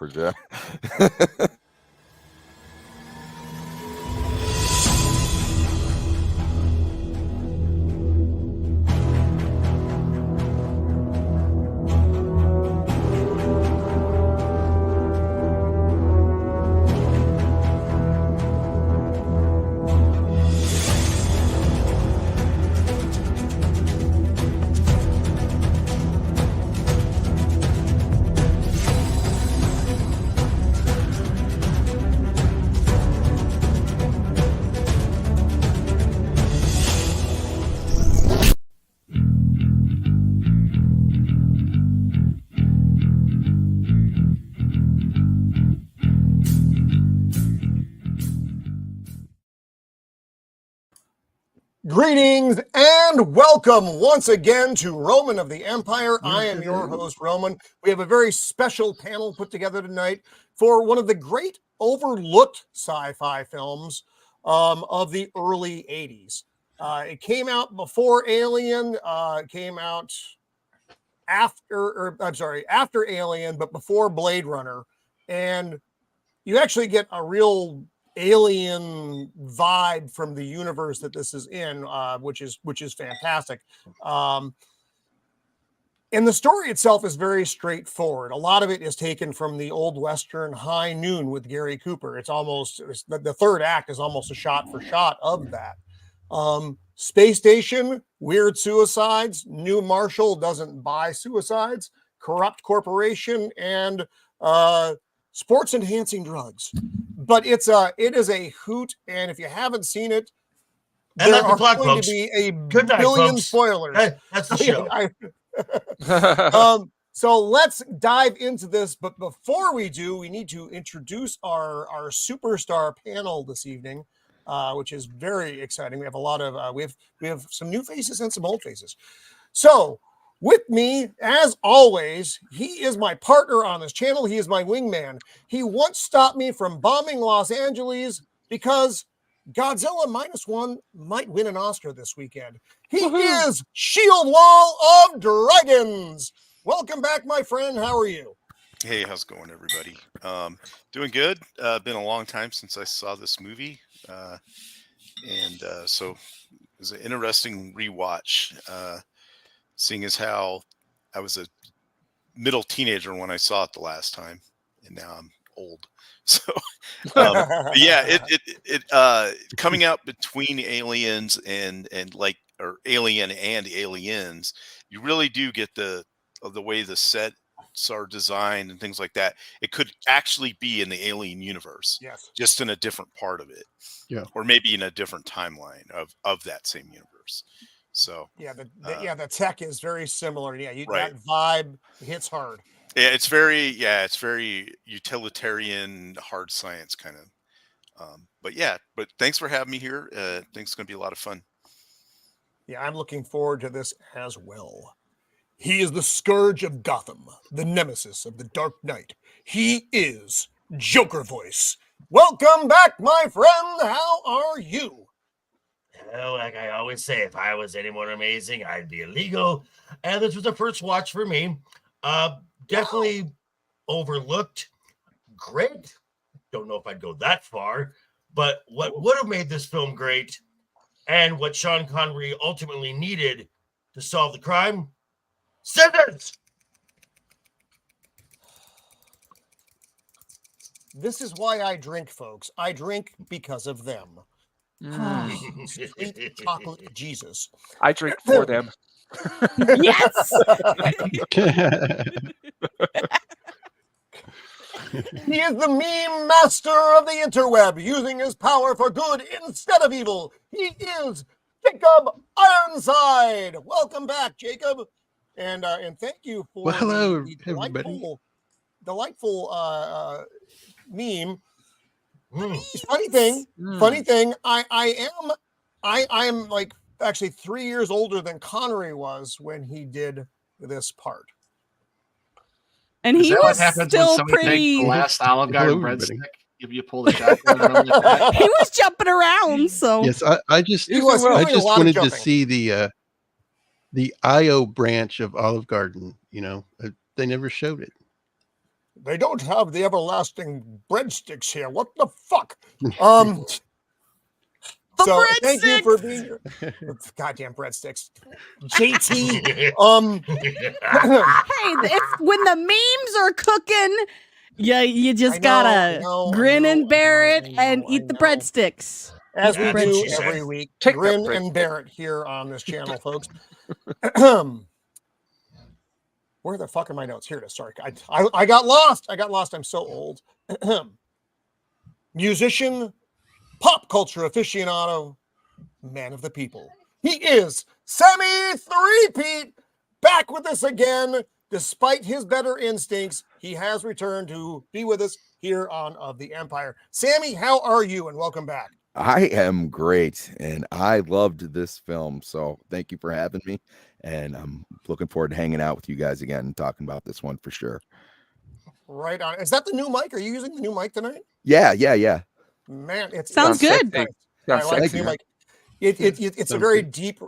sure. Greetings and welcome once again to Roman of the Empire. I am your host, Roman. We have a very special panel put together tonight for one of the great overlooked sci-fi films of the early 80s. It came out before Alien. It came out after Alien, but before Blade Runner. And you actually get a real alien vibe from the universe that this is in, which is fantastic. And the story itself is very straightforward. A lot of it is taken from the old Western High Noon with Gary Cooper. The third act is almost a shot for shot of that. Space station, weird suicides, new Marshal doesn't buy suicides, corrupt corporation, and sports enhancing drugs. But it is a hoot, and if you haven't seen it, and there are clock, going folks. to be a Good night, billion folks. spoilers. Hey, that's the show. So let's dive into this. But before we do, we need to introduce our superstar panel this evening, which is very exciting. We have a lot of we have some new faces and some old faces. So with me, as always, he is my partner on this channel. He is my wingman. He once stopped me from bombing Los Angeles because Godzilla -1 might win an Oscar this weekend. He is Shield Wall of Dragons. Welcome back, my friend. How are you? Hey, how's it going, everybody? Doing good. Been a long time since I saw this movie. So it was an interesting rewatch. Seeing as how I was a middle teenager when I saw it the last time, and now I'm old. So, coming out between Aliens and Alien and Aliens, you really do get the way the sets are designed and things like that. It could actually be in the Alien universe, yes, just in a different part of it, yeah, or maybe in a different timeline of that same universe. So the tech is very similar. Yeah, right. That vibe hits hard. Yeah, it's very utilitarian, hard science kind of. But thanks for having me here. I think it's going to be a lot of fun. Yeah, I'm looking forward to this as well. He is the scourge of Gotham, the nemesis of the Dark Knight. He is Joker Voice. Welcome back, my friend. How are you? Well, like I always say, if I was any more amazing, I'd be illegal. And this was a first watch for me. Definitely overlooked. Great. Don't know if I'd go that far. But what would have made this film great, and what Sean Connery ultimately needed to solve the crime? Scissors! This is why I drink, folks. I drink because of them. Sweet chocolate Jesus. I drink for them. Yes. He is the meme master of the interweb, using his power for good instead of evil. He is Jacob Ironside. Welcome back, Jacob, and thank you for hello, the everybody. delightful meme. Funny thing. I am like actually 3 years older than Connery was when he did this part. And he was still pretty. The last Olive Garden Hello, breadstick. You pull the shotgun around like that. He was jumping around. So yes, I just He was doing a lot of wanted to jumping. see the IO branch of Olive Garden. You know, they never showed it. They don't have the everlasting breadsticks here. What the fuck? So thank you for being here. Goddamn breadsticks. JT. Hey, when the memes are cooking, you just gotta grin and bear it and eat the breadsticks. As we do Breadsticks. every week. Take Grin that and bear it here on this channel, folks. Where the fuck are my notes? Here it is. Sorry. I got lost. I'm so old. Musician, pop culture aficionado, man of the people. He is Sammy Threepeat, back with us again. Despite his better instincts, he has returned to be with us here on Of the Empire. Sammy, how are you? And welcome back. I am great, and I loved this film, so thank you for having me, and I'm looking forward to hanging out with you guys again and talking about this one for sure. Right on. Is that the new mic? Are you using the new mic tonight? Yeah. Man, it Sounds good. I like the mic. It's a very deep,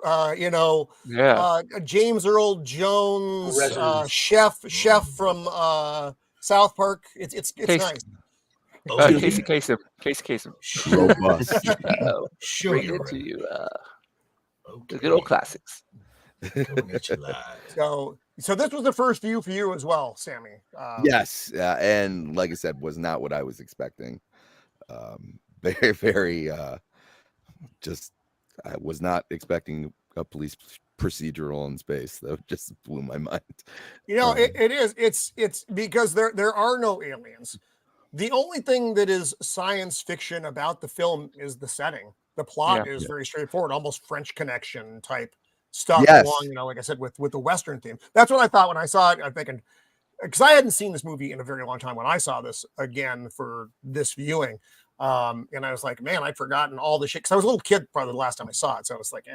James Earl Jones, chef from South Park. It's nice. Casey Kasem. Robust. Bring it to you. The good old classics. So this was the first view for you as well, Sammy. Yes, and like I said, was not what I was expecting. Very, just I was not expecting a police procedural in space. That just blew my mind. It is. It's because there are no aliens. The only thing that is science fiction about the film is the setting. The plot is very straightforward, almost French Connection type stuff along, like I said, with the Western theme. That's what I thought when I saw it. I'm thinking, because I hadn't seen this movie in a very long time when I saw this again for this viewing. And I was like, man, I'd forgotten all the shit. Because I was a little kid probably the last time I saw it. So I was like,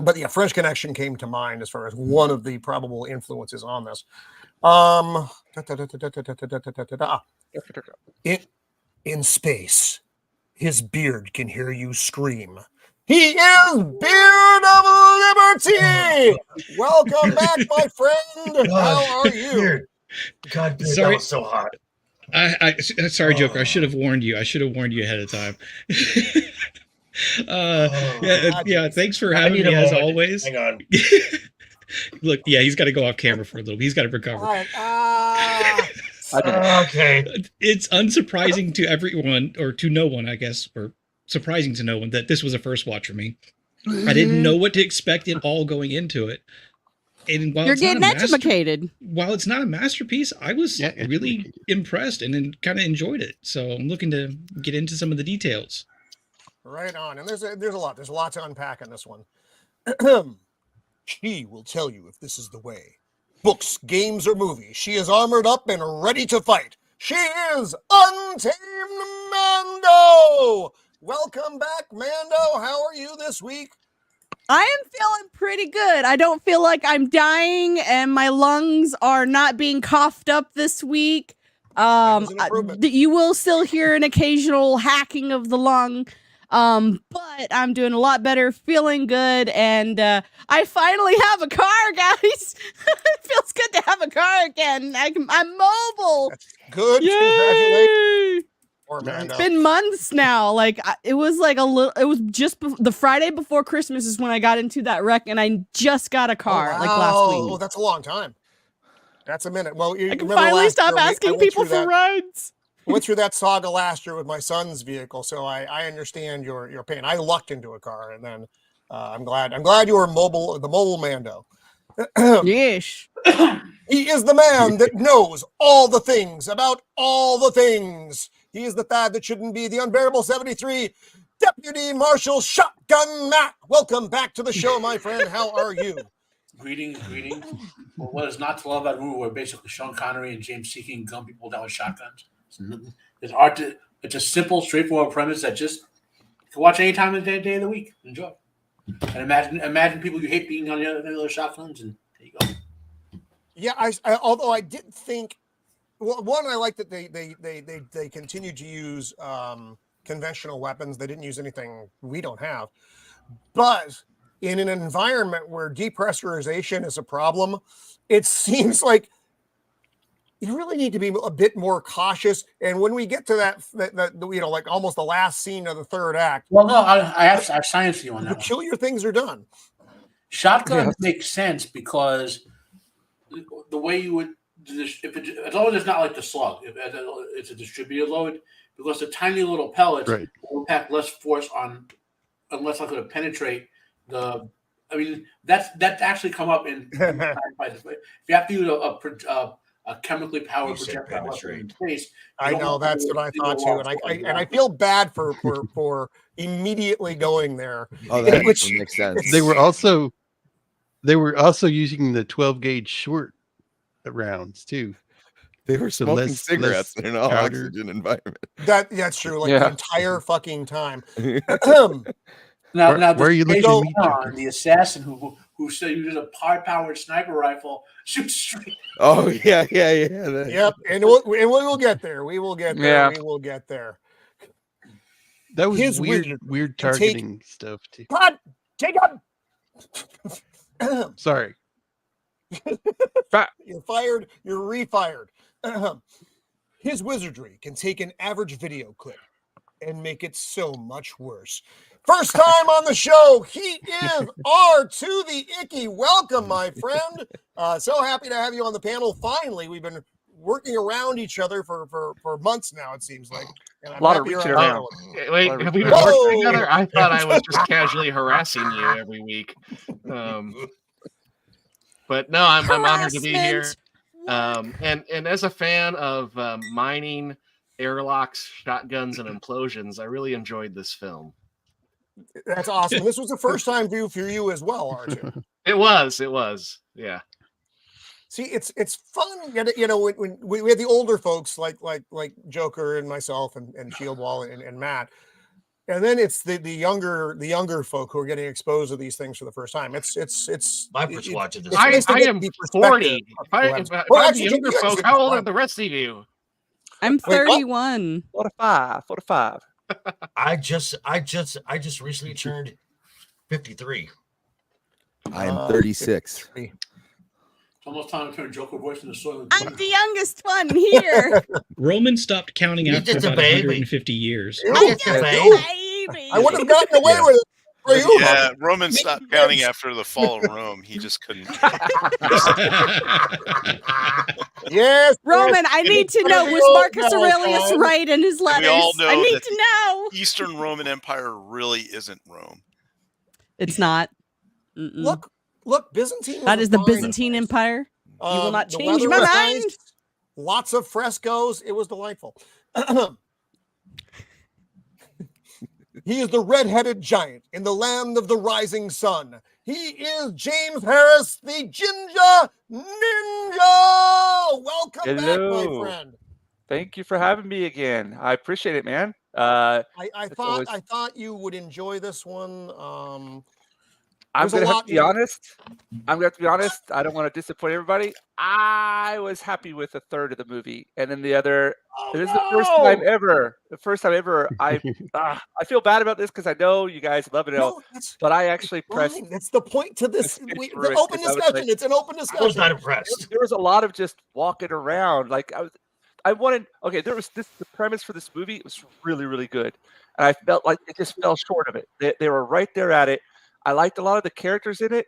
but yeah, French Connection came to mind as far as one of the probable influences on this. In space, his beard can hear you scream. He is Beard of Liberty. Welcome back, my friend. How are you? God, dude, Sorry. that was so hot. Sorry, Joker. I should have warned you. I should have warned you ahead of time. Thanks for having me as always. Hang on. Look, he's got to go off camera for a little. He's got to recover. Okay. It's unsurprising to everyone, or to no one, I guess, or surprising to no one, that this was a first watch for me. I didn't know what to expect at all going into it. And while You're getting educated. While it's not a masterpiece, I was really impressed and kind of enjoyed it. So I'm looking to get into some of the details. Right on. And there's a lot. There's a lot to unpack in this one. She will tell you if this is the way. Books, games, or movies. She is armored up and ready to fight. She is Untamed Mando. Welcome back, Mando. How are you this week? I am feeling pretty good. I don't feel like I'm dying, and my lungs are not being coughed up this week. You will still hear an occasional hacking of the lung. But I'm doing a lot better, feeling good, and I finally have a car, guys. It feels good to have a car again. I'm mobile. That's good. Congratulations. It's been months now. It was just the Friday before Christmas is when I got into that wreck, and I just got a car last week. Oh, that's a long time. That's a minute. Well, I can finally stop asking people for rides. I went through that saga last year with my son's vehicle, so I understand your pain. I lucked into a car, and then I'm glad you were mobile, the mobile Mando. Yes. He is the man that knows all the things about all the things. He is the fad that shouldn't be, the unbearable 73, Deputy Marshal Shotgun Matt. Welcome back to the show, my friend. How are you? Greetings. Well, what is not to love about movie where basically Sean Connery and James Seeking gun people down with shotguns? It's a simple, straightforward premise that just you can watch any time of the day of the week. Enjoy. And imagine people you hate being on the other shotguns, and there you go. Yeah, although I did think, well, one, I like that they continued to use conventional weapons. They didn't use anything we don't have. But in an environment where depressurization is a problem, it seems like you really need to be a bit more cautious. And when we get to that like almost the last scene of the third act. Well, no, I have science for you on that. Peculiar things are done. Shotguns make sense because the way you would, as long as it's not like the slug, if it's a distributed load, because the tiny little pellets will pack less force on, unless likely to penetrate the. I mean, that's actually come up in. If you have to use a chemically powered projectile in space, I know that's what I thought too, and I feel bad for immediately going there. Oh, that makes sense. They were also using the 12 gauge short rounds too. They were smoking cigarettes in an all oxygen environment. That's true. Like the entire fucking time. Now, where are you looking at the assassin who said uses a powered sniper rifle shoots straight. Oh yeah. Yep, and we'll get there. We will get there. Yeah. We will get there. That was weird targeting stuff too. God, take up. Sorry. You're fired. You're refired. His wizardry can take an average video clip and make it so much worse. First time on the show, he is R to the Icky. Welcome, my friend. So happy to have you on the panel. Finally, we've been working around each other for months now, it seems like. And a lot of reaching around. Wait, have we been working together? I thought I was just casually harassing you every week. But no, I'm honored to be here. And as a fan of mining, airlocks, shotguns, and implosions, I really enjoyed this film. That's awesome. This was the first time view for you as well, R2. It was. Yeah. See, it's fun. You know, when we had the older folks like Joker and myself and Shield Wall and Matt, and then it's the younger folk who are getting exposed to these things for the first time. It's my first watch of this. I am 40. If I'm the younger folk, how old are the rest of you? I'm 31. 45. I just recently turned 53. I am 36. It's almost time to turn Joker voice into soil. I'm the youngest one here. Roman stopped counting after about 150 years. I'm just a baby. I would have gotten away with it. Yeah, Roman stopped counting after the fall of Rome. He just couldn't. Yes, Roman, I need to know, was Marcus Aurelius right in his letters? We all know I need to know. Eastern Roman Empire really isn't Rome. It's not. Look, Byzantine. That is the Byzantine Empire. You will not change my mind. Lots of frescoes. It was delightful. He is the red-headed giant in the land of the rising sun. He is James Harris, the Jinja Ninja. Welcome back, my friend. Thank you for having me again. I appreciate it, man. I thought you would enjoy this one. I'm gonna have to be honest. I don't want to disappoint everybody. I was happy with a third of the movie, and then the other. This is the first time ever. I feel bad about this because I know you guys love it all, but I actually pressed. That's the point to this. The open discussion. It's an open discussion. I was not impressed. There was a lot of just walking around. Like I wanted. Okay, there was this. The premise for this movie was really, really good, and I felt like it just fell short of it. They were right there at it. I liked a lot of the characters in it,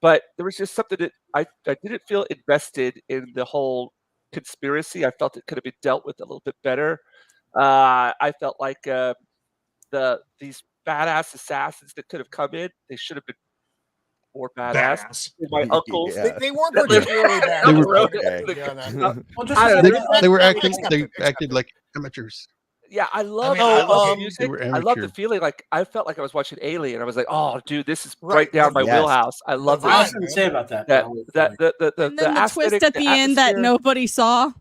but there was just something that I didn't feel invested in the whole conspiracy. I felt it could have been dealt with a little bit better. I felt like these badass assassins that could have come in, they should have been more badass. My uncles, they weren't particularly bad. They acted like amateurs. Yeah, I love the music. I love the feeling. Like I felt like I was watching Alien. I was like, "Oh, dude, this is right down my wheelhouse." I love it. I was going to say about that. The twist at the end that nobody saw.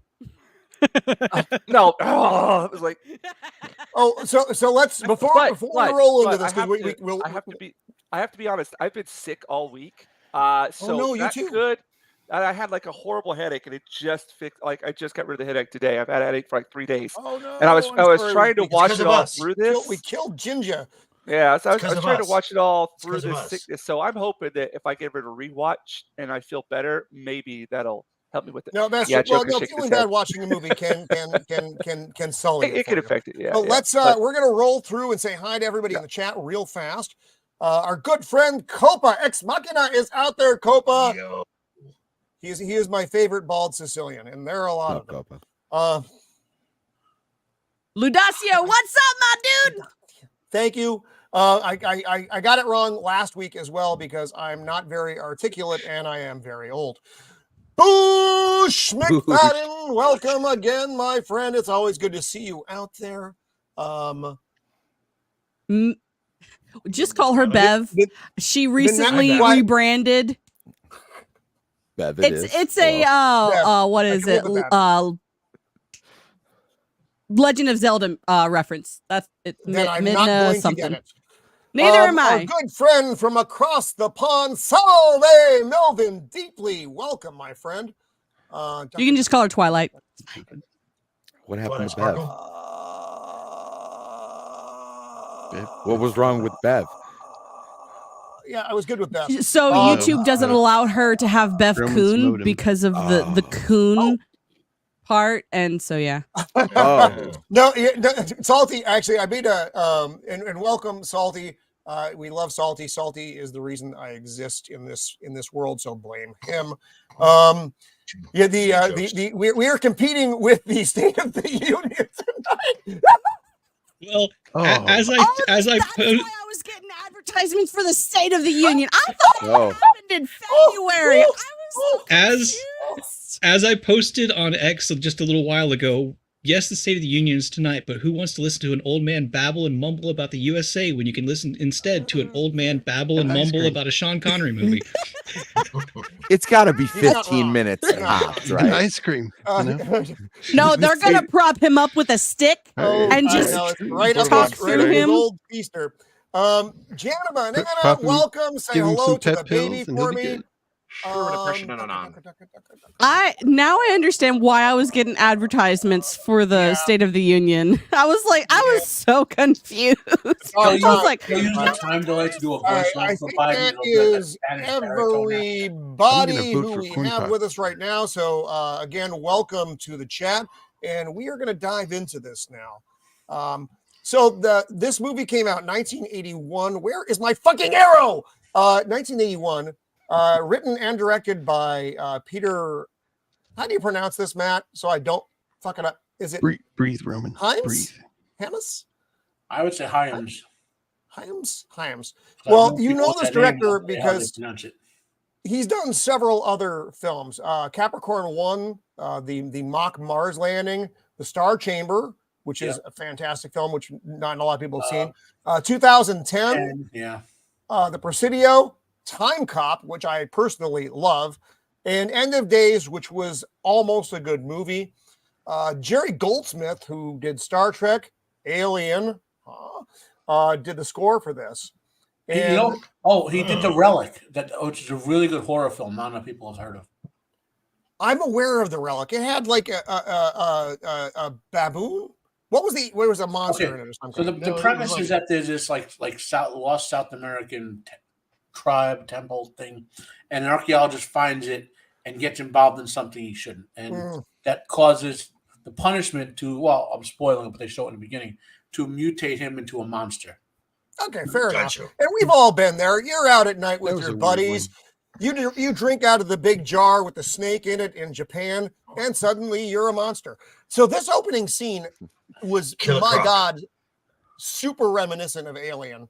No, it was like. So let's before we roll into this, because I have to be honest. I've been sick all week. You too. Good. And I had like a horrible headache, and it just fixed. Like I just got rid of the headache today. I've had a headache for like 3 days. Oh no! And I was trying to watch it all through this. We killed Jinja. Yeah, so I was trying to watch it all through this sickness. So I'm hoping that if I give it a rewatch and I feel better, maybe that'll Help me with it. No, that's yeah, well, Joker's no, shaking feeling his bad head. watching a movie can sully It for can you. affect it. Yeah. But yeah. let's But- we're gonna roll through and say hi to everybody in the chat real fast. Our good friend Copa Ex Machina is out there. Copa, Yo. he is my favorite bald Sicilian, and there are a lot of them. Copa. Ludacio, what's up, my dude? Thank you. I got it wrong last week as well because I'm not very articulate and I am very old. Boosh McFadden, welcome again, my friend. It's always good to see you out there. Just call her Bev. She recently rebranded. Bev, it's a what is it? Legend of Zelda reference. That's it. Then I'm not going something. to get it. Neither am I. Our good friend from across the pond, Salve Melvin, deeply welcome, my friend. You can just call her Twilight. What happened to Bev? What was wrong with Bev? Yeah, I was good with Bev. So YouTube doesn't allow her to have Bev Coon because of the Coon part, and so yeah. No, Salty. Actually, I made a and welcome Salty. We love Salty. Salty is the reason I exist in this world, so blame him. Yeah, we are competing with the State of the Union tonight. Well, as I was getting advertisements for the State of the Union. I thought it happened in February. As I posted on X just a little while ago, yes, the State of the Union is tonight, but who wants to listen to an old man babble and mumble about the USA when you can listen instead to an old man babble and mumble about a Sean Connery movie? It's got to be 15 minutes tops, right? Ice cream. No, they're gonna prop him up with a stick and just talk through him. Old Easter. Gentlemen, welcome. Say hello to the baby for me. I understand why I was getting advertisements for the State of the Union. I was so confused. I was like, use the time delay to do a voice I think that is everybody who we have with us right now. So again, welcome to the chat, and we are going to dive into this now. So this movie came out in 1981. Where is my fucking arrow? 1981. Written and directed by Peter. How do you pronounce this, Matt? So I don't fuck it up. Is it breathe, Roman? Hyams? Hamas? I would say Hyams. Hyams. Well, you know this director because he's done several other films. Capricorn 1, the mock Mars landing, The Star Chamber, which is a fantastic film, which not a lot of people have seen. 2010, The Presidio, Time Cop, which I personally love, and End of Days, which was almost a good movie. Jerry Goldsmith, who did Star Trek, Alien, did the score for this. And, he did The Relic, which is a really good horror film not enough people have heard of. I'm aware of The Relic. It had like a baboon. What was a monster in it or something? So the premise is that there's this lost South American tribe temple thing, and an archaeologist finds it and gets involved in something he shouldn't, and that causes the punishment to, well, I'm spoiling it, but they show it in the beginning, to mutate him into a monster. Okay, fair enough. And we've all been there. You're out at night with your buddies. You drink out of the big jar with the snake in it in Japan, and suddenly you're a monster. So this opening scene was, God, super reminiscent of Alien.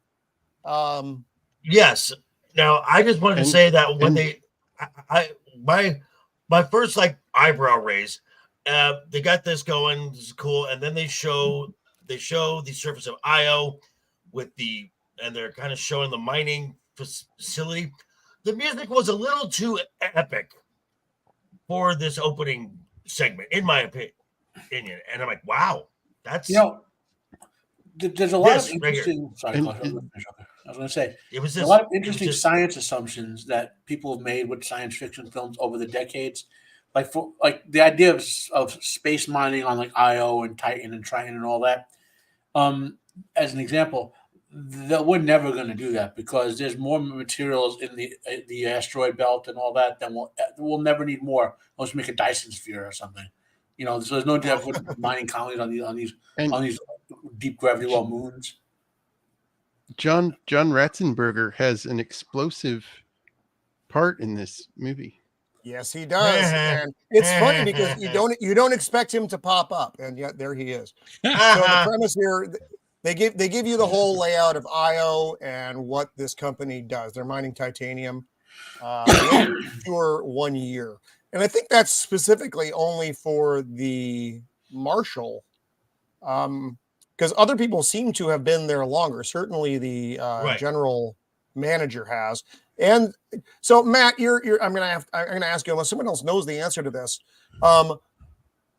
Yes. Now, I just wanted to say that when my first eyebrow raise, they got this going, this is cool, and then they show the surface of Io and they're kind of showing the mining facility. The music was a little too epic for this opening segment, in my opinion, and I'm like, wow, that's there's a lot of interesting. Sorry, I was going to say, a lot of interesting science assumptions that people have made with science fiction films over the decades. Like the idea of space mining on Io and Titan and Triton and all that. As an example, that we're never going to do that because there's more materials in the asteroid belt and all that than we'll never need more. Let's make a Dyson sphere or something. So there's no doubt for mining colonies on these deep gravity well moons. John Ratzenberger has an explosive part in this movie. Yes, he does. And it's funny because you don't expect him to pop up, and yet there he is. So the premise here, they give you the whole layout of IO and what this company does. They're mining titanium for 1 year. And I think that's specifically only for the Marshal. Because other people seem to have been there longer. Certainly the general manager has. And so, Matt, I'm gonna ask you, unless someone else knows the answer to this.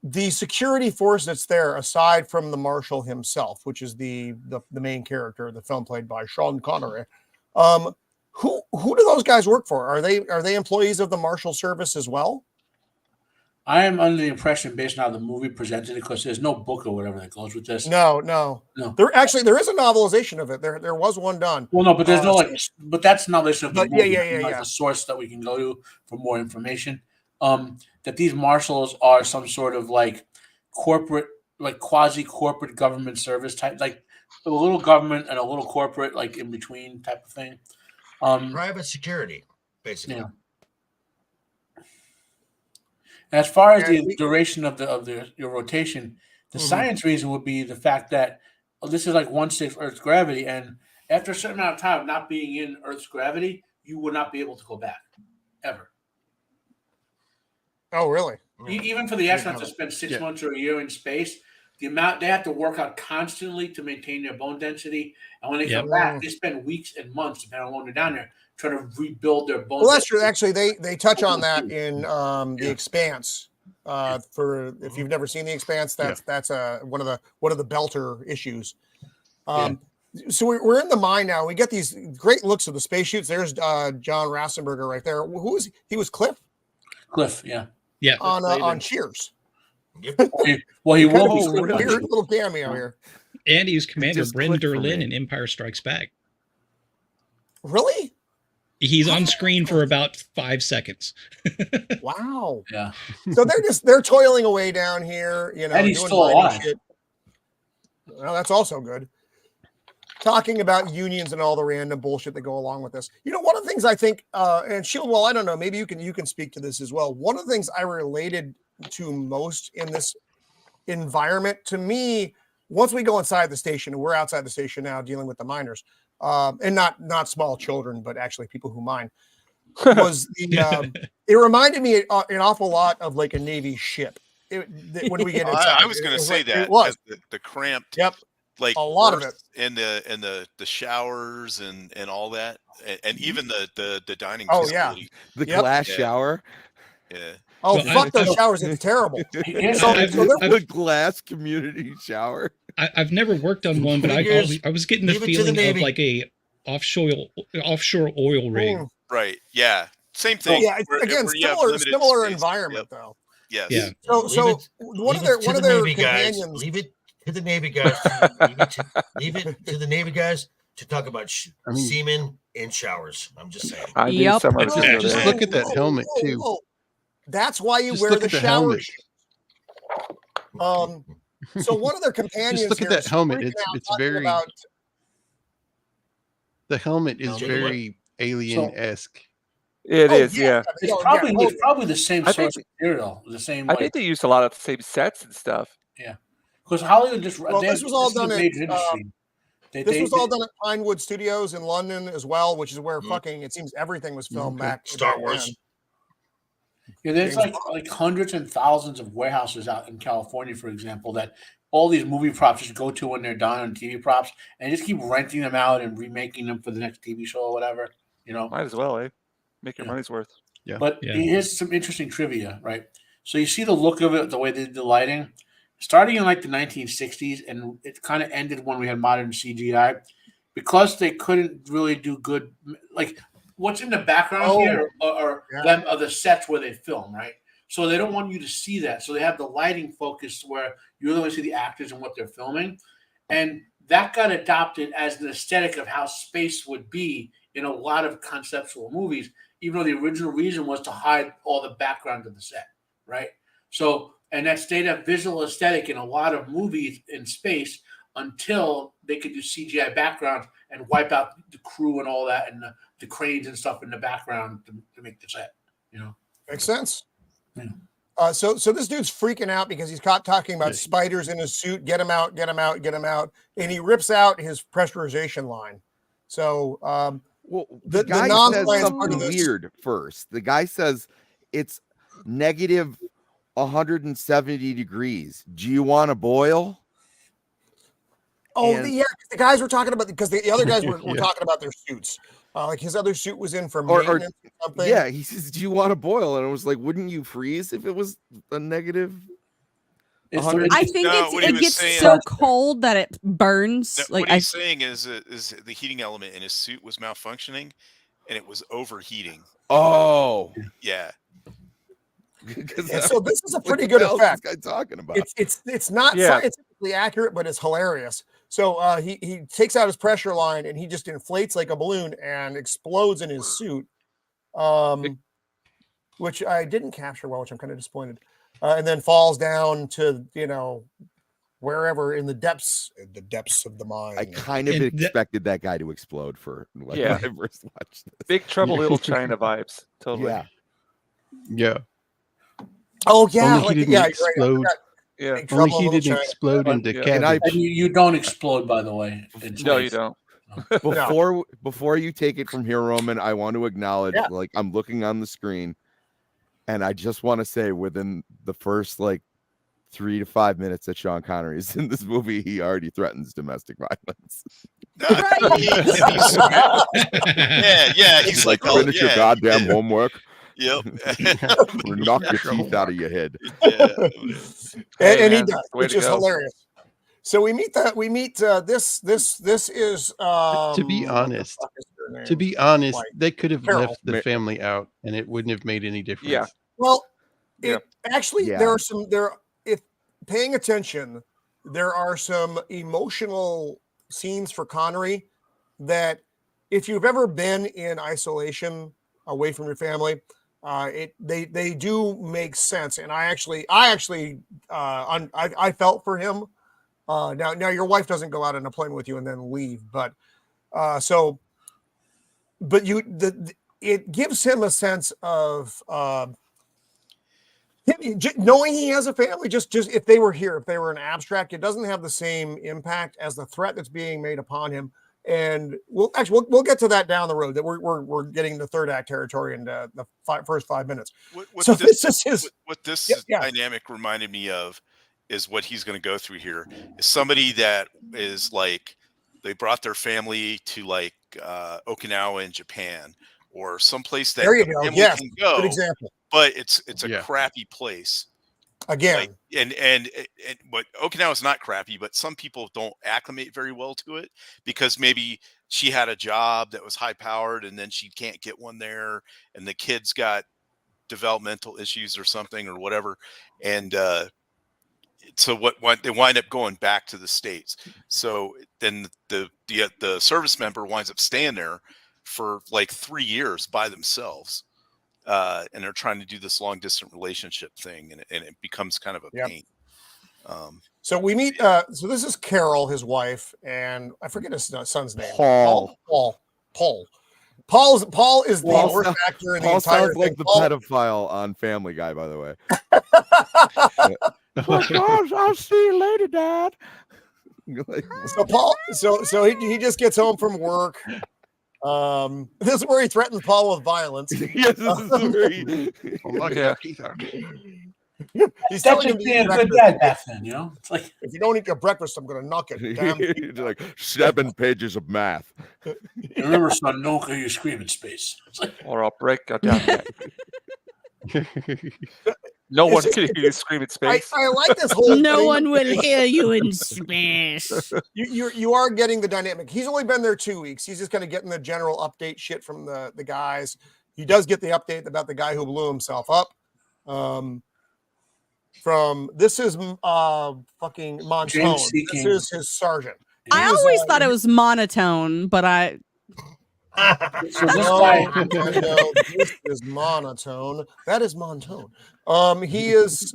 The security force that's there, aside from the Marshal himself, which is the main character of the film, played by Sean Connery, who do those guys work for? Are they employees of the Marshal Service as well? I am under the impression, based on how the movie presented it, because there's no book or whatever that goes with this. No. There is a novelization of it. There was one done. Well, no, but there's but that's novelization of the movie. Yeah. The source that we can go to for more information. That these marshals are some sort of like corporate, like quasi-corporate government service type, like a little government and a little corporate, like in between type of thing. Private security, basically. Yeah. As far as the duration of your rotation, the science reason would be the fact that this is like 1/6 Earth's gravity, and after a certain amount of time not being in Earth's gravity, you would not be able to go back ever. Oh, really? Even for the astronauts that spend 6 months or a year in space, the amount they have to work out constantly to maintain their bone density, and when they come back, they spend weeks and months, depending on when they're down there, trying to rebuild their bones. Well, that's true. Actually, they touch on that in The Expanse. For if you've never seen The Expanse, that's one of the Belter issues. So we're in the mine now. We get these great looks of the spacesuits. There's John Rassenberger right there. Who was he? Was Cliff? Cliff, yeah. On Cheers. Yep. Well, he will be weird little cameo here. And he was Commander Bryn Derlin in Empire Strikes Back. Really? He's on screen for about 5 seconds. Wow. Yeah. So they're toiling away down here, and he's still alive. Shit. Well, that's also good. Talking about unions and all the random bullshit that go along with this. One of the things I think, and Shieldwell, I don't know, maybe you can speak to this as well. One of the things I related to most in this environment, to me, once we go inside the station, and we're outside the station now dealing with the miners, and not small children, but actually people who mine, was it reminded me an awful lot of like a Navy ship. When we get inside, I was going to say that it was the cramped, like a lot of it, and the showers and all that, and even the dining. Oh facility. The glass shower. Yeah. Oh, well, fuck those showers! It's terrible. The glass community shower. I've never worked on one, but I was getting the feeling of like a offshore oil rig. Right. Yeah. Same thing. Yeah. Similar environment though. Yes. Yeah. So one of their companions. Leave it to the Navy guys. Leave it to the Navy guys to talk about semen in showers. I'm just saying. Just look at that helmet too. That's why you wear the shower. So one of their companions. Just look at that helmet. It's very. The helmet is very alien-esque. It is, yeah. It's probably the same source material. The same. I think they used a lot of the same sets and stuff. Yeah, because Hollywood just. This was all done at. This was all done at Pinewood Studios in London as well, which is where it seems everything was filmed back. Star Wars. Yeah, there's like hundreds and thousands of warehouses out in California, for example, that all these movie props just go to when they're done on TV props, and just keep renting them out and remaking them for the next TV show or whatever. Might as well, eh? Make your money's worth. Yeah. But here's some interesting trivia, right? So you see the look of it, the way they did the lighting, starting in like the 1960s, and it kind of ended when we had modern CGI, because they couldn't really do good, like. What's in the background here are the sets where they film, right? So they don't want you to see that. So they have the lighting focus where you only see the actors and what they're filming. And that got adopted as an aesthetic of how space would be in a lot of conceptual movies, even though the original reason was to hide all the background of the set, right? So, and that stayed a visual aesthetic in a lot of movies in space until they could do CGI backgrounds and wipe out the crew and all that and the cranes and stuff in the background to make the set, you know? Makes sense. Yeah. So this dude's freaking out because he's caught talking about spiders in his suit. Get him out, get him out, get him out. And he rips out his pressurization line. So the guy says something weird first. The guy says it's negative 170 degrees. Do you want to boil? Oh, yeah. The guys were talking about, because the other guys were talking about their suits. Like his other suit was in for maintenance or something. Yeah, he says, "Do you want to boil?" And I was like, "Wouldn't you freeze if it was a negative?" I think it gets so cold that it burns. No, what he's saying is the heating element in his suit was malfunctioning, and it was overheating. Oh, yeah. So this is a pretty good effect. This guy talking about it's not scientifically accurate, but it's hilarious. So he takes out his pressure line and he just inflates like a balloon and explodes in his suit, which I didn't capture well, which I'm kind of disappointed. And then falls down to wherever in the depths of the mind. I kind of expected that guy to explode when I first watched this. Big Trouble Little China vibes. Totally. Yeah. Oh yeah, Only he didn't explode. Yeah. Only he didn't explode into cabbage. And you don't explode, by the way. No, you don't. Before you take it from here, Roman, I want to acknowledge, I'm looking on the screen, and I just want to say, within the first 3 to 5 minutes that Sean Connery is in this movie, he already threatens domestic violence. Yeah. He's like, finish your goddamn homework. Yep. Knock your teeth out of your head. And he does, which is hilarious. So we meet this is to be honest, they could have left the family out and it wouldn't have made any difference. Yeah. Well, if paying attention, there are some emotional scenes for Connery that if you've ever been in isolation away from your family, they do make sense. And I felt for him. Now your wife doesn't go out on a plane with you and then leave, but it gives him a sense of knowing he has a family. Just if they were here, if they were an abstract, it doesn't have the same impact as the threat that's being made upon him. And we'll get to that down the road. That we're getting the third act territory in the first 5 minutes. What this dynamic reminded me of is what he's going to go through here is somebody that is they brought their family to Okinawa in Japan or someplace that family can go. Good example. But it's a crappy place. Again, and but Okinawa's not crappy, but some people don't acclimate very well to it because maybe she had a job that was high powered and then she can't get one there, and the kids got developmental issues or something or whatever, and so what they wind up going back to the States. So then the service member winds up staying there for 3 years by themselves. And they're trying to do this long distance relationship thing, and it becomes kind of a pain. So we meet. So this is Carol, his wife, and I forget his son's name. Paul is the worst actor in the entire sounds thing. like the pedophile on Family Guy, by the way. Oh gosh, I'll see you later, Dad. So Paul, so he just gets home from work. This is where he threatens Paul with violence. Yes, this is where he's telling him being a good dad back then, It's like, if you don't eat your breakfast, I'm going to knock it. Damn. 7 pages of math. Remember, son, don't hear you scream in space. Or I'll break a down. No one can hear you scream in space. I like this whole thing. No one will hear you in space. You are getting the dynamic. He's only been there 2 weeks. He's just kind of getting the general update shit from the guys. He does get the update about the guy who blew himself up. This is fucking Monson. This is his sergeant. I always thought it was monotone, but So this guy, this is monotone. That is monotone. He was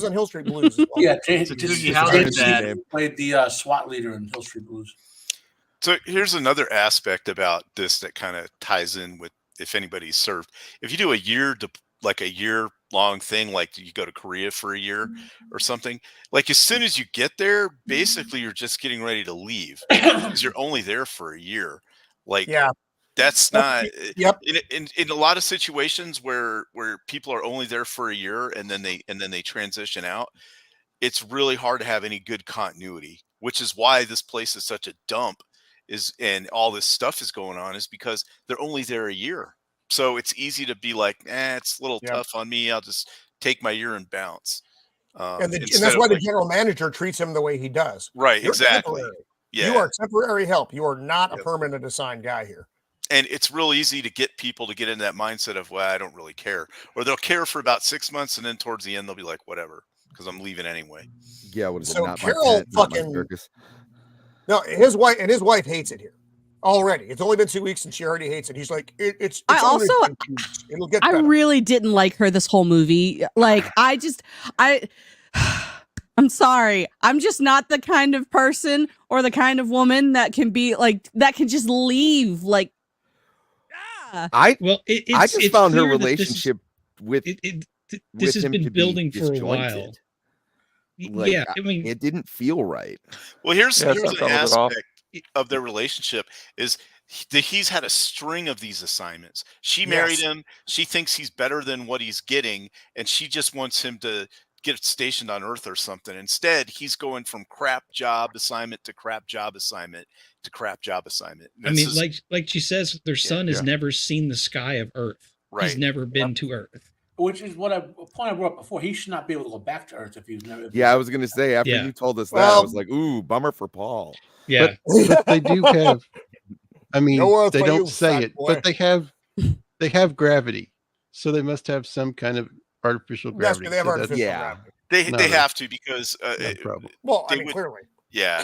on Hill Street Blues. As well. Yeah, Doogie Howser's dad played the SWAT leader in Hill Street Blues. So here's another aspect about this that kind of ties in with if anybody's served. If you do a year-long thing, like you go to Korea for a year or something, like as soon as you get there, basically you're just getting ready to leave because you're only there for a year. Like, that's not. In a lot of situations where people are only there for a year and then they transition out, it's really hard to have any good continuity, which is why this place is such a dump. And all this stuff is going on is because they're only there a year. So it's easy to be like, it's a little tough on me. I'll just take my year and bounce. And that's why the general manager treats him the way he does. Right, You're exactly. temporary. Yeah. You are temporary help. You are not a permanent assigned guy here. And it's real easy to get people to get into that mindset of, well, I don't really care. Or they'll care for about 6 months, and then towards the end, they'll be like, whatever, because I'm leaving anyway. Yeah, what is So it? Not Carol my pet, not my fucking- circus. No, his wife hates it here already. It's only been 2 weeks and she already hates it. He's like, it's only been 2 weeks. It'll get I better. really didn't like her this whole movie. Like, I'm sorry. I'm just not the kind of person or the kind of woman that can be like, that can just leave. Like, I it's just found her clear that relationship with this has him been to be building for a disjointed. while. Like, Yeah, I mean, it didn't feel right. Well, here's Yeah, an it's not a bit off. aspect of their relationship is he's had a string of these assignments. She married him. She thinks he's better than what he's getting, and she just wants him to get stationed on Earth or something. Instead, he's going from crap job assignment to crap job assignment to crap job assignment. I mean, like she says, their son has never seen the sky of Earth. Right. He's never been to Earth. Which is a point I brought up before. He should not be able to go back to Earth if he's never. Yeah, I was gonna say after you told us that, I was like, ooh, bummer for Paul. Yeah, but they do have. I mean, Nowhere they for don't you, say fat it, boy. but they have gravity, so they must have some kind of artificial Yes, gravity. they have so artificial yeah. gravity. they have to because no problem. Well, I they mean, would- clearly. yeah.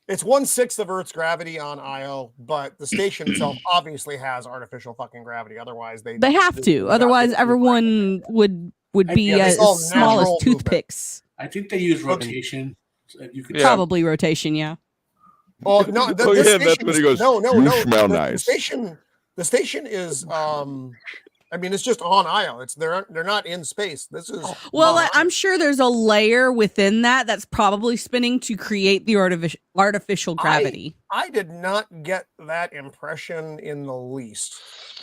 It's 1/6 of Earth's gravity on Io, but the station itself obviously has artificial fucking gravity. Otherwise, they have to. Otherwise, everyone would be Yeah, as it's all small as natural toothpicks. I think they use rotation. So you could Probably rotation, yeah. Oh no! Oh, This yeah, that's station when he is- goes, No, "You no. smell the nice." The station is. I mean, it's just on Io. They're not in space. This is Well, on I'm sure there's a layer within that's probably spinning to create the artificial gravity. I did not get that impression in the least.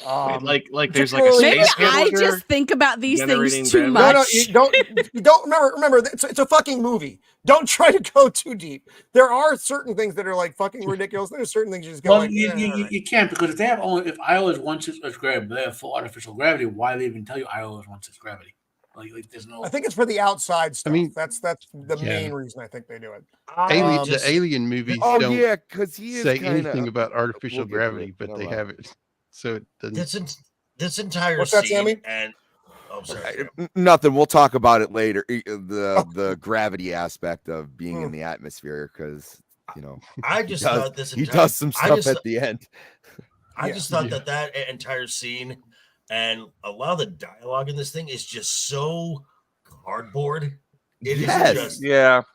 like there's like a particularly- space Maybe I hamburger just think about these generating things too gravity. much. No, you don't remember. It's a fucking movie. Don't try to go too deep. There are certain things that are like fucking ridiculous. There's certain things you just go Well, like. you can't because if Io is 1/6 gravity, they have full artificial gravity. Why do they even tell you Io is 1/6 gravity? Like there's no. I think it's for the outside stuff. I mean- that's the main reason I think they do it. The Alien movies Oh don't yeah, because he is say kinda, anything about artificial we'll get to gravity, it. but Hold they on. have it. So it doesn't. This entire What's that, scene Sammy? and sorry. Nothing. We'll talk about it later. The gravity aspect of being in the atmosphere, because I just he does, thought this he entire, does some stuff at the end. I just thought that entire scene and a lot of the dialogue in this thing is just so cardboard. It is just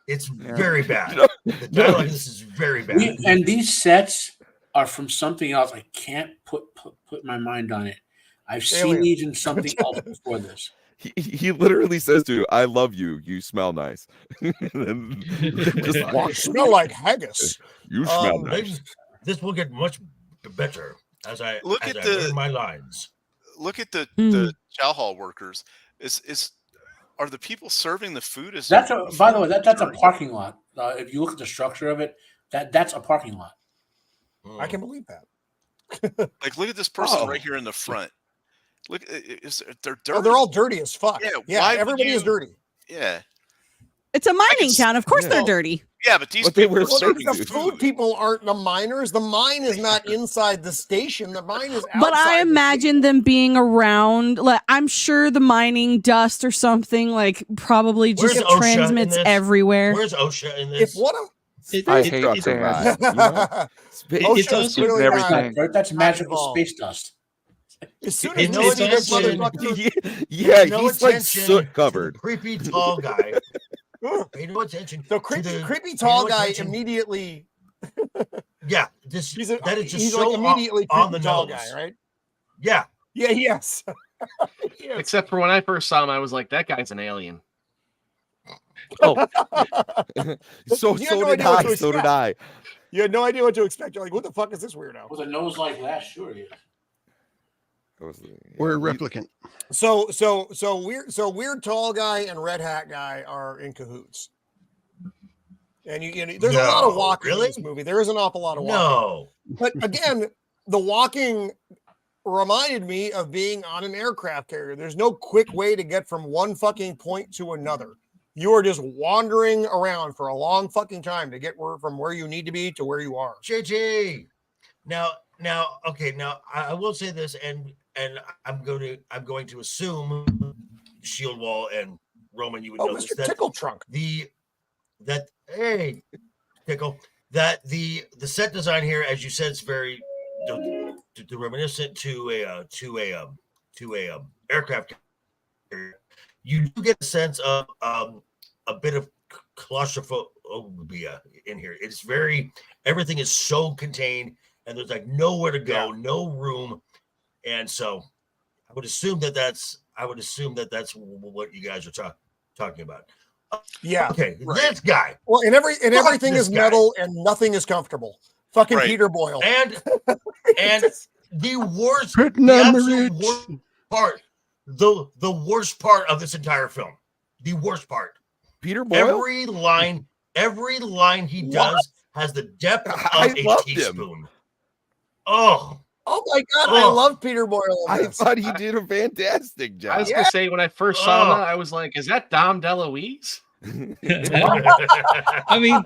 it's very bad. The dialogue in this is very bad. And these sets are from something else. I can't put my mind on it. I've seen these in something else before this. He literally says to you, "I love you. You smell nice." And then just walk. You smell like haggis. You smell nice. This will get much better as I learn my lines. Look at the chow hall workers. Are the people serving the food? By the way, that's a parking lot. If you look at the structure of it, that's a parking lot. I can believe that. Like, look at this person right here in the front. Look, they're dirty. Oh, they're all dirty as fuck. Yeah, everybody is dirty. Yeah. It's a mining town. Of course they're dirty. Yeah, but these people are serving the food people aren't the miners. The mine is not inside the station. The mine is outside. But I imagine them being around. Like, I'm sure the mining dust or something probably just transmits everywhere. Where's OSHA in this? I hate sand. You know? It's also everything. That's magical space dust. As soon It's as also- this motherfucker, Yeah, no he's like attention soot to the covered. creepy tall guy. Pay no attention. the to the creepy tall guy attention- immediately. Yeah, that is just he's so like immediately on creepy the tall nose. guy, right? Yeah, Yeah. Yes. Yes. Except for when I first saw him, I was like, that guy's an alien. Oh, So You had no did idea what I. to So did expect. I. You had no idea what to expect. You're like, what the fuck is this weirdo? With a nose like that, sure he is. We're a replicant. So weird tall guy and red hat guy are in cahoots. And you know, there's a lot of No, walking really? in this movie. There is an awful lot of walking. no. But again, the walking reminded me of being on an aircraft carrier. There's no quick way to get from one fucking point to another. You are just wandering around for a long fucking time to get from where you need to be to where you are. JJ. Now, okay. Now, I will say this, and I'm going to assume Shield Wall and Roman, you would Oh, know Mr. this, Tickle Trunk. Hey, Tickle, that the set design here, as you said, is very reminiscent to a aircraft carrier. You do get a sense of a bit of claustrophobia in here. It's everything is so contained, and there's like nowhere to go, no room, and so I would assume that that's what you guys are talking about. Yeah. Okay, right. this guy. Well, and everything this is guy. metal and nothing is comfortable. Fucking Right. Peter Boyle. And the worst, Put the number absolute it. worst part, the worst part of this entire film, the worst part. Peter Boyle? Every line he does has the depth of I a loved him. teaspoon. Oh my God, I Oh. love Peter Boyle. in I this. thought he did a fantastic I job. was gonna say when I first saw Oh. that, I was like, "Is that Dom DeLuise?" I mean,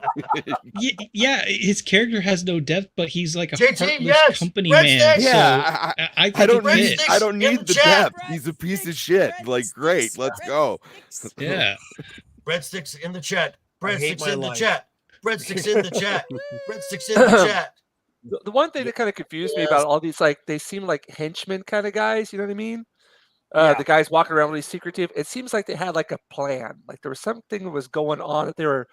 yeah, his character has no depth, but he's like a JT, heartless yes, company Red man. Sticks. Yeah, So I think I don't it need fits. I don't In need the the chat. depth. He's a piece of shit. Like, great, let's go. Yeah. Breadsticks in the chat. hate Breadsticks my in the life. chat. Breadsticks in the chat. Breadsticks in the chat. the one thing that kind of confused me Yes. about all these, like, they seem like henchmen kind of guys. You know what I mean? Yeah. The guys walking around really secretive. It seems like they had like a plan. Like there was something that was going on that they were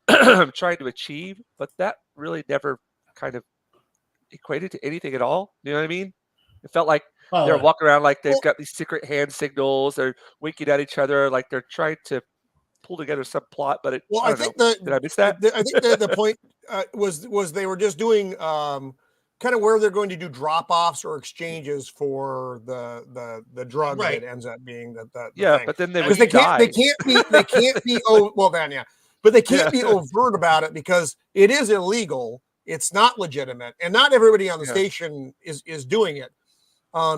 trying to achieve, but that really never kind of equated to anything at all. You know what I mean? It felt like they're walking around like they've Well- got these secret hand signals. They're winking at each other, like they're trying to pull together some plot. But Well, I I don't think know. Did I miss that? I think the point was they were just doing kind of where they're going to do drop-offs or exchanges for the drug Right. that ends up being the Yeah, thing. but then they Because would they die. can't be well then but they can't be overt about it because it is illegal. It's not legitimate, and not everybody on the station is doing it.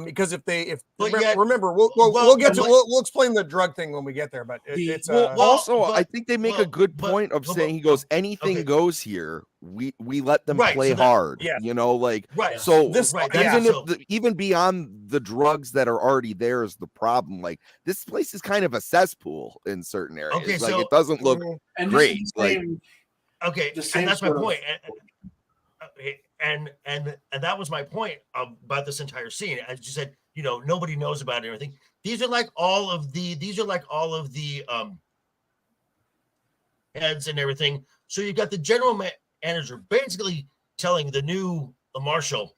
Because remember, we'll get to we'll explain the drug thing when we get there. But it's also, but- I think they make a good point of saying he goes, anything goes here. We let them Right, play so that- hard. yeah. You know, like Right. so. This- Right. yeah. Even if even beyond the drugs that are already there is the problem. Like this place is kind of a cesspool in certain areas. Okay, like so- it doesn't look And great. This is Like Okay, the same and that's my sort of- point. And that was my point about this entire scene. As you said, you know, nobody knows about it and everything. These are like all of the heads and everything. So you've got the general manager basically telling the new Marshal,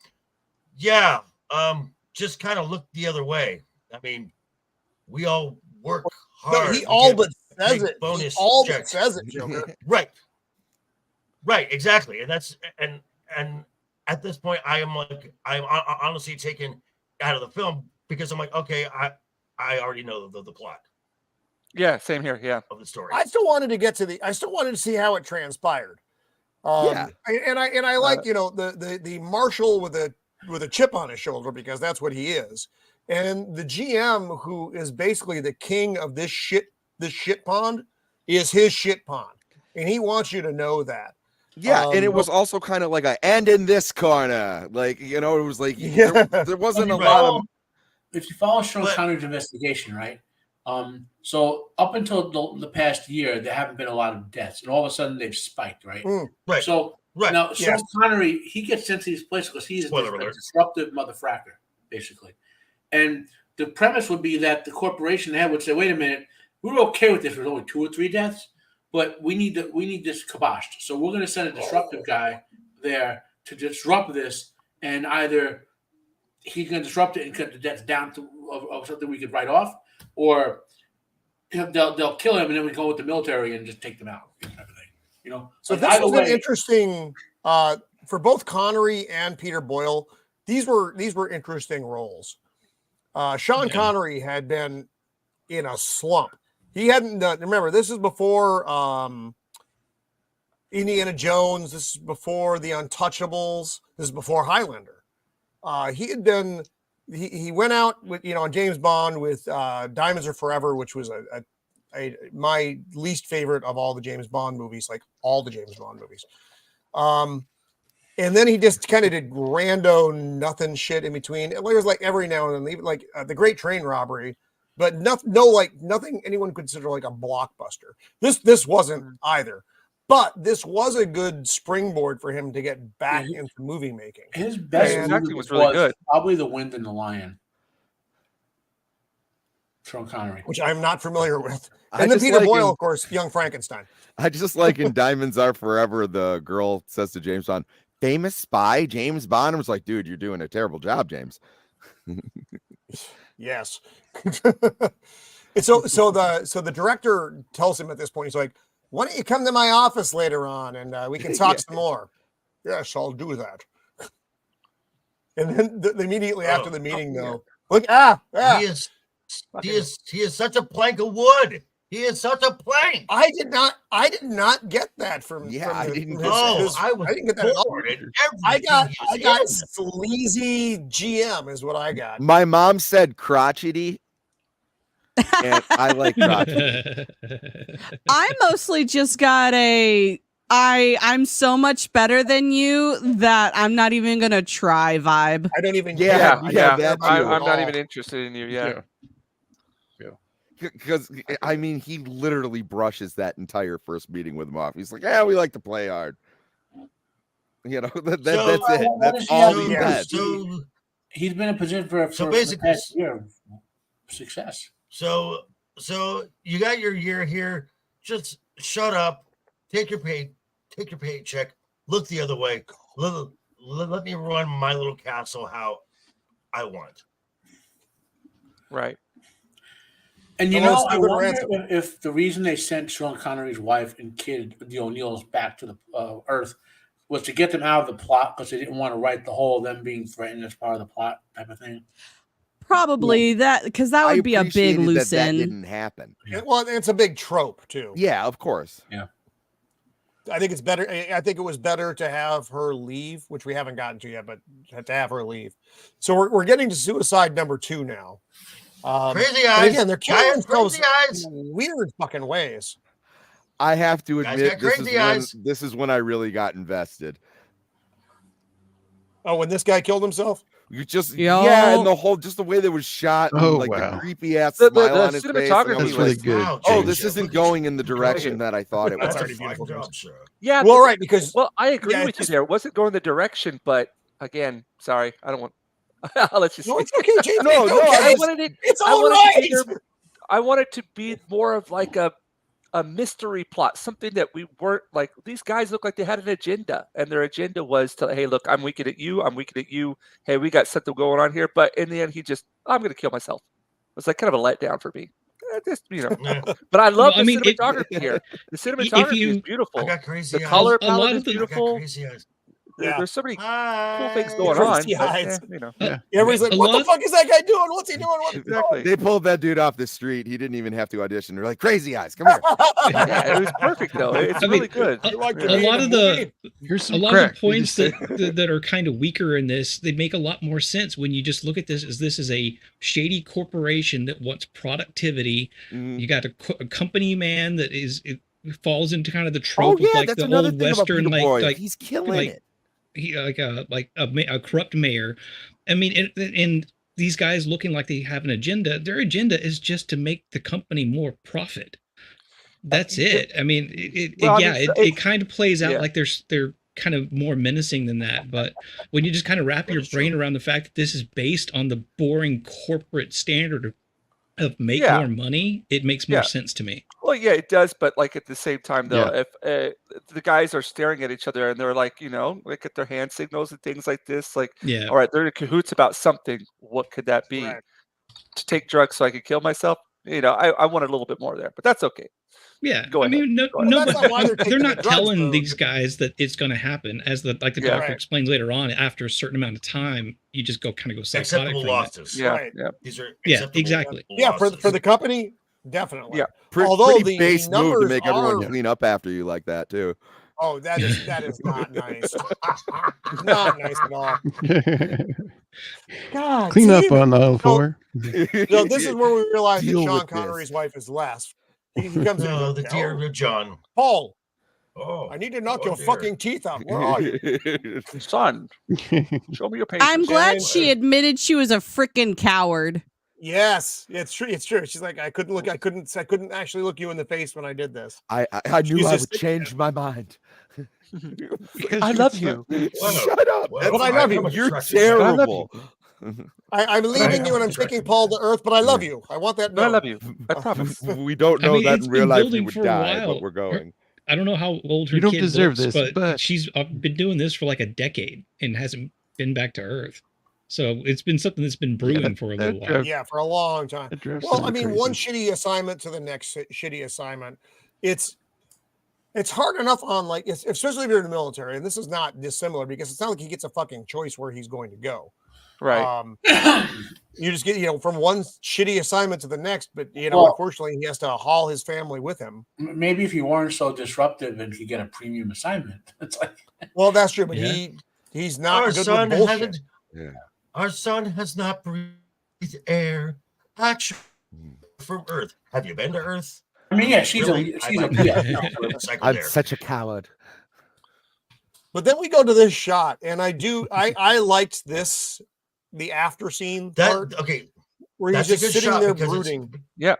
just kind of look the other way. I mean, we all work hard. he We all get but says big it. He bonus all but checks. says it, Joker. Right, exactly, and that's and at this point, I'm honestly taken out of the film because I'm like, okay, I already know the plot Yeah, same here. Yeah. of the story. I still wanted to see how it transpired. And I like the Marshal with a chip on his shoulder because that's what he is, and the GM who is basically the king of this shit pond is his shit pond, and he wants you to know that. yeah, and it was also kind of like and in this corner, like it was like there wasn't a lot of. If you follow Sean Connery's investigation, right? So up until the past year, there haven't been a lot of deaths, and all of a sudden they've spiked, right? Right. So now Sean Connery, he gets sent to these places because he's a disruptive motherfracker, basically. And the premise would be that the corporation head would say, "Wait a minute, we're okay with this. There's only 2 or 3 deaths, but we need this kiboshed. So we're going to send a disruptive guy there to disrupt this, and either he's going to disrupt it and cut the deaths down to of something we could write off, or they'll kill him, and then we go with the military and just take them out, and everything, you know." So this was an interesting for both Connery and Peter Boyle. These were interesting roles. Sean Connery had been in a slump. He hadn't done. Remember, this is before Indiana Jones. This is before The Untouchables. This is before Highlander. He had been. He went out with on James Bond with Diamonds Are Forever, which was my least favorite of all the James Bond movies, like all the James Bond movies. And then he just kind of did rando nothing shit in between. It was like every now and then, even like The Great Train Robbery, but nothing anyone could consider like a blockbuster. This wasn't either, but this was a good springboard for him to get back into movie making. His best movie was really good. Probably The Wind and the Lion. Sean Connery, which I'm not familiar with. And then Peter Boyle, of course, Young Frankenstein. I just like in Diamonds Are Forever, the girl says to James Bond, "Famous spy James Bond." I was like, dude, you're doing a terrible job, James. Yes. So the director tells him at this point, he's like, "Why don't you come to my office later on and we can talk some more?" "Yes, I'll do that." And then immediately after the meeting, though, look, he is such a plank of wood. He is such a plank. I did not get that from. Yeah, I didn't. I didn't get that at all. I got sleazy GM is what I got. My mom said crotchety, and I like crotchety. I mostly just got I'm so much better than you that I'm not even gonna try vibe. I don't even. I'm not even interested in you. Yeah. Because I mean, he literally brushes that entire first meeting with him off. He's like, "Yeah, we like to play hard." You know, that's it. That's all he has. So he's been in position for basically the past year of success. So you got your year here. Just shut up. Take your paycheck. Look the other way. Let me run my little castle how I want. Right. And I wonder if the reason they sent Sean Connery's wife and kid, the O'Neills, back to the Earth was to get them out of the plot because they didn't want to write the whole them being threatened as part of the plot type of thing. Probably that, because that would be a big loose end. That didn't happen. Well, it's a big trope too. Yeah, of course. Yeah. I think it's better. I think it was better to have her leave, which we haven't gotten to yet, but to have her leave. So we're getting to suicide number 2 now. Crazy eyes. Again, they're killing themselves in weird fucking ways. I have to admit, this is when I really got invested. Oh, when this guy killed himself? You just and the way that was shot, and the creepy ass smile on his face. That's really good. Oh, this isn't going in the direction that I thought it was. That's already beautiful. Yeah. Well, right, because I agree with you there. It wasn't going the direction, but again, sorry, I don't want. I'll let you say. No, it's okay, James. No, I wanted it. It's all right. I want it to be more of like a mystery plot, something that we weren't like. These guys look like they had an agenda, and their agenda was to, hey, look, I'm weakened at you. I'm weakened at you. Hey, we got something going on here. But in the end, I'm going to kill myself. It was like kind of a letdown for me. But I love the cinematography here. The cinematography is beautiful. I got crazy the eyes. color palette is beautiful. Yeah. There's so many cool things going on. Everybody's like, what the fuck is that guy doing? What's he doing? Exactly. They pulled that dude off the street. He didn't even have to audition. They're like, "Crazy eyes, come here." It was perfect though. It's really good. A lot of the points that are kind of weaker in this, they make a lot more sense when you just look at this as a shady corporation that wants productivity. You got a company man that falls into kind of the trope of like the old Western, like he's killing it. He like a corrupt mayor. I mean, and these guys looking like they have an agenda. Their agenda is just to make the company more profit. That's it. I mean, it kind of plays out like they're kind of more menacing than that. But when you just kind of wrap your brain around the fact that this is based on the boring corporate standard of make more money, it makes more sense to me. Well, yeah, it does. But like at the same time, though, if the guys are staring at each other and they're like, look at their hand signals and things like this, like, all right, they're in cahoots about something. What could that be? Right. To take drugs so I could kill myself? I wanted a little bit more there, but that's okay. Yeah, Go ahead. I mean, they're not telling these guys that it's going to happen, as the doctor explains later on. After a certain amount of time, you just go psychotic. Acceptable losses. Right. These are exactly. Yeah, for the company, definitely. Yeah. Although pretty base the move to make numbers everyone clean up after you like that too. Oh, that is not nice. Not nice at all. God, clean up on aisle 4. So this is where we realize that Sean Connery's wife is last. He comes in. The dear John. Paul. Oh, I need to knock your fucking teeth out. Where are you? Son, show me your pain. I'm glad she admitted she was a freaking coward. Yes, it's true. It's true. She's like, I couldn't actually look you in the face when I did this. I knew I would change my mind. I love you. Shut up. But I love you. You're terrible. I'm leaving you and I'm taking Paul to Earth, but I love you. I want that. No, I love you. I promise. We don't know that in real life you would die, but we're going. going. I don't know how old her You don't kid deserve looks, this, but she's been doing this for like a decade and hasn't been back to Earth. So it's been something that's been brewing for a little while. Yeah, for a long time. Well, I mean, one shitty assignment to the next shitty assignment. It's hard enough on, like, especially if you're in the military, and this is not dissimilar because it's not like he gets a fucking choice where he's going to go. Right. You just get, from one shitty assignment to the next, but unfortunately he has to haul his family with him. Maybe if you weren't so disruptive and could get a premium assignment. It's like, well, that's true, but he's not Our good son with bullshit. Our son has not breathed air actually from Earth. Have you been to Earth? I mean, yeah, she's I'm such a coward. But then we go to this shot, and I liked this, the after scene part. Okay, where he's just sitting there brooding. Yeah,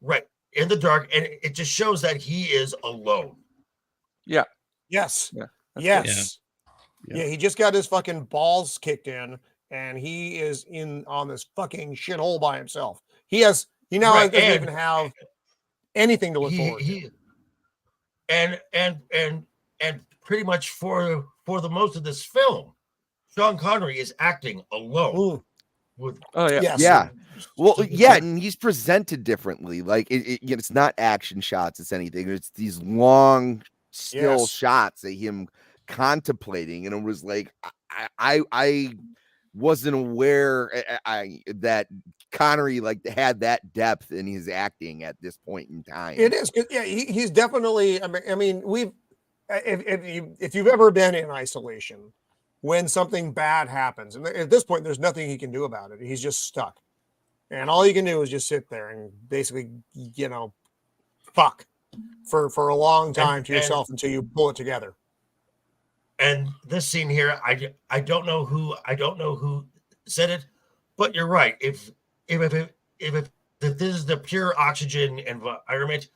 right in the dark, and it just shows that he is alone. Yeah. Yes. Yeah. Yes. Yeah. He just got his fucking balls kicked in, and he is on this fucking shithole by himself. He now doesn't even have anything to look forward to. And pretty much for the most of this film, Sean Connery is acting alone. Yeah. Well, yeah, and he's presented differently. Like it's not action shots; it's anything. It's these long, still shots of him contemplating, and it was like I wasn't aware that Connery had that depth in his acting at this point in time. It is, he's definitely. I mean, if you've ever been in isolation, when something bad happens, and at this point, there's nothing he can do about it. He's just stuck, and all you can do is just sit there and basically, fuck for a long time to yourself until you pull it together. And this scene here, I don't know who said it, but you're right. If this is the pure oxygen environment,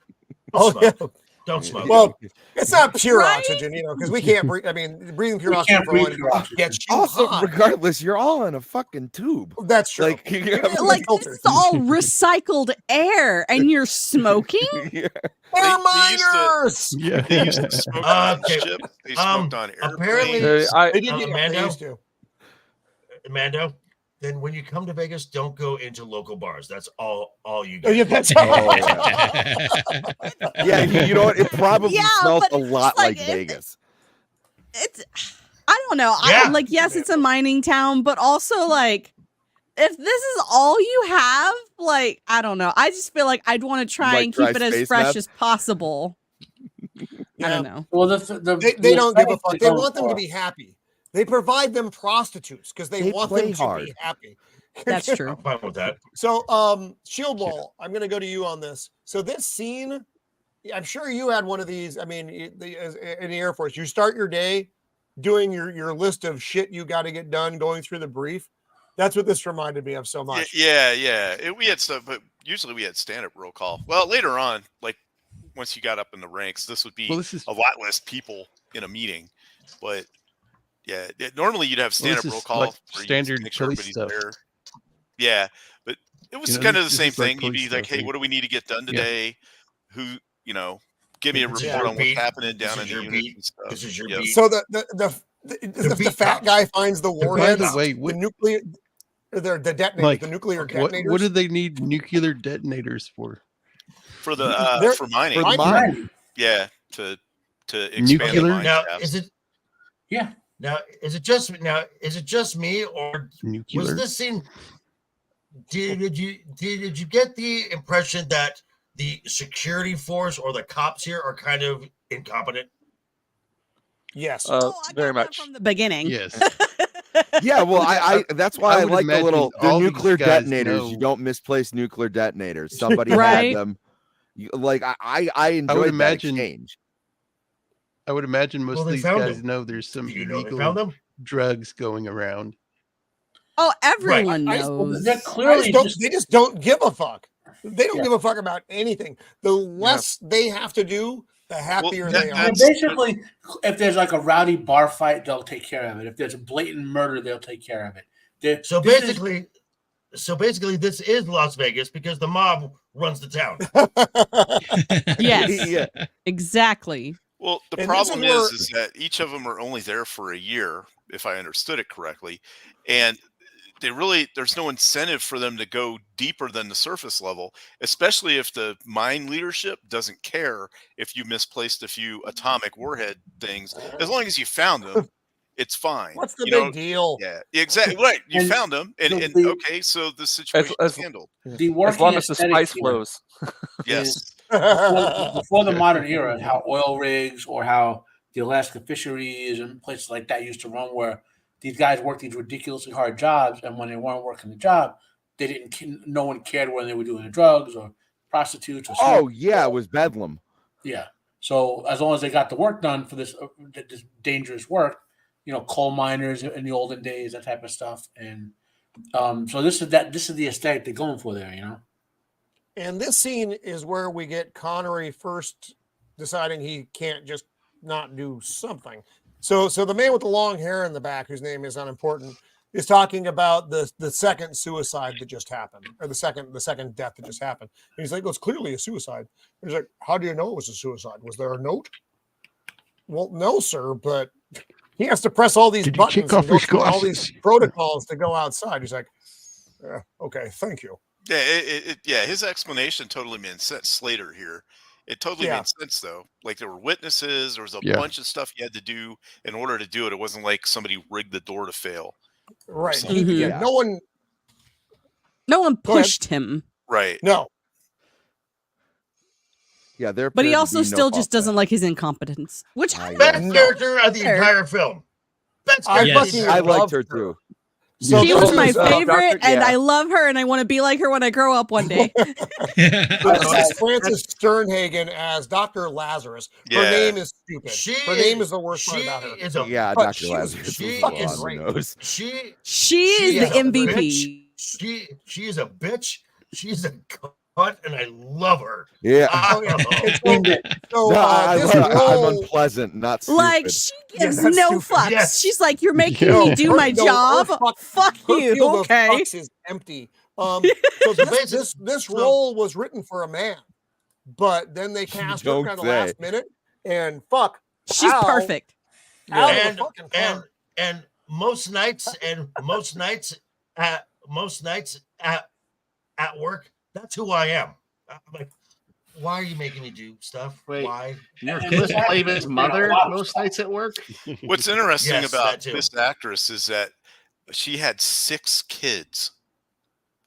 don't smoke. Well, it's not pure oxygen, because we can't breathe. I mean, breathing pure oxygen for one gets you also hot. Regardless, you're all in a fucking tube. That's true. It's all recycled air, and you're smoking. Air miners. They used to smoke on the ship. They smoked on airplanes. Apparently, they used to. Mando. Then when you come to Vegas, don't go into local bars. That's all you do. Yeah, you know what? It probably smells a lot like Vegas. I don't know. Yes, it's a mining town, but also if this is all you have, I don't know. I just feel like I'd want to try and keep it as fresh as possible. I don't know. Well, they don't give a fuck. They want them to be happy. They provide them prostitutes because they want them to be happy. That's true. I'm fine with that. So, Shield Ball, I'm going to go to you on this. So this scene, I'm sure you had one of these. I mean, in the Air Force, you start your day doing your list of shit you got to get done, going through the brief. That's what this reminded me of so much. Yeah. We had stuff, but usually we had stand-up roll call. Well, later on, like once you got up in the ranks, this would be a lot less people in a meeting. But yeah, normally you'd have stand-up roll call like for standard make sure police everybody's stuff. there. Yeah, but it was kind of the same thing. You'd be like, "Hey, what do we need to get done today? Who, give me a report on what's happening down in the unit and stuff." This is your beat. So the fat guy finds the warheads, the nuclear, the detonators, the nuclear detonators. What do they need nuclear detonators for? For the for mining. For the mine. Yeah, to expand the mine now shafts. is it? Yeah. Now is it just me, or was this scene? Did you get the impression that the security force or the cops here are kind of incompetent? Yes. Very much from the beginning. Yes. Yeah, well, I that's why I like the nuclear detonators. Know. You don't misplace nuclear detonators. Somebody Right. had them. I enjoyed that exchange. I would imagine most of these guys know there's some illegal drugs going around. Oh, everyone knows. They're clearly they just don't give a fuck. They don't give a fuck about anything. The less they have to do, the happier they are. Basically, if there's like a rowdy bar fight, they'll take care of it. If there's a blatant murder, they'll take care of it. So basically, this is Las Vegas because the mob runs the town. Yes, exactly. Well, the problem is that each of them are only there for a year, if I understood it correctly, and there's no incentive for them to go deeper than the surface level, especially if the mine leadership doesn't care if you misplaced a few atomic warhead things. As long as you found them, it's fine. What's the big deal? Yeah, exactly. Right. You found them, and okay, so the situation is handled. As long as the spice flows. Yes. Before the modern era, how oil rigs or how the Alaska fisheries and places like that used to run, where these guys worked these ridiculously hard jobs, and when they weren't working the job, no one cared whether they were doing the drugs or prostitutes or Oh yeah, it was bedlam. Yeah. So as long as they got the work done for this dangerous work, coal miners in the olden days, that type of stuff, and so this is the aesthetic they're going for there, And this scene is where we get Connery first deciding he can't just not do something. So the man with the long hair in the back, whose name is unimportant, is talking about the second suicide that just happened, or the second death that just happened. And he's like, "Well, it's clearly a suicide." And he's like, "How do you know it was a suicide? Was there a note?" "Well, no, sir, but he has to press all these buttons and go through all these protocols to go outside." He's like, "Okay, thank you." Yeah, his explanation totally made sense. Slater here. It totally made sense, though. Like, there were witnesses. There was a bunch of stuff you had to do in order to do it. It wasn't like somebody rigged the door to fail. Right. No one pushed him. Right. No. Yeah, but he also still just doesn't like his incompetence, which best character of the entire film. Best character. I liked her too. So she was my favorite, and I love her, and I want to be like her when I grow up one day. This is Frances Sternhagen as Dr. Lazarus. Her name is stupid. Her name is the worst part about her. Dr. Lazarus. She is great. She is the MVP. She is a bitch. She's a cunt, and I love her. Yeah. I'm unpleasant, not stupid. Like, she gives no fucks. Yes. She's like, "You're making me do my job. Fuck you." Okay. Is empty. So this role was written for a man, but then they cast her kind of last minute, and she's perfect. And most nights at work, that's who I am. I'm like, why are you making me do stuff? Wait, why? You're Cliff Clavins' mother most nights at work? What's interesting about this actress is that she had 6 kids.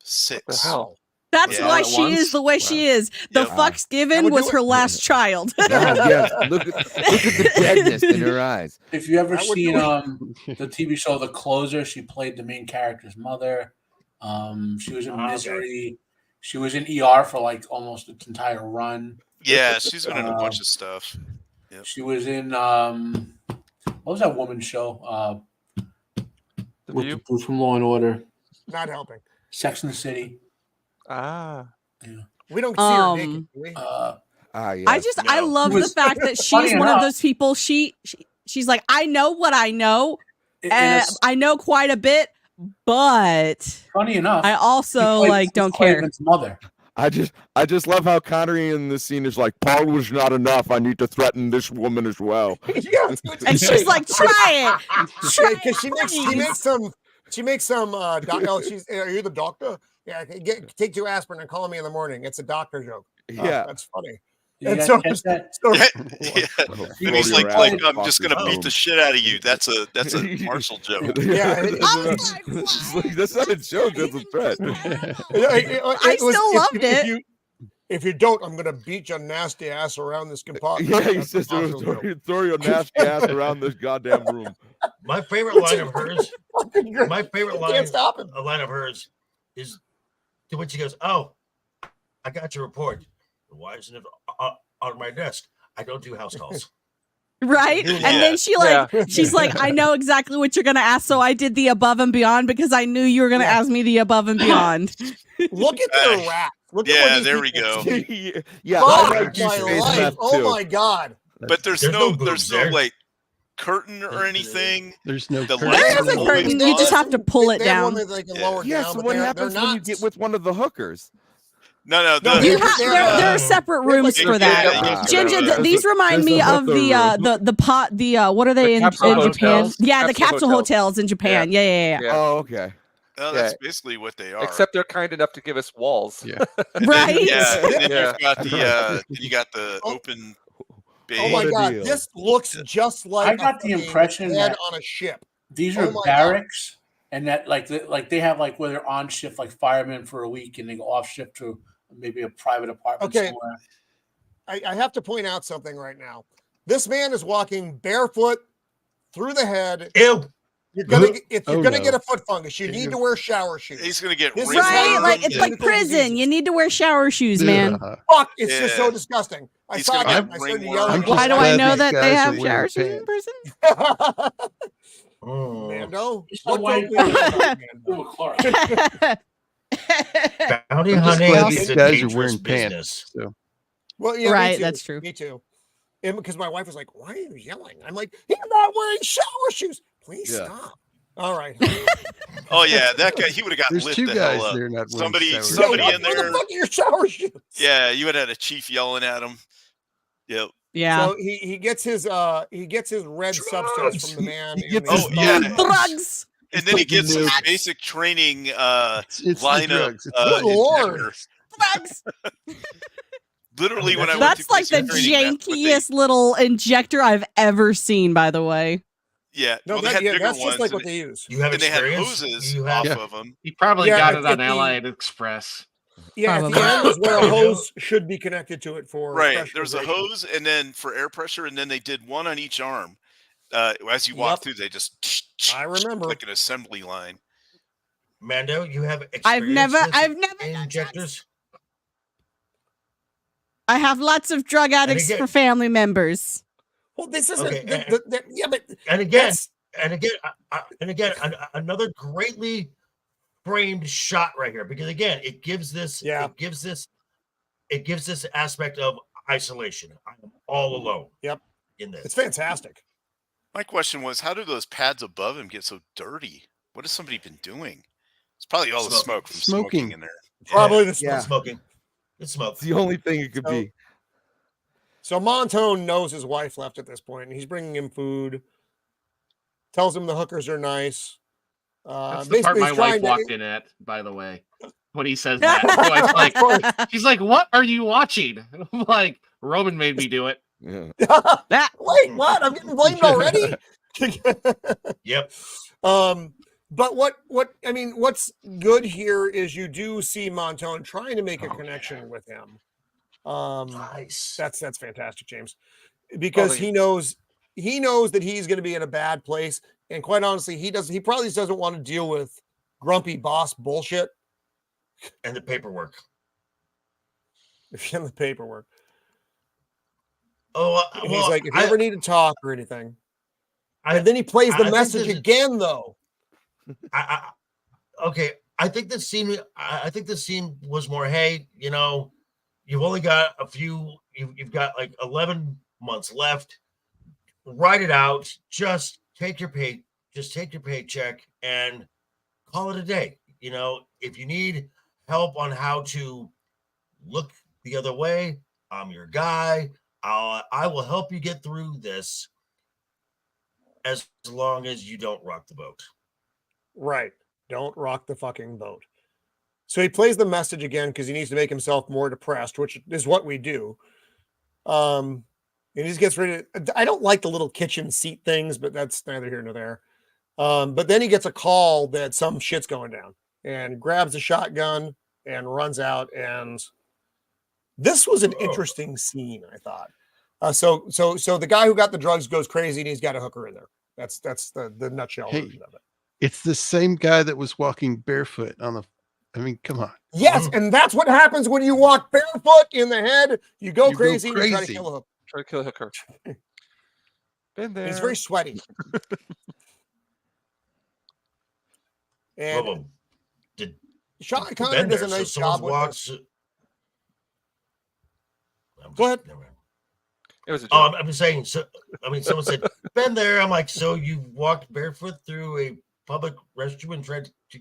6. Wow. That's why she is the way she is. The fucks given was her last child. Look at the deadness in her eyes. If you ever seen the TV show The Closer, she played the main character's mother. She was in Misery. Okay. She was in ER for like almost its entire run. Yeah, she's been in a bunch of stuff. Yep. She was in what was that woman's show? With Bruce from Law and Order. Not helping. Sex in the City. Ah. Yeah. We don't see her naked, do we? Yes. I love the fact that she's one of those people. She's like, I know what I know, and I know quite a bit, but funny enough, I also like don't care. Mother. I just love how Connery in this scene is like, Paul was not enough. I need to threaten this woman as well. And she's like, try it. Because she makes some are you the doctor? Yeah, take 2 aspirin and call me in the morning. It's a doctor joke. Yeah. That's funny. And so, And he's like, I'm just gonna beat the shit out of you. That's a Marshall joke. Yeah, that's not a joke. That's a threat. I still loved it. If you don't, I'm gonna beat your nasty ass around this compartment. Yeah, he says, throw your nasty ass around this goddamn room. My favorite line of hers. My favorite line. Can't stop him. A line of hers is to which she goes, "Oh, I got your report. Why isn't it on my desk? I don't do house calls." Right? And then she's like, I know exactly what you're going to ask. So I did the above and beyond because I knew you were going to ask me the above and beyond. Look at their rap. There we go. Yeah. Oh my God. But there's no like curtain or anything. There's no curtain. There is a curtain. You just have to pull it down. So what happens when you get with one of the hookers? No. There are separate rooms for that. Jinja, these remind me of the what are they in Japan? Hotels. Yeah, the capsule hotels in Japan. Yeah. Oh, okay. Oh, that's basically what they are. Except they're kind enough to give us walls. Yeah. Right. And then you got the open bay. Oh my God, this looks just like I got the impression that on a ship. These are barracks, and that like they have like where they're on shift like firemen for a week, and they go off shift to maybe a private apartment somewhere. I have to point out something right now. This man is walking barefoot through the head. Ew. You're gonna get a foot fungus. You need to wear shower shoes. He's gonna get right. Like it's like prison. You need to wear shower shoes, man. Fuck! It's just so disgusting. I saw that. I started yelling. Why do I know that they have shower shoes in prison? Mando. Bounty hunting is a dangerous business. Well, yeah, right. That's true. Me too. And because my wife was like, "Why are you yelling?" I'm like, "He's not wearing shower shoes. Please stop." All right. Oh yeah, that guy. He would have got lit the hell up. Somebody in there. Where the fuck are your shower shoes? Yeah, you would have had a chief yelling at him. Yep. Yeah. So he gets his red substance from the man. Drugs. And then he gets his basic training lineup. Good Lord. Drugs. Literally, when I that's like the jankiest little injector I've ever seen. By the way. Yeah, no, they had bigger that's ones. Just like what they use. You have and they had hoses off of them. He probably got it on Allied Express. Yeah, at the end is where a hose should be connected to it for right. There's a hose, and then for air pressure, and then they did one on each arm. As you walk through, they just I remember like an assembly line. Mando, you have I've never injectors. I have lots of drug addicts for family members. Well, this isn't. Another greatly framed shot right here, because again, it gives this aspect of isolation. I'm all alone. Yep. In this, it's fantastic. My question was, how do those pads above him get so dirty? What has somebody been doing? It's probably all the smoke from smoking in there. Probably the smoke. Smoking. It's smoke. It's the only thing it could be. So Montone knows his wife left at this point, and he's bringing him food. Tells him the hookers are nice. That's the part my wife walked in at, by the way, when he says that. She's like, "What are you watching?" And I'm like, "Roman made me do it." Yeah. Wait, what? I'm getting blamed already. Yep. But what's good here is you do see Montone trying to make a connection with him. Nice. That's fantastic, James, because he knows that he's going to be in a bad place, and quite honestly, he probably doesn't want to deal with grumpy boss bullshit and the paperwork. And the paperwork. Oh, he's like, if you ever need to talk or anything, and then he plays the message again, though. Okay, I think the scene was more, hey, you know, you've only got you've got like 11 months left. Write it out. Just take your paycheck and call it a day. You know, if you need help on how to look the other way, I'm your guy. I will help you get through this as long as you don't rock the boat. Right. Don't rock the fucking boat. So he plays the message again because he needs to make himself more depressed, which is what we do. And he just gets ready to, I don't like the little kitchen seat things, but that's neither here nor there. But then he gets a call that some shit's going down and grabs a shotgun and runs out. And this was an interesting scene, I thought. So the guy who got the drugs goes crazy and he's got a hooker in there. That's the nutshell version of it. It's the same guy that was walking barefoot on the. I mean, come on. Yes, and that's what happens when you walk barefoot in the head. You go crazy and you try to kill a hooker. Try to kill a hooker. Been there. He's very sweaty. And Sean Connery does a nice job with this. Go ahead. It was a joke. I'm saying, someone said, been there. I'm like, so you walked barefoot through a public restroom and tried to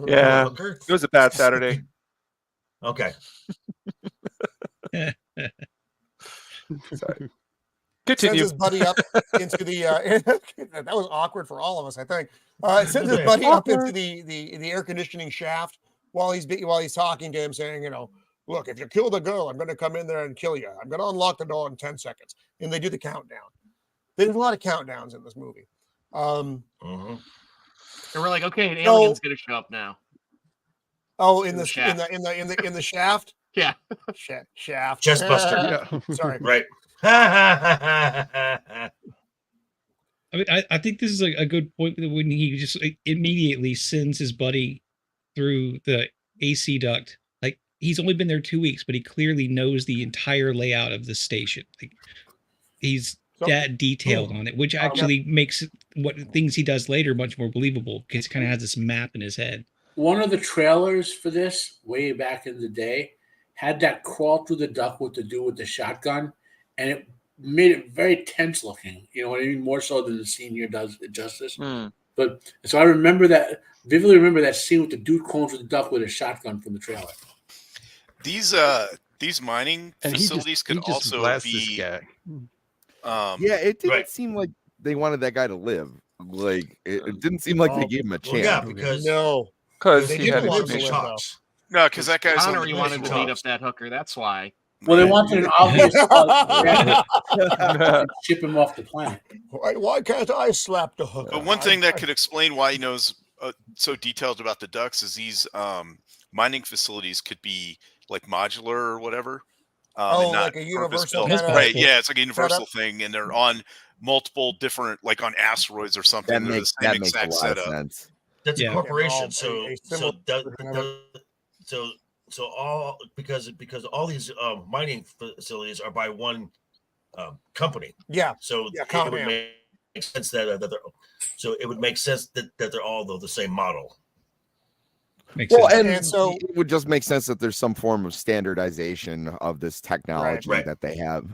yeah, it was a bad Saturday. Okay. Sorry. Continue. Sends his buddy up into the that was awkward for all of us, I think. Sends his buddy up into the air conditioning shaft while he's talking to him, saying, you know, look, if you kill the girl, I'm going to come in there and kill you. I'm going to unlock the door in 10 seconds. And they do the countdown. There's a lot of countdowns in this movie. And we're like, okay, an alien's going to show up now. Oh, in the shaft? Yeah. Shaft. Chestbuster. Yeah. Sorry. Right. I mean, I think this is a good point when he just immediately sends his buddy through the AC duct. Like, he's only been there 2 weeks, but he clearly knows the entire layout of the station. Like, he's that detailed on it, which actually makes what things he does later much more believable because he kind of has this map in his head. One of the trailers for this, way back in the day, had that crawl through the duct with the dude with the shotgun, and it made it very tense looking. You know what I mean? More so than the scene here does it justice. But so I vividly remember that scene with the dude crawling through the duct with a shotgun from the trailer. These mining facilities could also be. Yeah, it didn't seem like they wanted that guy to live. Like it didn't seem like they gave him a chance. Yeah, because he had shots. No, because that guy's Connery wanted to beat up that hooker. That's why. Well, they wanted an obvious ship him off the planet. Why can't I slap the hooker? But one thing that could explain why he knows so detailed about the ducks is these mining facilities could be like modular or whatever. Like a universal right? Yeah, it's like a universal thing, and they're on multiple different, like on asteroids or something. That makes a lot of sense. That's a corporation, so all because all these mining facilities are by one company. Yeah. So it would make sense it would make sense that they're all the same model. And so it would just make sense that there's some form of standardization of this technology that they have.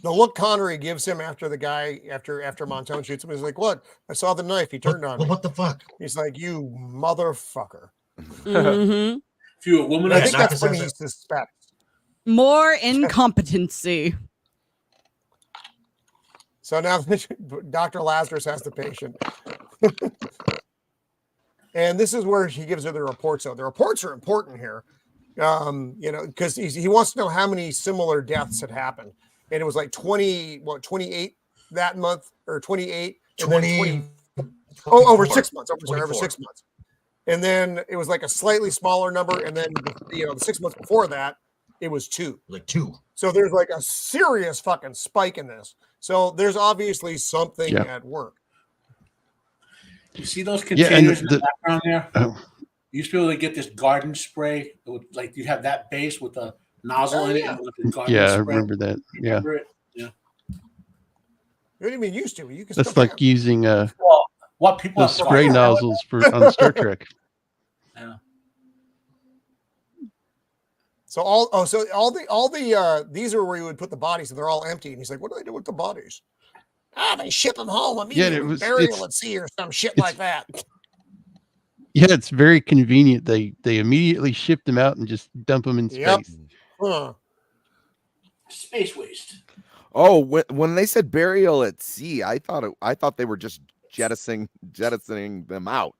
The look Connery gives him after the guy after Montone shoots him is like, "What? I saw the knife. He turned on me. What the fuck?" He's like, "You motherfucker." Mm-hmm. If you're a woman, I think that's what he suspects. More incompetency. So now Dr. Lazarus has the patient. And this is where he gives her the reports. So the reports are important here, because he wants to know how many similar deaths had happened. And it was like 28 that month, or 28, and 20, then over 6 months. Over 6 months. And then it was like a slightly smaller number. And then, the 6 months before that, it was 2. Like 2. So there's like a serious fucking spike in this. So there's obviously something at work. You see those containers in the background there? You used to be able to get this garden spray. Like you have that base with a nozzle in it. And I remember that. Yeah. Remember it? Yeah. What do you mean used to? You can That's like using what people those spray nozzles on Star Trek. Yeah. So all the these are where you would put the bodies, and they're all empty. And he's like, "What do they do with the bodies?" They ship them home immediately. Burial at sea or some shit like that. Yeah, it's very convenient. They immediately ship them out and just dump them in space. Huh. Space waste. Oh, when they said burial at sea, I thought they were just jettisoning them out.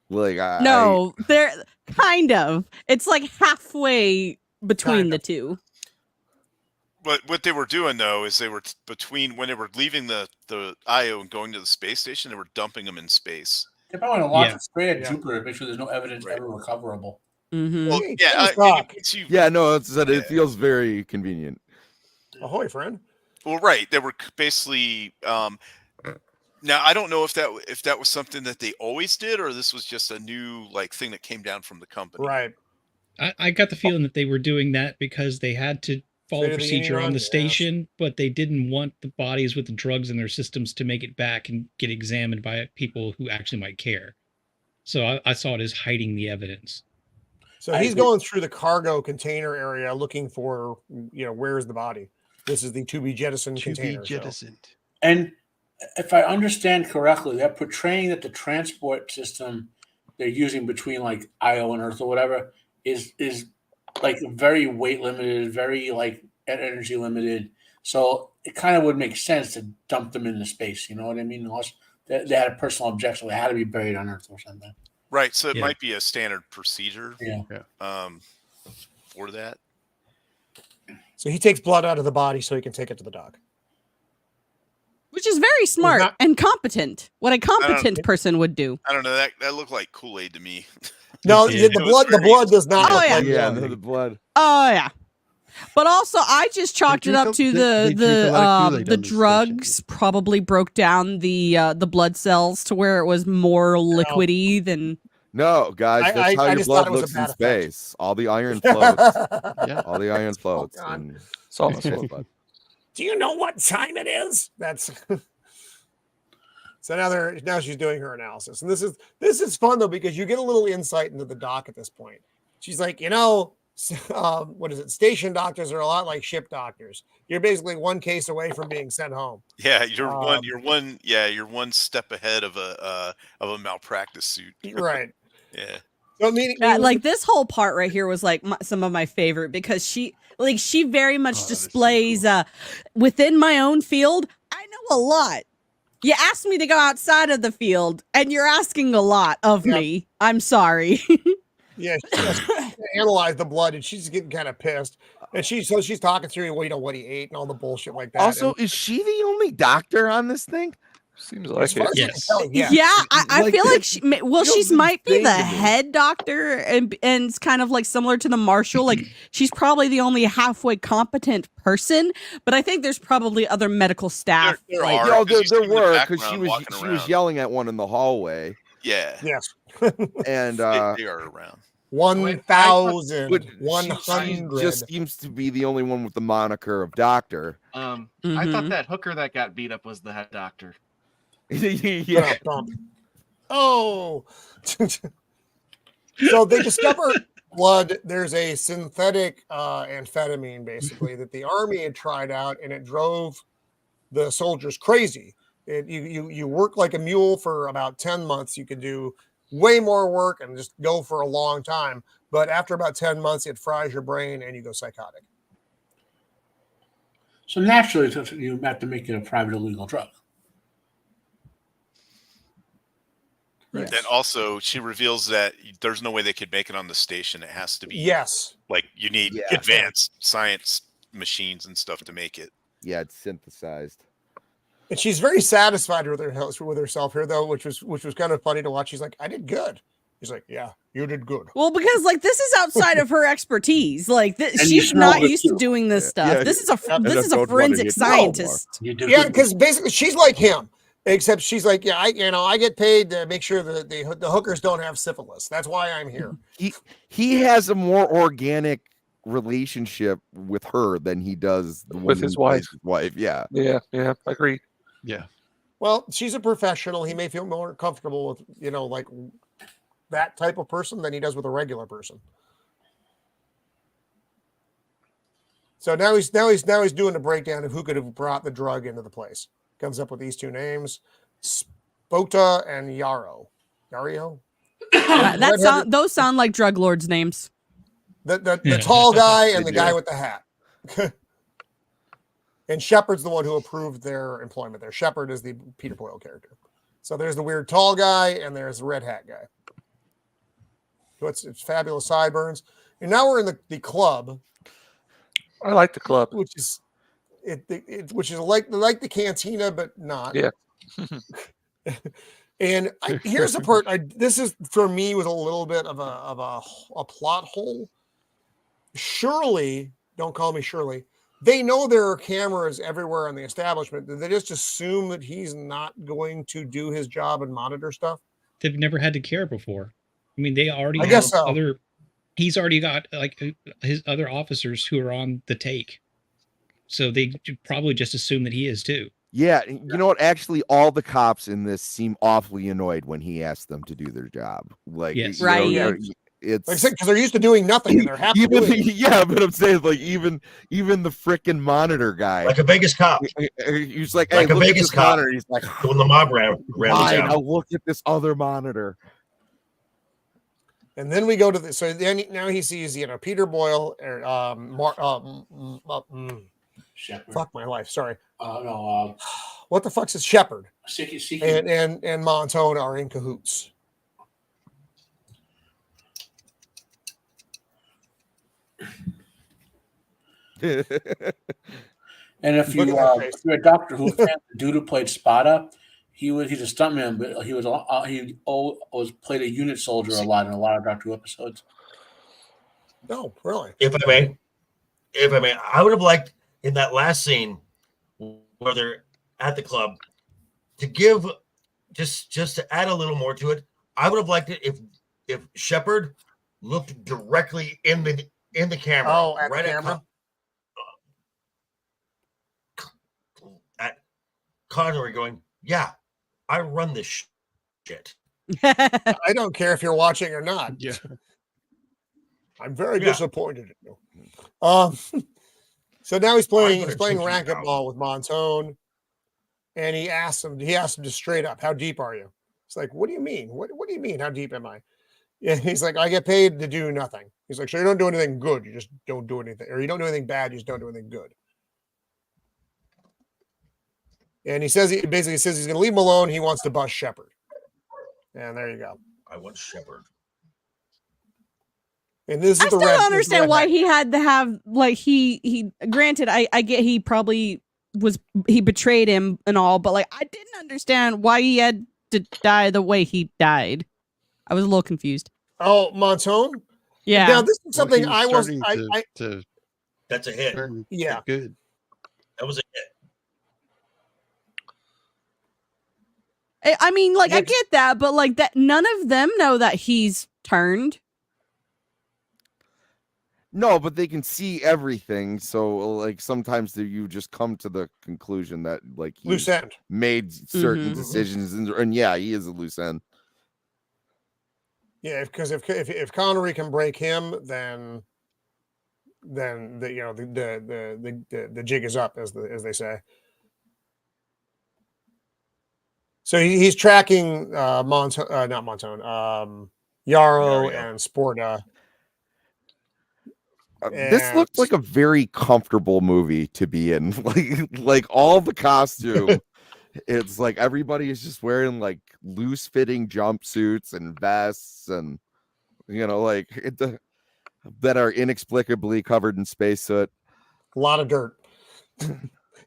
No, they're kind of. It's like halfway between the two. But what they were doing though is they were when they were leaving the IO and going to the space station, they were dumping them in space. They probably want to launch it straight at Jupiter to make sure there's no evidence ever recoverable. Mm-hmm. Well, it feels very convenient. Ahoy, friend. Well, right. They were basically. Now I don't know if that was something that they always did, or this was just a new thing that came down from the company. Right. I got the feeling that they were doing that because they had to follow procedure on the station, but they didn't want the bodies with the drugs in their systems to make it back and get examined by people who actually might care. So I saw it as hiding the evidence. So he's going through the cargo container area looking for, where's the body? This is the to be jettisoned container. Jettisoned. And if I understand correctly, they're portraying that the transport system they're using between IO and Earth or whatever is very weight limited, very energy limited. So it kind of would make sense to dump them into space. You know what I mean? Unless they had a personal objection, they had to be buried on Earth or something. Right. So it might be a standard procedure. Yeah. For that. So he takes blood out of the body so he can take it to the dock. Which is very smart and competent. What a competent person would do. I don't know. That looked like Kool-Aid to me. No, the blood does not. Oh yeah, the blood. Oh yeah. But also, I just chalked it up to the drugs probably broke down the blood cells to where it was more liquidy than. No, guys, that's how your blood looks in space. All the iron floats. All the iron floats. Do you know what time it is? That's so now she's doing her analysis, and this is fun though because you get a little insight into the doc at this point. She's like, what is it? Station doctors are a lot like ship doctors. You're basically one case away from being sent home. Yeah, you're one step ahead of a malpractice suit. Right. Yeah. So, this whole part right here was some of my favorite because she very much displays within my own field. I know a lot. You asked me to go outside of the field, and you're asking a lot of me. I'm sorry. Yeah, she has to analyze the blood, and she's getting kind of pissed. And she's talking through, what he ate and all the bullshit like that. Also, is she the only doctor on this thing? Seems like it. Yes. Yeah, I feel like she might be the head doctor, and it's kind of similar to the marshal. She's probably the only halfway competent person, but I think there's probably other medical staff. There were because she was yelling at one in the hallway. Yeah. Yes. And they are around. 1,100 just seems to be the only one with the moniker of doctor. I thought that hooker that got beat up was the head doctor. Yeah. Oh. So they discover blood. There's a synthetic amphetamine, basically, that the army had tried out, and it drove the soldiers crazy. You work like a mule for about 10 months. You could do way more work and just go for a long time. But after about 10 months, it fries your brain and you go psychotic. So naturally, you have to make it a private illegal drug. Right. Then also, she reveals that there's no way they could make it on the station. It has to be you need advanced science machines and stuff to make it. Yeah, it's synthesized. And she's very satisfied with herself here, though, which was kind of funny to watch. She's like, "I did good." He's like, "Yeah, you did good." Well, because this is outside of her expertise. She's not used to doing this stuff. Yeah, this is a forensic scientist. Yeah, because basically she's like him, except she's like, "Yeah, I get paid to make sure that the hookers don't have syphilis. That's why I'm here." He has a more organic relationship with her than he does with his wife. Yeah. Yeah, I agree. Yeah. Well, she's a professional. He may feel more comfortable with, like that type of person than he does with a regular person. So now he's doing a breakdown of who could have brought the drug into the place. Comes up with these two names, Spota and Yarrow. Yario? Those sound like drug lords' names. The tall guy and the guy with the hat. And Shepard's the one who approved their employment there. Shepard is the Peter Boyle character. So there's the weird tall guy and there's the red hat guy. So it's fabulous sideburns. And now we're in the club. I like the club, which is like the cantina, but not. Yeah. And here's the part. This is for me was a little bit of a plot hole. Surely, don't call me Shirley. They know there are cameras everywhere in the establishment. Did they just assume that he's not going to do his job and monitor stuff? They've never had to care before. I mean, they already. I guess so. He's already got like his other officers who are on the take, so they probably just assume that he is too. Yeah, you know what? Actually, all the cops in this seem awfully annoyed when he asks them to do their job. Like, yes. Right. It's because they're used to doing nothing and they're happy. Yeah, but I'm saying like even the freaking monitor guy, like a Vegas cop. He's like, hey, like a Vegas cop. Monitor. He's like, when the mob ran I'll look at this other monitor. And then we go to now he sees, Peter Boyle or Shepard. Fuck my life. Sorry. No. What the fuck's his Shepard? Seeking. And Montone are in cahoots. And if you're a Doctor Who fan, the dude who played Spada, he's a stuntman, but he was played a unit soldier a lot in a lot of Doctor Who episodes. No, really. If I may, I would have liked in that last scene where they're at the club to give just to add a little more to it. I would have liked it if Shepard looked directly in the camera. Oh, at the camera. At Connery going, yeah, I run this shit. I don't care if you're watching or not. Yeah. I'm very disappointed in you. So now he's playing racquetball with Montone, and he asks him just straight up, "How deep are you?" It's like, "What do you mean? What do you mean? How deep am I?" Yeah, he's like, "I get paid to do nothing." He's like, "So you don't do anything good, you just don't do anything, or you don't do anything bad, you just don't do anything good." And he basically says he's going to leave him alone. He wants to bust Shepard. And there you go. I want Shepard. And this is I still don't understand why he had to have he granted I get he probably he betrayed him and all, but I didn't understand why he had to die the way he died. I was a little confused. Oh, Montone? Yeah. Now this is something that's a hit. Yeah. Good. That was a hit. I mean, I get that, but that none of them know that he's turned. No, but they can see everything. So, sometimes you just come to the conclusion that, he loose end made certain decisions, and yeah, he is a loose end. Yeah, because if Connery can break him, then the jig is up, as they say. So he's tracking not Montone, Yarrow and Sporta. This looked like a very comfortable movie to be in. Like all the costume, it's like everybody is just wearing loose fitting jumpsuits and vests, and that are inexplicably covered in space soot. A lot of dirt.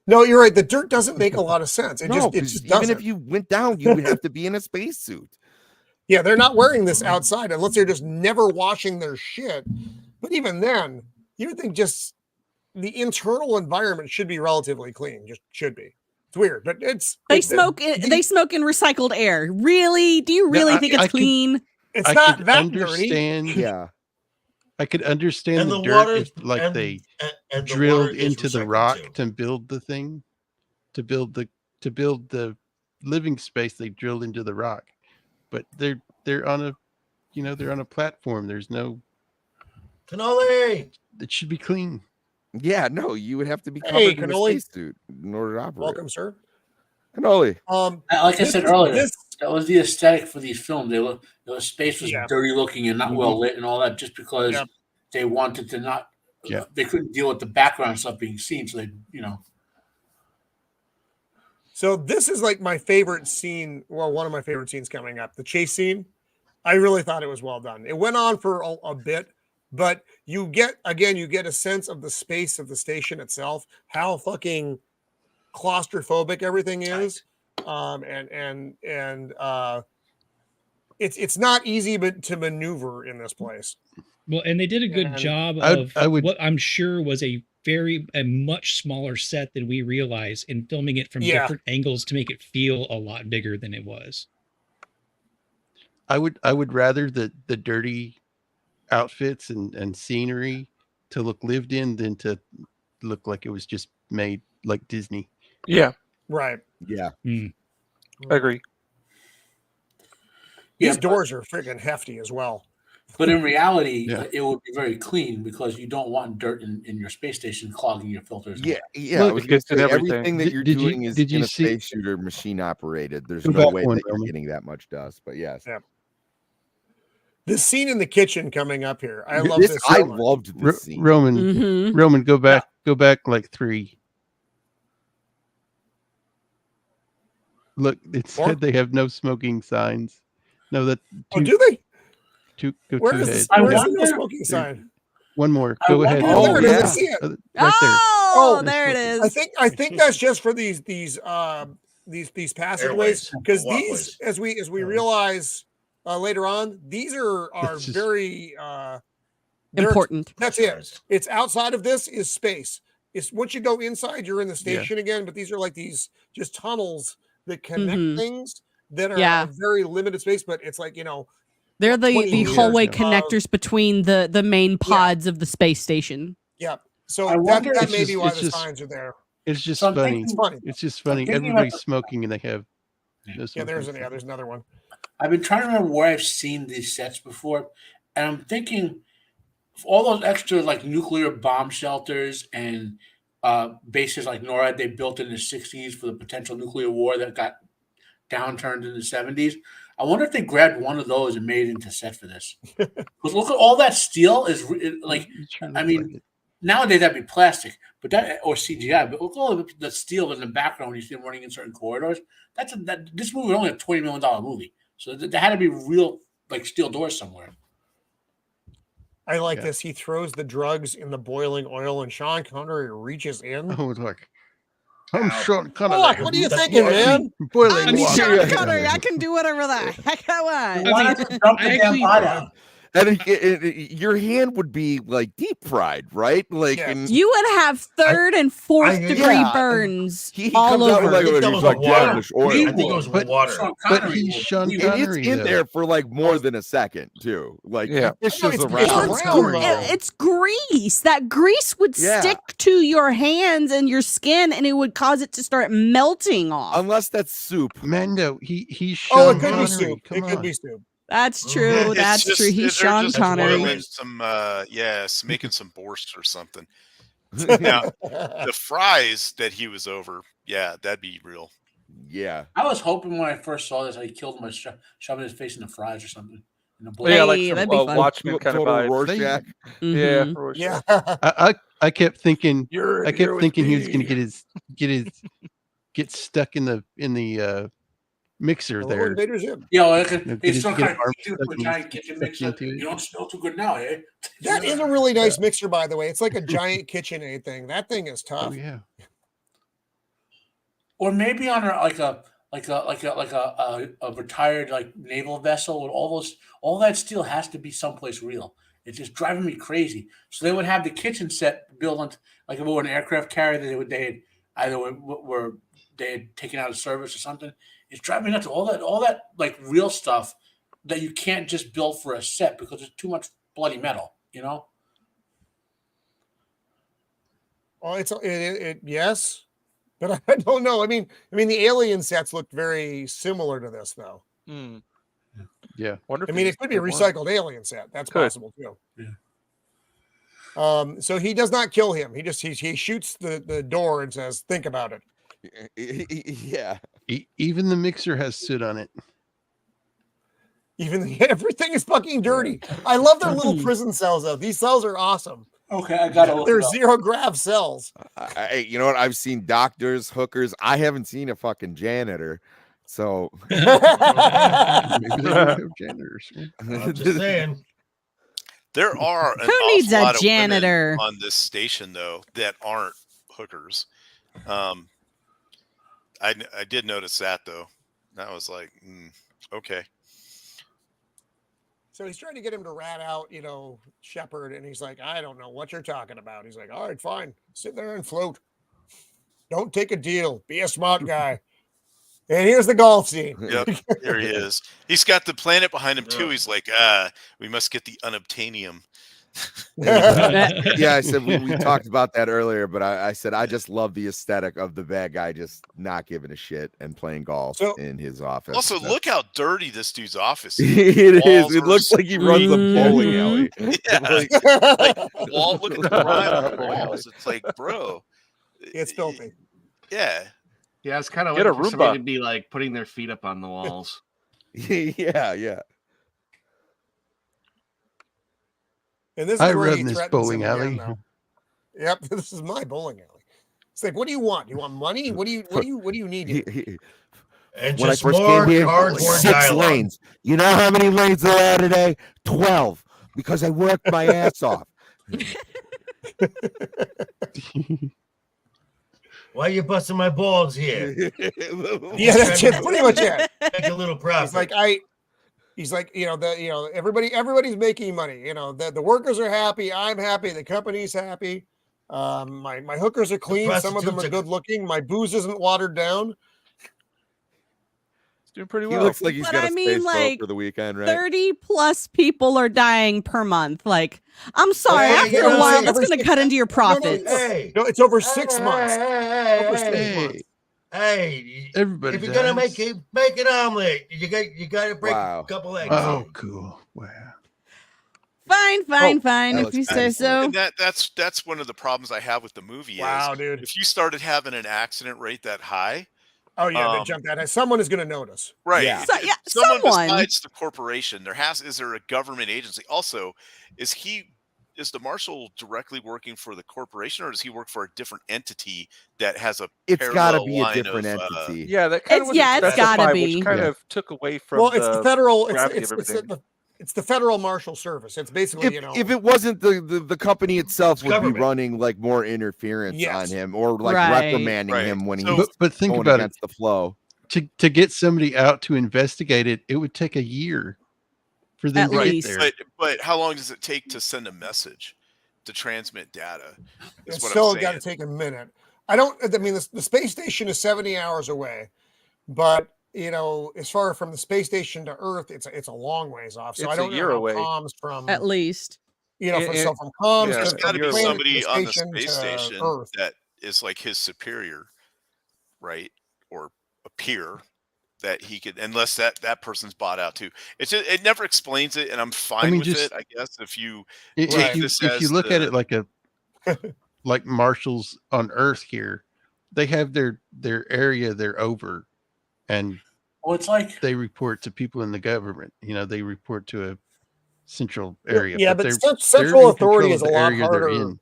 No, you're right. The dirt doesn't make a lot of sense. It just doesn't. Even if you went down, you would have to be in a spacesuit. Yeah, they're not wearing this outside unless they're just never washing their shit. But even then, you would think just the internal environment should be relatively clean. Just should be. It's weird, but they smoke in recycled air. Really? Do you really think it's clean? It's not that dirty. Yeah. I could understand the dirt if they drilled into the rock to build the thing, to build the living space they drilled into the rock, but they're on a, they're on a platform. There's no cannoli. It should be clean. Yeah, no, you would have to be covered in a spacesuit in order to operate. Welcome, sir. Cannoli. Like I said earlier, that was the aesthetic for these films. The space was dirty looking and not well lit and all that, just because they wanted to not. They couldn't deal with the background stuff being seen, so they, So this is like my favorite scene. Well, one of my favorite scenes coming up, the chase scene. I really thought it was well done. It went on for a bit, but you get a sense of the space of the station itself, how fucking claustrophobic everything is, it's not easy to maneuver in this place. Well, and they did a good job of what I'm sure was a much smaller set than we realize in filming it from different angles to make it feel a lot bigger than it was. I would rather the dirty outfits and scenery to look lived in than to look like it was just made like Disney. Yeah. Right. Yeah. I agree. These doors are freaking hefty as well. But in reality, it would be very clean because you don't want dirt in your space station clogging your filters. Yeah. I was gonna say, everything that you're doing is in a spacesuit or machine operated. There's no way that you're getting that much dust. But yes. Yeah. This scene in the kitchen coming up here. I love this. I loved this scene. Roman, go back like 3. Look, it said they have no smoking signs. No, that. Do they? Where's the no smoking sign? One more. Go ahead. Oh, there it is. I see it. Right there. Oh, there it is. I think that's just for these passageways, because these, as we realize later on, these are very important. That's it. It's outside of this is space. It's once you go inside, you're in the station again. But these are like these just tunnels that connect things that are very limited space. But it's like they're the hallway connectors between the main pods of the space station. Yeah. So that may be why the signs are there. It's just funny. It's funny. It's just funny. Everybody's smoking and they have no smoking. There's another one. I've been trying to remember where I've seen these sets before, and I'm thinking all those extra like nuclear bomb shelters and bases like NORAD they built in the 60s for the potential nuclear war that got downturned in the 70s. I wonder if they grabbed one of those and made it into set for this. Because look at all that steel is like, I mean, nowadays that'd be plastic, but that or CGI. But look at all the steel in the background when you see them running in certain corridors. This movie was only a $20 million movie, so there had to be real like steel doors somewhere. I like this. He throws the drugs in the boiling oil, and Sean Connery reaches in. Oh, look. I'm Sean Connery. Look, what are you thinking, man? I'm Sean Connery. I can do whatever the heck I want. And your hand would be like deep fried, right? Like you would have third and fourth degree burns all over. I think it was water. But he's Sean Connery. It's in there for like more than a second too. Like it's grease. That grease would stick to your hands and your skin, and it would cause it to start melting off. Unless that's soup. Mando, he's Sean Connery. Be soup. It could be soup. That's true. That's true. He's Sean Connery. Making some borscht or something. Now, the fries that he was over, that'd be real. Yeah. I was hoping when I first saw this, he killed him by shoving his face in the fries or something. Like some Watchmen kind of vibe. Rorschach. Yeah. I kept thinking. He was going to get stuck in the mixer there. He's some kind of giant kitchen mixer. You don't smell too good now, eh? That is a really nice mixer, by the way. It's like a giant KitchenAid thing. That thing is tough. Oh yeah. Or maybe on a retired like naval vessel with all that steel has to be someplace real. It's just driving me crazy. So they would have the kitchen set built on like if it were an aircraft carrier that they had taken out of service or something. It's driving me nuts. All that like real stuff that you can't just build for a set because it's too much bloody metal, Oh, yes. But I don't know. I mean, the alien sets looked very similar to this, though. Mm. Yeah. I mean, it could be a recycled alien set. That's possible too. Yeah. So he does not kill him. He just he shoots the door and says, "Think about it." Yeah. Even the mixer has soot on it. Even everything is fucking dirty. I love their little prison cells, though. These cells are awesome. Okay, I got to. They're zero grav cells. You know what? I've seen doctors, hookers. I haven't seen a fucking janitor. So Maybe they don't have janitors. I'm just saying. There are an Who needs awful a lot of women janitor on this station, though, that aren't hookers. I did notice that, though. That was like, okay. So he's trying to get him to rat out, Shepard, and he's like, I don't know what you're talking about. He's like, all right, fine. Sit there and float. Don't take a deal. Be a smart guy. And here's the golf scene. Yep, here he is. He's got the planet behind him, too. He's like, we must get the unobtainium. Yeah, I said we talked about that earlier, but I said I just love the aesthetic of the bad guy just not giving a shit and playing golf in his office. Also, look how dirty this dude's office is. It is. It looks like he runs a bowling alley. Yeah. Look at the grime on the walls. It's like, bro. It's filthy. Yeah. Yeah, it's kind of Get like a for somebody Roomba. to be like putting their feet up on the walls. Yeah. And this is I where run he this threatens bowling him again, alley. though. Yep, this is my bowling alley. It's like, what do you want? You want money? What do you need? Here? And When I just first more came here, cardboard 6 dialogue. lanes. You know how many lanes there are today? 12, because I worked my ass off. Why are you busting my balls here? Yeah, that's it. Pretty much it. Make a little profit. He's like, everybody's making money. The workers are happy. I'm happy. The company's happy. My hookers are clean. Some of them are good looking. My booze isn't watered down. It's doing pretty He well. looks like he's got a space boat for the weekend, right? 30 plus people are dying per month. Like, I'm sorry. Hey, after a while, that's going to cut into your profits. No, it's over 6 months. Over 6 months. Hey, everybody. If you're gonna make an omelet, you got to break a couple eggs. Oh, cool! Wow. Fine. If you say so. And that's one of the problems I have with the movie. Wow, is dude. If you started having an accident rate that high. Oh yeah, they jump that high. Someone is going to notice. Right. Yeah. Someone besides the corporation. Is there a government agency? Also, is the marshal directly working for the corporation, or does he work for a different entity that has a? It's got to be a line different of, entity. Yeah, that kind of it's got to be. Which kind of took away from. Well, it's the federal. gravity of everything. It's the federal marshal service. It's basically, if it wasn't the company itself would government. be running like more interference on him or like reprimanding him when he's but think going about against the flow. To get somebody out to investigate it, it would take a year for them to get there. But how long does it take to send a message to transmit data? It's still got to take a minute. The space station is 70 hours away, but as far from the space station to Earth, it's a long ways off. So It's I don't a year know away. Comms from At least. From comms. There's got to be planet somebody on the station space to station Earth. that is like his superior, right, or a peer that he could, unless that person's bought out too. It never explains it, and I'm fine with it. I guess if you look at it like like marshals on Earth here, they have their area they're over, and it's like they report to people in the government. They report to a central area. Yeah, but central authority is a lot harder.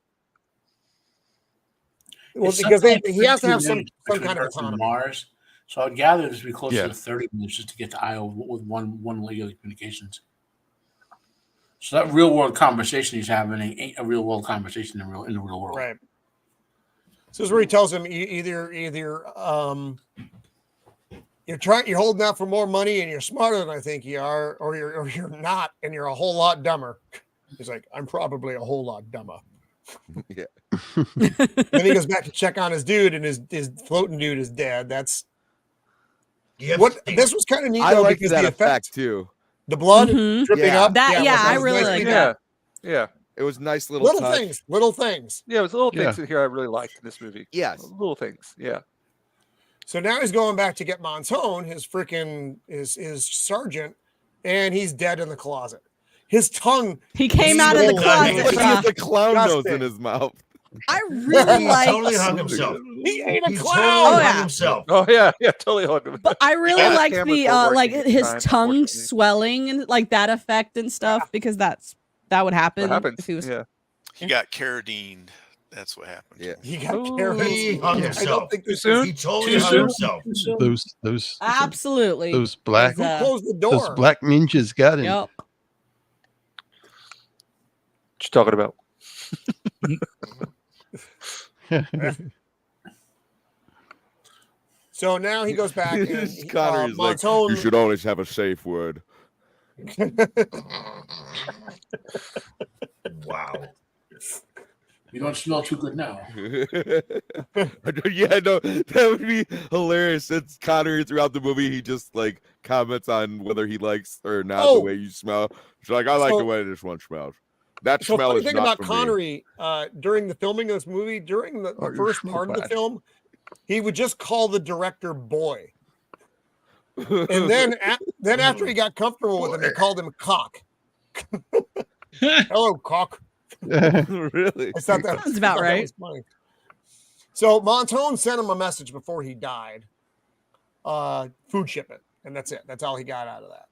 Well, because he has to have some kind of autonomy. Mars. So I'd gather this would be closer to 30 minutes just to get to Io with one leg of communications. So that real world conversation he's having ain't a real world conversation in the real world. Right. So this is where he tells him either you're holding out for more money and you're smarter than I think you are, or you're not and you're a whole lot dumber. He's like, I'm probably a whole lot dumber. Yeah. Then he goes back to check on his dude, and his floating dude is dead. That's this was kind of neat. I like because that the effect too. The blood dripping up. I really like that. Yeah. It was nice little touch. Little things. Yeah, it was little things here I really liked in this movie. Yes. Little things. Yeah. So now he's going back to get Montone, his sergeant, and he's dead in the closet. His tongue. He came out of the closet. He has a clown nose in his mouth. I really He like. totally hung himself. He ate a He clown. totally hung himself. Oh yeah, totally hung himself. But I really Yeah, like cameras the weren't like working at the his time, tongue unfortunately. swelling and like that effect and stuff because that would happen What happens? if he was. Yeah. He got carradined. That's what happened. Yeah. He got Ooh. carrots. He hung I himself. don't think this soon? He totally Too hung soon? himself. Those Absolutely. those black Is, closed the those door. black ninjas got him. Yep. What you talking about? So now he goes back and Connor is like, Montone. you should always have a safe word. Wow. You don't smell too good now. Yeah, no, that would be hilarious. It's Connor throughout the movie. He just like comments on whether he likes or not the way you smell. She's like, I like the way this one smells. That So smell funny is thing not about for me. Connery during the filming of this movie, during the Oh, you're first so part of the bad. film, he would just call the director boy, and then after he got comfortable with him, he called him cock. Hello, cock. Really? I thought that Sounds about that right. was funny. So Montone sent him a message before he died, food shipment, and that's it. That's all he got out of that,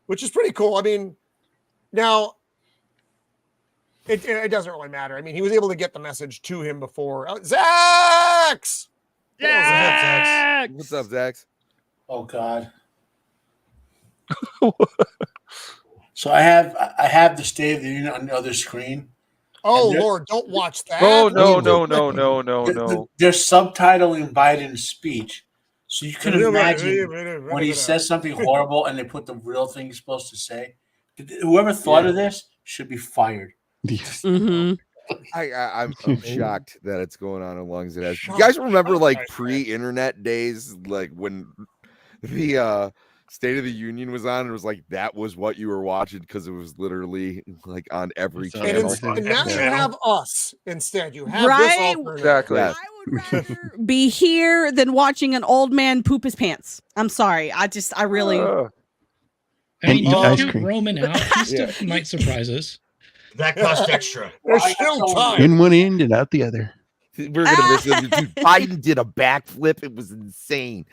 which is pretty cool. I mean, now it doesn't really matter. I mean, he was able to get the message to him before. Zax! What's up, Zax? Oh God. So I have the State of the Union on the other screen. Oh And Lord, don't watch that. Oh no, Ooh. no. They're subtitling Biden's speech, so you can imagine when he says something horrible and they put the real thing he's supposed to say. Whoever thought of this should be fired. Mm-hmm. I'm shocked that it's going on as long as it has. You guys remember like pre-internet days, like when the State of the Union was on? It was like that was what you were watching because it was literally like on every channel. And now you have us instead. You have Right? this alternative. Exactly. I would rather be here than watching an old man poop his pants. I'm sorry. I really. I And mean, eat don't ice count cream. Roman out. He still might surprise us. That cost extra. There's still time. In one end and out the other. We're gonna miss it. Dude, Biden did a backflip. It was insane.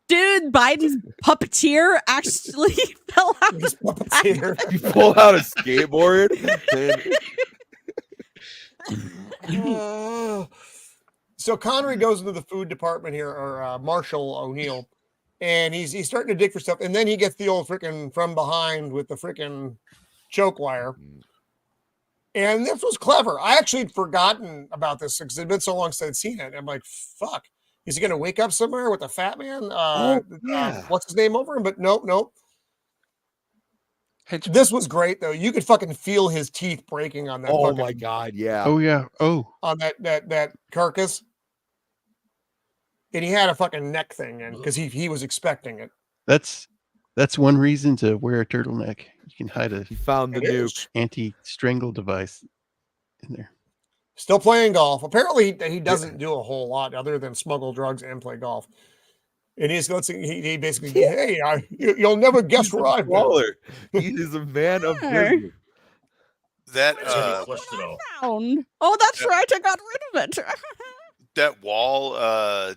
Dude, Biden's puppeteer actually fell out. He's puppeteer. You pull out a skateboard. So Connery goes into the food department here, or Marshal O'Niel, and he's starting to dig for stuff, and then he gets the old freaking from behind with the freaking choke wire. And this was clever. I actually had forgotten about this because it'd been so long since I'd seen it. I'm like, fuck. Is he going to wake up somewhere with a fat man? What's his name over him? But nope. This was great, though. You could fucking feel his teeth breaking on that. Oh, fucking, my God. Yeah. Oh, yeah. Oh. On that carcass. And he had a fucking neck thing in because he was expecting it. That's one reason to wear a turtleneck. You can hide a He found the nuke. anti-strangle device in there. Still playing golf. Apparently, he doesn't do a whole lot other than smuggle drugs and play golf. And he basically, hey, you'll never guess where I've been. He is a man of business. That Found. Oh, that's right. I got rid of it. that wall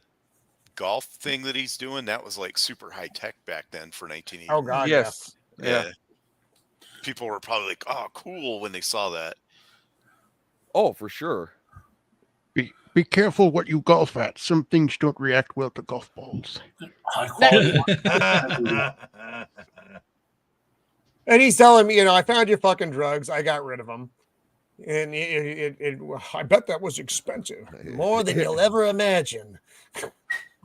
golf thing that he's doing, that was like super high tech back then for 1980. Oh God, yes. Yeah. People were probably like, "Oh, cool," when they saw that. Oh, for sure. Be careful what you golf at. Some things don't react well to golf balls. High quality. And he's telling me, I found your fucking drugs. I got rid of them. And I bet that was expensive. More than you'll ever imagine.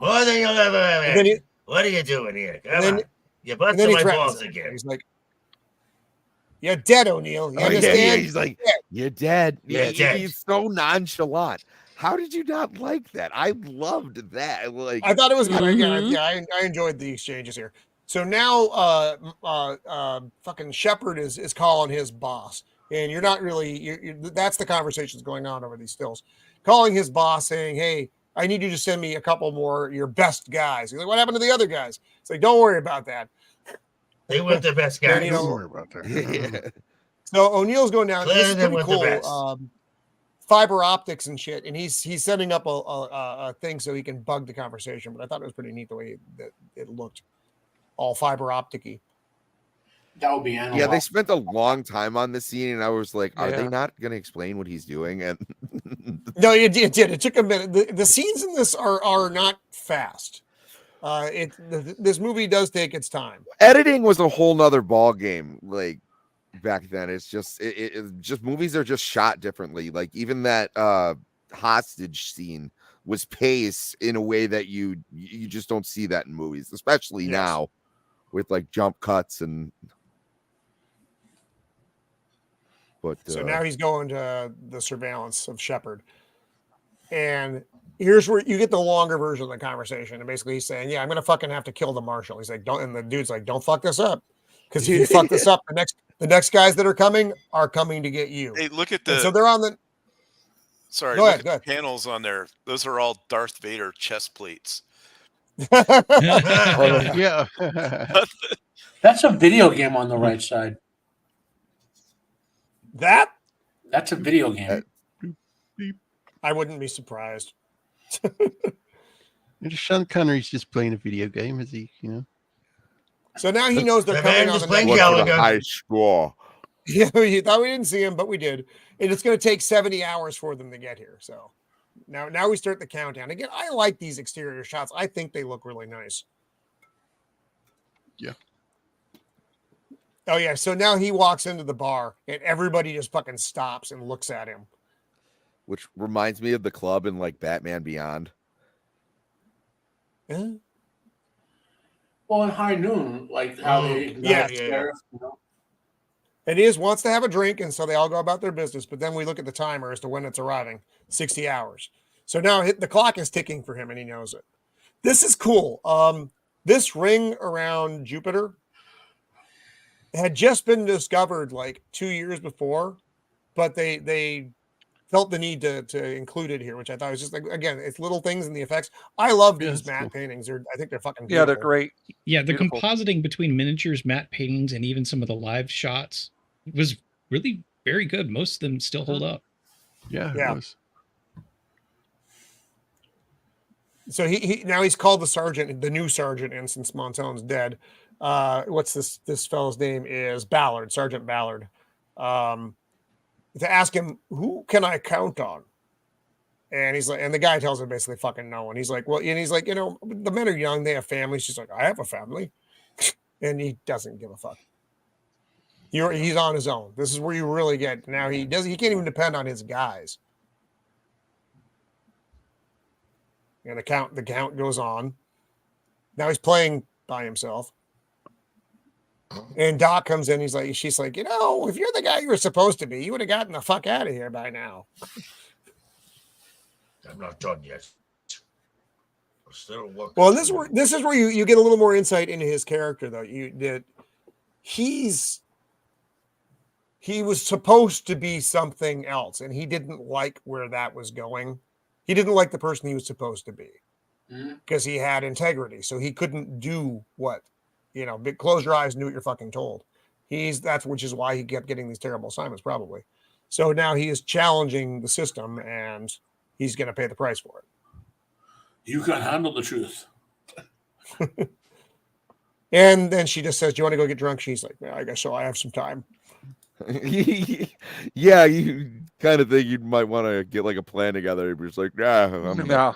More than you'll ever And then imagine. What are you doing here? Come then- on. You And busted then he my threatens balls him. again. He's like, you're dead, O'Neill. You Oh, yeah, understand? he's like, you're dead. You're dead. He's so nonchalant. How did you not like that? I loved that. Like, I thought it was good. Mhm. Yeah, I enjoyed the exchanges here. So now fucking Shepard is calling his boss. And you're not really, that's the conversations going on over these stills. Calling his boss saying, hey, I need you to send me a couple more your best guys. He's like, what happened to the other guys? It's like, don't worry about that. They weren't the best guys. And, Don't worry about that. Yeah. So O'Neill's going down. This is pretty the cool. best. Fiber optics and shit. And he's setting up a thing so he can bug the conversation. But I thought it was pretty neat the way that it looked. All fiber optic-y. That would be analog. Yeah, they spent a long time on this scene, and I was like, are they Yeah. not going to explain what he's doing? And No, it did. It took a minute. The scenes in this are not fast. This movie does take its time. editing was a whole nother ball game. Like back then, it's just it just movies are just shot differently. Like even that hostage scene was paced in a way that you just don't see that in movies, especially now with like jump cuts and. But So now he's going to the surveillance of Shepard. And here's where you get the longer version of the conversation. And basically he's saying, yeah, I'm going to fucking have to kill the marshal. He's like, don't, and the dude's like, don't fuck this up. Because you fuck this up. The next guys that are coming to get you. Hey, look at And the. so they're on the. Sorry, Go look ahead, at go the ahead. panels on there. Those are all Darth Vader chest plates. Yeah. That's a video game on the right side. That's a video game. I wouldn't be surprised. Sean Connery's just playing a video game, is he? You know. So now he knows they're The coming man on just the playing next. Gallagher. high score. Yeah, we thought we didn't see him, but we did. And it's going to take 70 hours for them to get here. So now we start the countdown. Again, I like these exterior shots. I think they look really nice. Yeah. Oh, yeah. So now he walks into the bar and everybody just fucking stops and looks at him. Which reminds me of the club in like Batman Beyond. Yeah. Well, in High Noon, like how they Yeah. sheriff, you know? And he wants to have a drink, and so they all go about their business. But then we look at the timer as to when it's arriving, 60 hours. So now the clock is ticking for him, and he knows it. This is cool. This ring around Jupiter had just been discovered like 2 years before, but they felt the need to include it here, which I thought was just like, again, it's little things in the effects. I love these matte paintings. I think they're fucking beautiful. Yeah, they're great. Yeah, the Beautiful. compositing between miniatures, matte paintings, and even some of the live shots was really very good. Most of them still hold up. Yeah. Yeah. It was. So he now he's called the sergeant, the new sergeant, and since Montone's dead, what's this fellow's name is Ballard, Sergeant Ballard, to ask him, who can I count on? And he's like, and the guy tells him basically fucking no one. He's like, well, and he's like, you know, the men are young, they have families. She's like, I have a family, and he doesn't give a fuck. He's on his own. This is where you really get now. He can't even depend on his guys. And the count goes on. Now he's playing by himself. And Doc comes in. She's like, you know, if you're the guy you were supposed to be, you would have gotten the fuck out of here by now. I'm not done yet. I'm still working. Well, this is where you get a little more insight into his character, though. He was supposed to be something else, and he didn't like where that was going. He didn't like the person he was supposed to be because he had integrity. So he couldn't do what, you know, close your eyes and do what you're fucking told. Which is why he kept getting these terrible assignments, probably. So now he is challenging the system, and he's going to pay the price for it. You can handle the truth. And then she just says, do you want to go get drunk? She's like, yeah, I guess so. I have some time. Yeah, you kind of think you might want to get like a plan together. But it's like, No.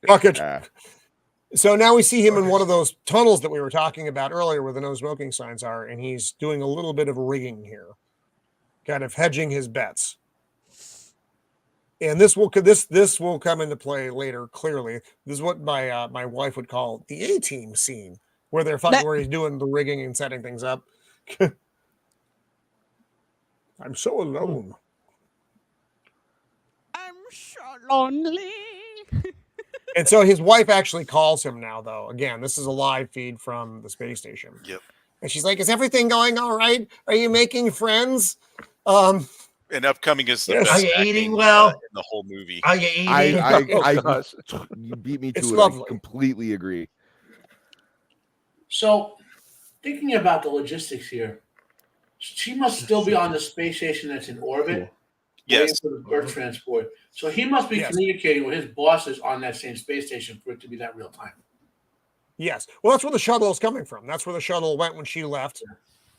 Fuck it. So now we see him in one of those tunnels that we were talking about earlier where the no smoking signs are, and he's doing a little bit of rigging here, kind of hedging his bets. And this will come into play later. Clearly, this is what my wife would call the A-team scene, where where he's doing the rigging and setting things up. I'm so alone. I'm so lonely. And so his wife actually calls him now, though. Again, this is a live feed from the space station. Yep. And she's like, "Is everything going all right? Are you making friends?" And upcoming is the Yes. best Are you acting, eating well? in the whole movie. Are you eating? You beat me to It's it. lovely. I completely agree. So, thinking about the logistics here, she must still be on the space station that's in orbit, waiting Yes. for the Earth transport. So he must be Yes. communicating with his bosses on that same space station for it to be that real time. Yes. Well, that's where the shuttle is coming from. That's where the shuttle went when she left.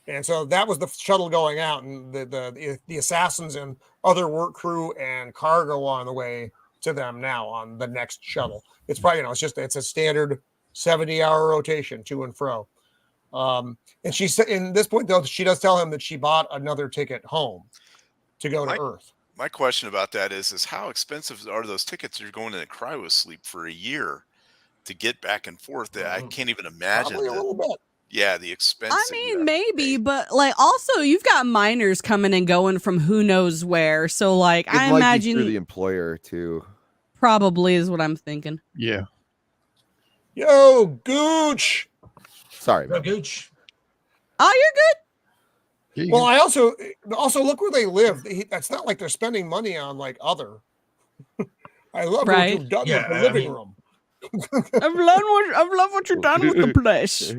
And so that was the shuttle going out, and the assassins and other work crew and cargo on the way to them now on the next shuttle. It's probably, it's a standard 70-hour rotation to and fro. And she said, in this point though, she does tell him that she bought another ticket home to go to Earth. My question about that is how expensive are those tickets? You're going into cryo sleep for a year to get back and forth. I can't even imagine. Probably a little bit. Yeah, the expense. I mean, maybe, but like also you've got minors coming and going from who knows where. So like It I might be imagine through the employer too. probably is what I'm thinking. Yeah. Yo, Gooch. Sorry, No, Gooch. Oh, you're good. Well, I also look where they live. It's not like they're spending money on like other. I love what you've done with the living room. I've loved what you've done with the place.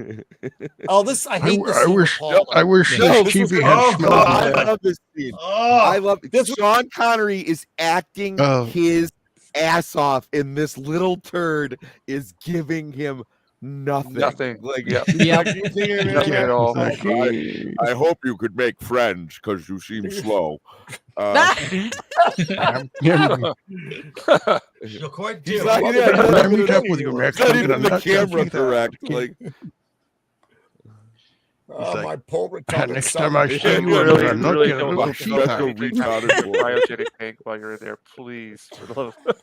Oh, this I hate this. I wish Chibi had smelled I that. love this scene. I love it. Sean Connery is acting his ass off, and this little turd is giving him nothing. Like, Nothing at all. I hope you could make friends because you seem slow. You're quite He's dear. not even Let me talk with you next not time, even and I'm the not gonna camera do that. correct. Like, like, my poor retarded next son. time I see you, really, I'm not really gonna don't look want sheep to eye. cryogenic tank while you're there, please. For the love of-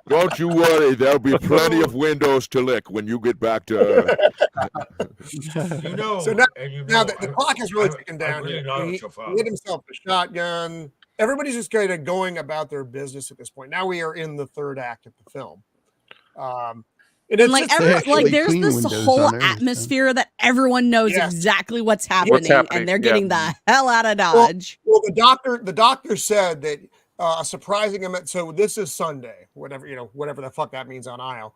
don't you worry, there'll be plenty of windows to lick when you get back to Earth. You know, So now, and you now know, the clock is really ticking down. really Here. know He it's your father. hit himself with a shotgun. Everybody's just kind of going about their business at this point. Now we are in the third act of the film. And it's like just, there's this whole atmosphere that everyone knows exactly what's happening, and they're getting the hell out of Dodge. Well, the doctor said that a surprising amount. So this is Sunday, whatever the fuck that means on aisle.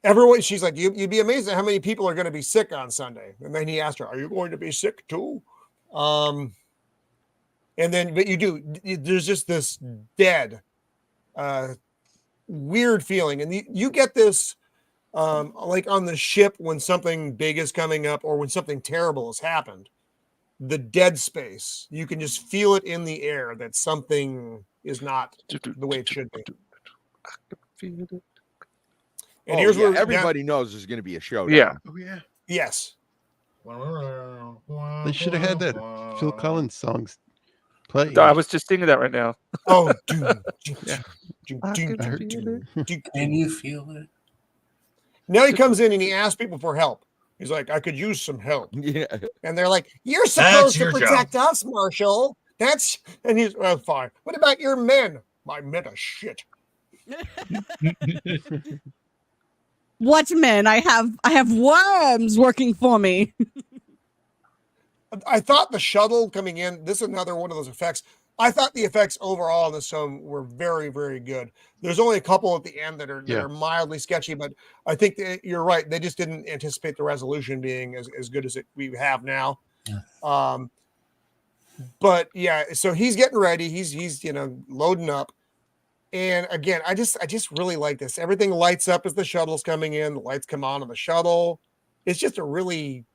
Everyone, she's like, you'd be amazed at how many people are going to be sick on Sunday. And then he asked her, "Are you going to be sick too?" And then, but you do. There's just this dead, weird feeling, and you get this, like on the ship when something big is coming up or when something terrible has happened. The dead space, you can just feel it in the air that something is not the way it should be. And here's where everybody knows there's going to be a showdown. Yeah. Oh yeah. Yes. They should have had that Phil Collins songs play. I was just singing that right now. Oh, Can you feel it? Now he comes in and he asks people for help. He's like, "I could use some help." Yeah. And they're like, "You're supposed to protect us, Marshal." And he's, "Well, fine. What about your men?" "My men are shit." What men? I have worms working for me. I thought the shuttle coming in, this is another one of those effects. I thought the effects overall in this film were very, very good. There's only a couple at the end that are mildly sketchy, but I think you're right. They just didn't anticipate the resolution being as good as we have now. Yeah. But yeah, so he's getting ready. He's loading up. And again, I just really like this. Everything lights up as the shuttle's coming in. The lights come on the shuttle. It's just a really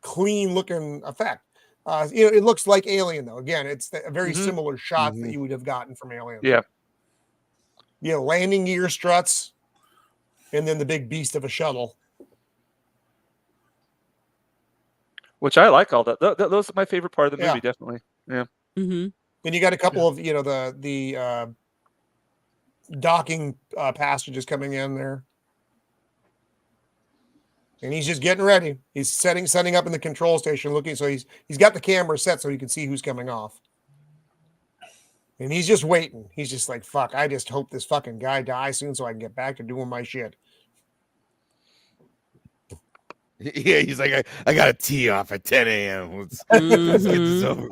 clean looking effect. It looks like Alien though. Again, it's a very similar shot that you would have gotten from Alien. Yeah. Landing gear struts, and then the big beast of a shuttle. Which I like all that. Those are my favorite part of the movie, definitely. Yeah. Mm-hmm. Then you got a couple of the docking passages coming in there. And he's just getting ready. He's setting up in the control station, looking. So he's got the camera set so he can see who's coming off. And he's just waiting. He's just like, fuck, I just hope this fucking guy dies soon so I can get back to doing my shit. Yeah, he's like, I got a tee off at 10 a.m. Let's get this over.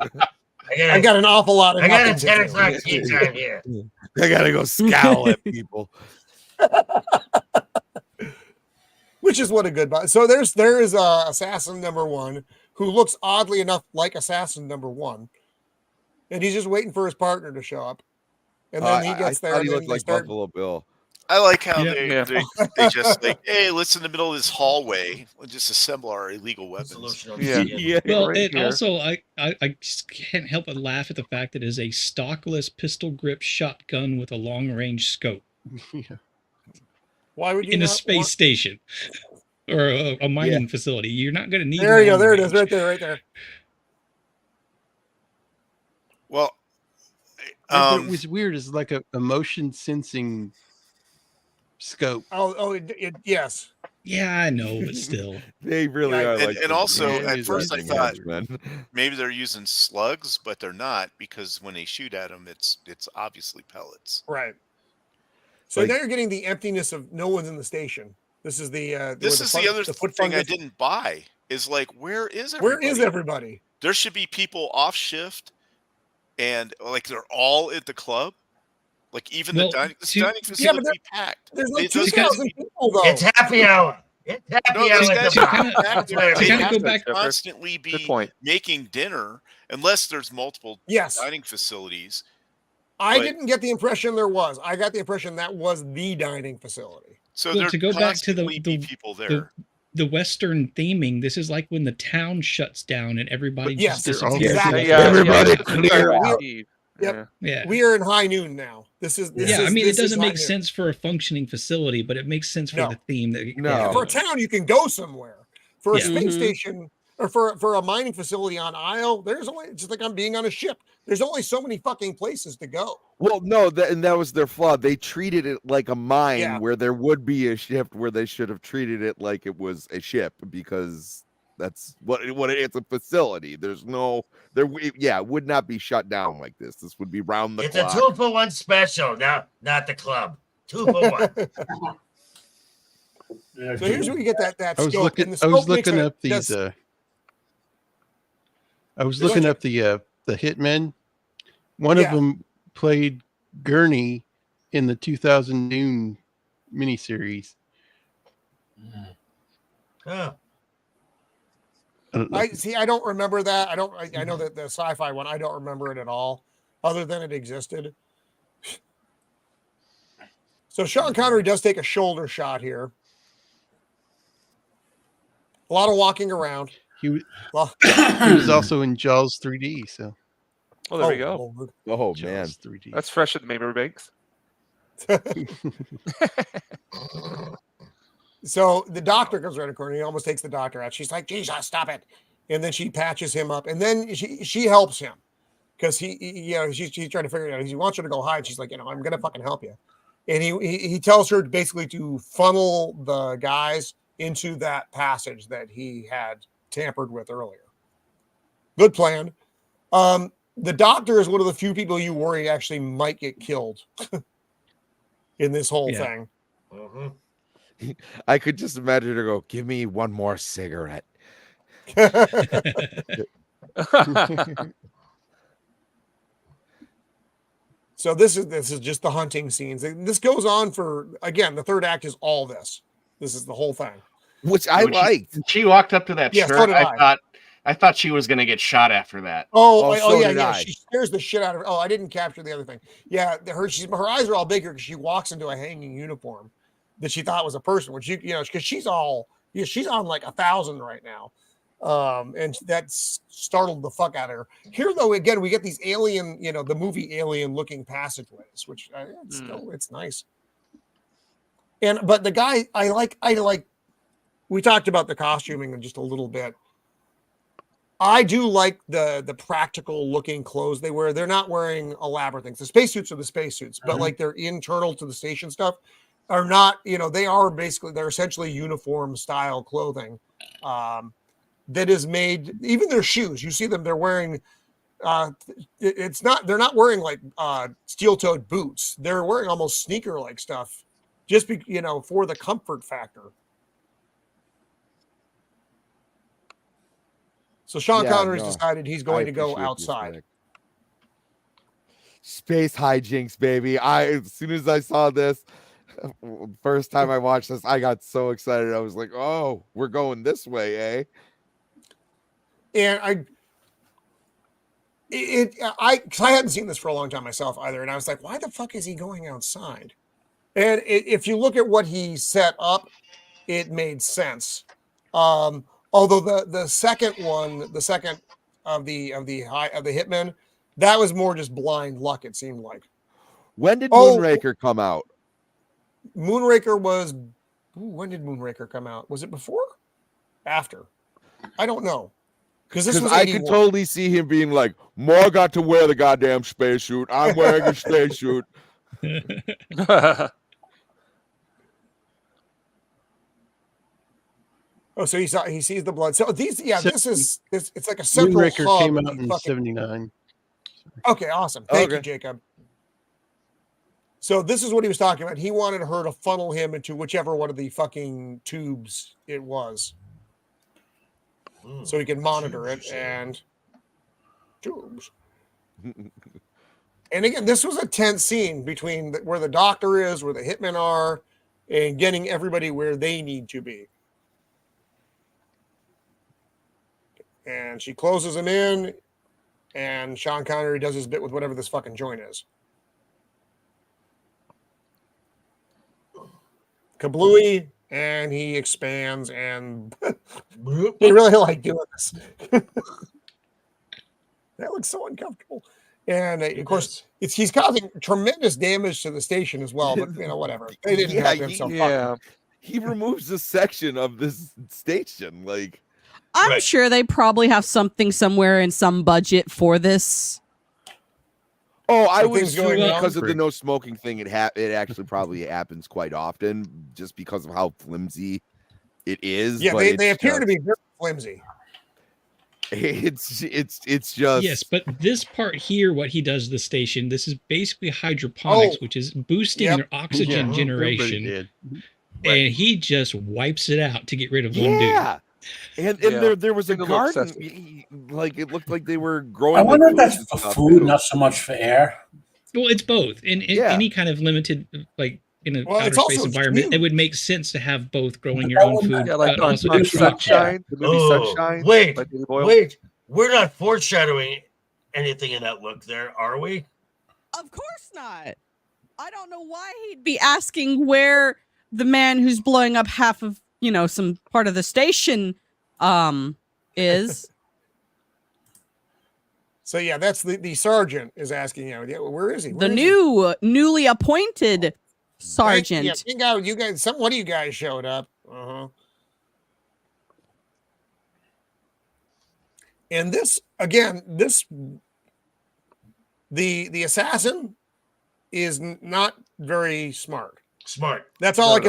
I got an awful lot of I got a nothing to 10 do. o'clock tea time here. I gotta go scowl at people. Which is what a good buy. So there is assassin number 1 who looks oddly enough like assassin number 1, and he's just waiting for his partner to show up, and then he gets there. He And looked like Buffalo Bill. I like how they just like, hey, let's in the middle of this hallway, we'll just assemble our illegal weapons. Yeah. Well, it also I just can't help but laugh at the fact that it is a stockless pistol grip shotgun with a long range scope. Why would you in a not space want- station or a mining facility? You're not going to need. There you go. long There it range. is. Right there. Well, But it was weird. It's like a motion sensing scope. Yes. Yeah, I know, but still, they really are. And also, at first I thought man. maybe they're using slugs, but they're not, because when they shoot at them, it's obviously pellets. Right. So now you're getting the emptiness of no one's in the station. This is the other thing I didn't buy is like, where is everybody? Where is everybody? There should be people off shift, and like they're all at the club. Like even the dining facility would be packed. There's like 2,000 people though. It's happy hour. It's happy hour at the bar. They have to constantly be making dinner unless there's multiple dining facilities. I didn't get the impression there was. I got the impression that was the dining facility. So well, to go back to the people there. The Western theming, this is like when the town shuts down and everybody just disappears. Exactly. Everybody clear out. Yep. Yeah. We are in high noon now. This is I mean, it doesn't make sense for a functioning facility, but it makes sense for the theme. For a town, you can go somewhere. For a space station or for a mining facility on Isle, there's only, just like I'm being on a ship. There's only so many fucking places to go. Well, no, and that was their flaw. They treated it like a mine where there would be a ship where they should have treated it like it was a ship, because that's what it's a facility. There's no it would not be shut down like this. This would be round the clock. It's a 2-for-1 special. Not the club. 2 for 1. So here's where you get that I was scope. looking up these. I was looking up the hitmen. One of them played Gurney in the 2000 Noon miniseries. Huh. I don't remember that. I know that the sci-fi one, I don't remember it at all, other than it existed. So Sean Connery does take a shoulder shot here. A lot of walking around. He was also in Jaws 3D. So, well, there we go. Oh Jaws man, 3D. That's fresh in the memory banks. So the doctor comes around the corner. He almost takes the doctor out. She's like, "Jesus, stop it!" And then she patches him up, and then she helps him because she's trying to figure it out. He wants her to go hide. She's like, I'm gonna fucking help you. And he tells her basically to funnel the guys into that passage that he had tampered with earlier. Good plan. The doctor is one of the few people you worry actually might get killed in this whole thing. Mm-hmm. I could just imagine her go, "Give me one more cigarette." So this is just the hunting scenes. This goes on for, again, the third act is all this. This is the whole thing, which I liked. She walked up to that shirt. So did I thought she was going to get shot after that. Yeah. She scares the shit out of her. Oh, I didn't capture the other thing. Yeah, her eyes are all bigger because she walks into a hanging uniform that she thought was a person, which because she's on like 1,000 right now, and that's startled the fuck out of her. Here, though, again, we get these alien, the movie Alien looking passageways, which it's nice. But the guy, I like. We talked about the costuming in just a little bit. I do like the practical looking clothes they wear. They're not wearing elaborate things. The spacesuits are the spacesuits, but like their internal to the station stuff are not, they're essentially uniform style clothing that is made, even their shoes, you see them, they're wearing, they're not wearing like steel-toed boots. They're wearing almost sneaker-like stuff just, for the comfort factor. So Sean Connery's decided he's going to go outside. Space hijinks, baby. As soon as I saw this, first time I watched this, I got so excited. I was like, "Oh, we're going this way, eh?" And because I hadn't seen this for a long time myself either, and I was like, "Why the fuck is he going outside?" And if you look at what he set up, it made sense. Although the second of the hitmen, that was more just blind luck. It seemed like. When did Moonraker come out? Moonraker was. When did Moonraker come out? Was it before? After? I don't know. Because I could totally see him being like, "More got to wear the goddamn spacesuit. I'm wearing a spacesuit." Oh, so he sees the blood. So it's like a central Moonraker hub. came out in 79. Okay, awesome. Thank you, Jacob. So this is what he was talking about. He wanted her to funnel him into whichever one of the fucking tubes it was. So he can monitor it and tubes. And again, this was a tense scene between where the doctor is, where the hitmen are, and getting everybody where they need to be. And she closes him in, and Sean Connery does his bit with whatever this fucking joint is. Kablooey, and he expands, and they really like doing this. That looks so uncomfortable. And of course, he's causing tremendous damage to the station as well, but whatever. They didn't have him, so fuck. He removes a section of this station, like. I'm sure they probably have something somewhere in some budget for this. Oh, I would assume because of the no smoking thing, it actually probably happens quite often, just because of how flimsy it is. Yeah, they appear to be very flimsy. It's just yes, but this part here, what he does to the station, this is basically hydroponics, which is boosting their oxygen generation, and he just wipes it out to get rid of one dude. And there was a garden, like it looked like they were growing. I wonder if that's for food, not so much for air. Well, it's both. In any kind of limited, like in an outer space environment, it would make sense to have both growing your own food, but also Sunshine. The movie Sunshine. Wait, we're not foreshadowing anything in that look there, are we? Of course not. I don't know why he'd be asking where the man who's blowing up half of some part of the station is. So yeah, that's the sergeant is asking, where is he? Newly appointed sergeant. You guys, one of you guys showed up. And this again, the assassin is not very smart. That's all I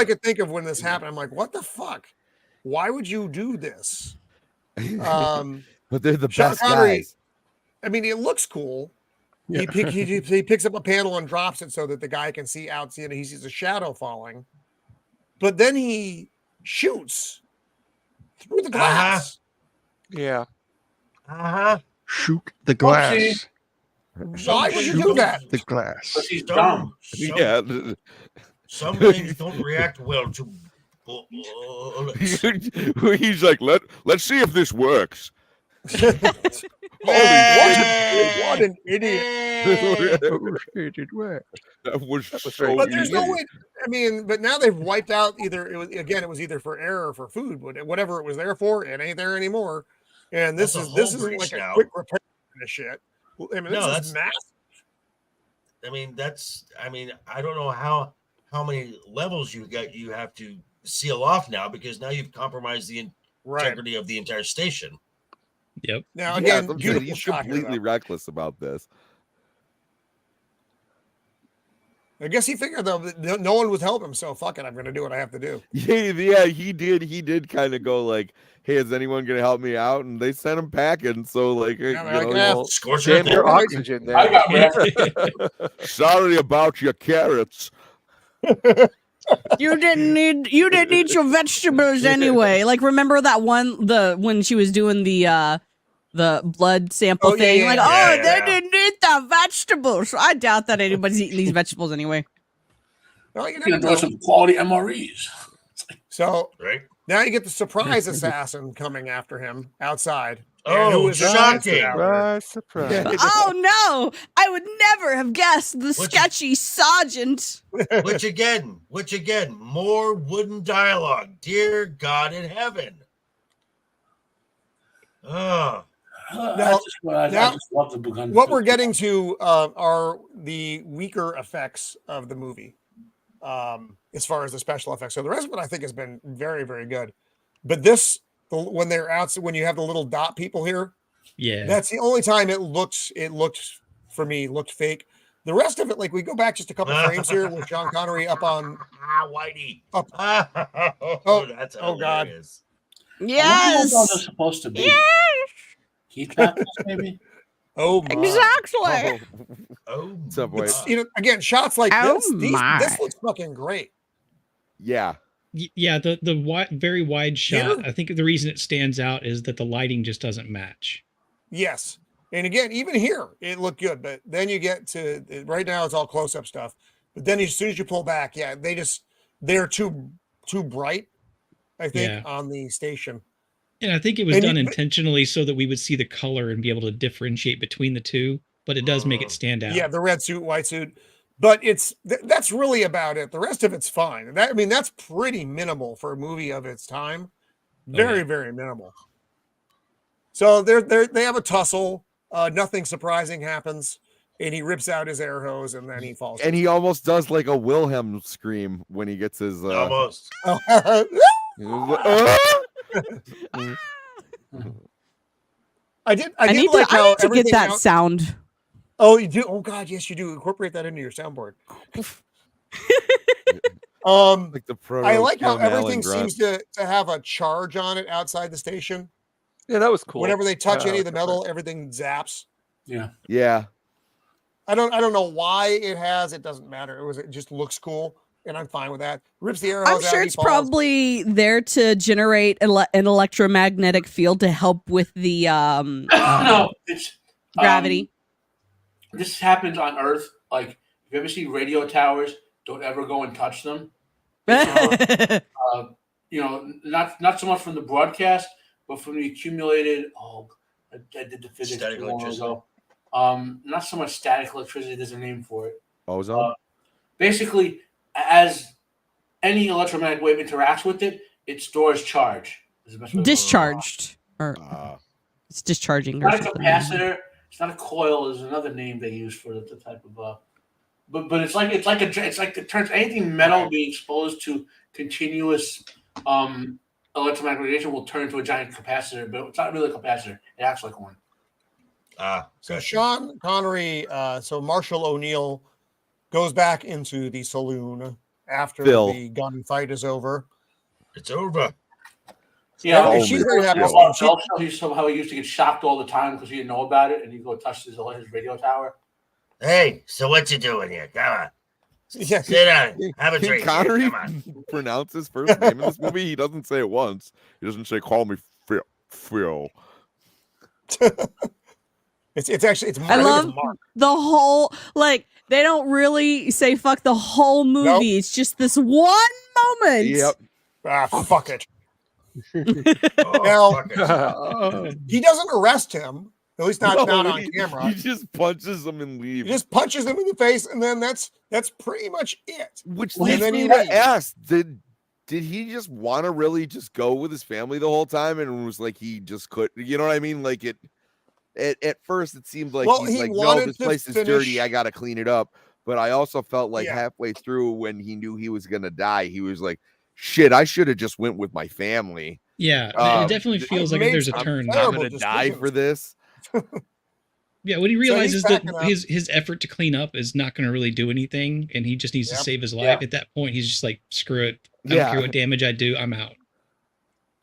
could think of when this happened. I'm like, what the fuck? Why would you do this? But they're the best guys. I mean, it looks cool. Yeah. He picks up a panel and drops it so that the guy can see out. He sees a shadow falling, but then he shoots through the glass. Yeah. Shoot the glass. Why would you do that? The glass. He's dumb. Yeah. Some things don't react well to. He's like, let's see if this works. What an idiot! That was so. But there's no way. I mean, but now they've wiped out it was either for air or for food, but whatever it was there for, it ain't there anymore. And this is like a quick repair kind of shit. I mean, this is massive. I mean, I don't know how many levels you have to seal off now, because now you've compromised the integrity of the entire station. Yep. Now again, he's completely reckless about this. I guess he figured though that no one would help him, so fuck it, I'm going to do what I have to do. Yeah, he did. He did kind of go like, "Hey, is anyone going to help me out?" And they sent him packing. So like, jam your oxygen there. I got Sorry about your carrots. You didn't need your vegetables anyway. Like, remember that one when she was doing the blood sample thing? They didn't eat the vegetables. I doubt that anybody's eating these vegetables anyway. Well, you can do some quality MREs. So right now you get the surprise assassin coming after him outside. Oh, shocking! Surprise! Oh no! I would never have guessed the sketchy sergeant. Which again, more wooden dialogue. Dear God in heaven. Oh. Now, I just love the begun. What we're getting to are the weaker effects of the movie, as far as the special effects. So the rest of it, I think, has been very, very good. But this, when they're out, when you have the little dot people here, that's the only time it looked fake. The rest of it, like we go back just a couple frames here with Sean Connery up on Whitey. Up. That's God. Yes. What they're supposed to be. Yes. Heat battles, maybe. Oh my. Exactly. Oh. Subway. Again, shots like this looks fucking great. Yeah. Yeah, the very wide shot. I think the reason it stands out is that the lighting just doesn't match. Yes. And again, even here, it looked good. But then you get to right now, it's all close-up stuff. But then as soon as you pull back, they're too bright, I think, on the station. And I think it was done intentionally so that we would see the color and be able to differentiate between the two. But it does make it stand out. Yeah, the red suit, white suit. But that's really about it. The rest of it's fine. That's pretty minimal for a movie of its time. Very, very minimal. So they have a tussle. Nothing surprising happens, and he rips out his air hose, and then he falls. And he almost does like a Wilhelm scream when he gets his. Almost. I need to get that sound. Oh, you do? Oh God, yes, you do. Incorporate that into your soundboard. Like the I like how everything seems to have a charge on it outside the station. Yeah, that was cool. Whenever they touch any of the metal, everything zaps. Yeah. Yeah. I don't know why it has. It doesn't matter. It just looks cool, and I'm fine with that. Rips the arrows out. I'm sure it's probably there to generate an electromagnetic field to help with the no, it's gravity. This happens on Earth. Like, if you ever see radio towers, don't ever go and touch them. Not so much from the broadcast, but from the accumulated. I did the physics static electricity. Not so much static electricity. There's a name for it. Ozone. Basically, as any electromagnetic wave interacts with it, it stores charge. Discharged, or it's discharging. It's not a capacitor. It's not a coil. There's another name they use for the type of. But it's like it turns anything metal being exposed to continuous electromagnetic radiation will turn into a giant capacitor, but it's not really a capacitor. It acts like one. So Sean Connery, so Marshal O'Niel goes back into the saloon after the gunfight is over. It's over. Yeah, she's very happy. Also, he somehow used to get shocked all the time because he didn't know about it, and he'd go touch his radio tower. Hey, so what you doing here? Come on. Yeah, sit down. Have a drink. Connery Come on. pronounce his first name in this movie. He doesn't say it once. He doesn't say, "Call me Phil." I love the whole, like, they don't really say fuck the whole movie. Nope. It's just this one moment. Yep. Fuck it. Now, he doesn't arrest him. At least not on camera. He just punches him and leaves. He just punches him in the face, and then that's pretty much it. Which leads me to ask, did he just want to really just go with his family the whole time, and it was like he just couldn't? You know what I mean? Like at first it seemed like he's like, no, this place is dirty. I got to clean it up. But I also felt like halfway through, when he knew he was gonna die, he was like, shit, I should have just went with my family. Yeah, it definitely feels like there's a turn. I'm gonna die for this. Yeah, when he realizes that his effort to clean up is not going to really do anything, and he just needs to save his life. At that point, he's just like, screw it. I don't care what damage I do. I'm out.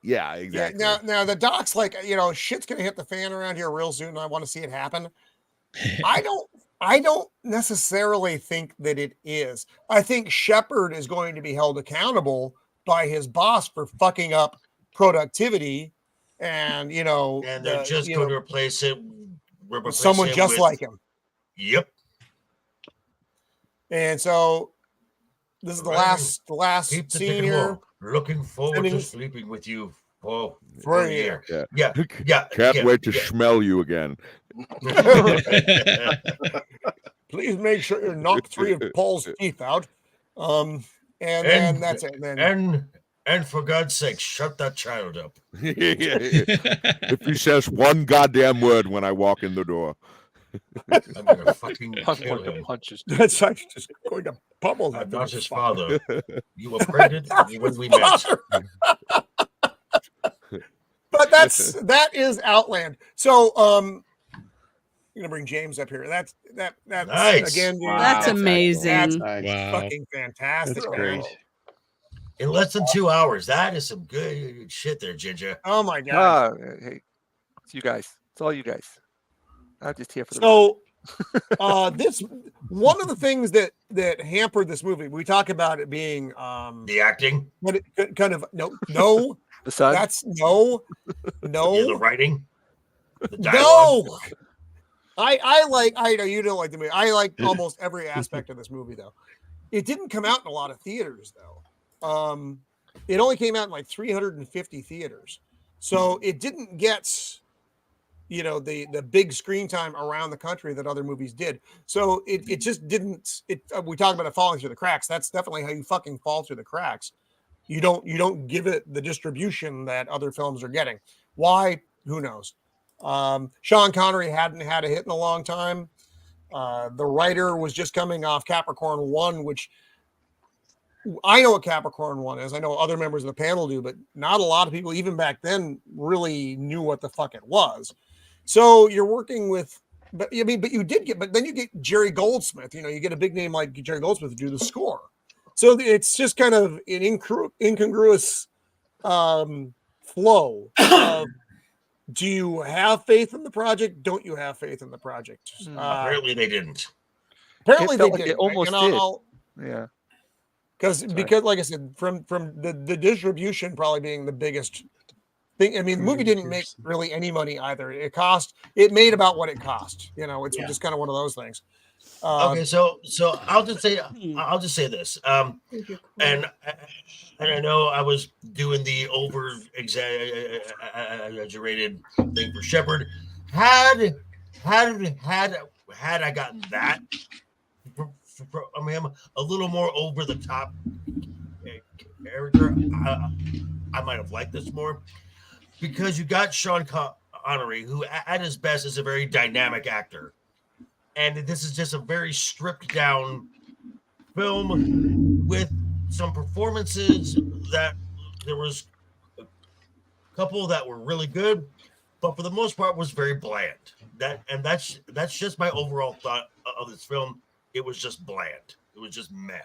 Yeah, exactly. Yeah, now the doc's like, shit's gonna hit the fan around here real soon, and I want to see it happen. I I don't necessarily think that it is. I think Shepard is going to be held accountable by his boss for fucking up productivity, and and they're just going to replace someone just like him. Yep. And so this is the last scene here. Looking forward to sleeping with you for a year. Yeah. Can't wait to smell you again. Please make sure you knock 3 of Paul's teeth out. And that's it. And for God's sake, shut that child up. If he says one goddamn word when I walk in the door, I'm gonna fucking kill him. That's actually just going to pummel that. I'm not his father. You were pregnant when we met. But that is Outland. So I'm gonna bring James up here. That's nice. Again. Wow. That's amazing. That's fucking fantastic. That's great. In less than 2 hours. That is some good shit there, Jinja. Oh my god. Hey, it's you guys. It's all you guys. I'm just here for the. So, this one of the things that hampered this movie. We talk about it being the acting, but it kind of no. The sun. That's no. Yeah, the writing. The dialogue. No. I know you don't like the movie. I like almost every aspect of this movie though. It didn't come out in a lot of theaters though. It only came out in like 350 theaters, so it didn't get the big screen time around the country that other movies did. So it just didn't. We talk about it falling through the cracks. That's definitely how you fucking fall through the cracks. You don't give it the distribution that other films are getting. Why? Who knows? Sean Connery hadn't had a hit in a long time. The writer was just coming off Capricorn 1, which I know what Capricorn 1 is. I know other members of the panel do, but not a lot of people, even back then, really knew what the fuck it was. So you're working with, but then you get Jerry Goldsmith. You get a big name like Jerry Goldsmith to do the score. So it's just kind of an incongruous flow of, do you have faith in the project? Don't you have faith in the project? Apparently they didn't. Apparently they did. It almost did. Yeah. Because like I said, from the distribution probably being the biggest thing. I mean, the movie didn't make really any money either. It made about what it cost. It's just kind of one of those things. Okay, so I'll just say this. And I know I was doing the over exaggerated thing for Shepard. Had I gotten that from him, a little more over the top character, I might have liked this more, because you got Sean Connery, who at his best is a very dynamic actor. And this is just a very stripped down film with some performances that there was a couple that were really good, but for the most part was very bland. That's just my overall thought of this film. It was just bland. It was just meh.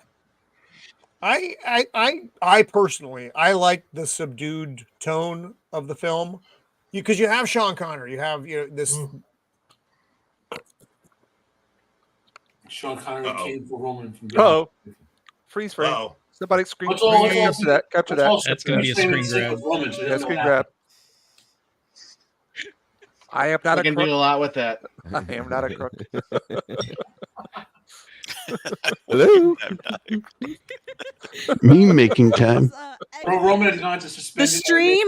I personally, I like the subdued tone of the film, because you have Sean Connery, you have this. Sean Connery came for Roman from. Freeze frame. Uh-oh. Somebody capture that. That's going to be a screen grab. Yeah, screen grab. I am not a crook. I can do a lot with that. I am not a crook. Hello. Meme making time. Roman has gone to suspend the stream.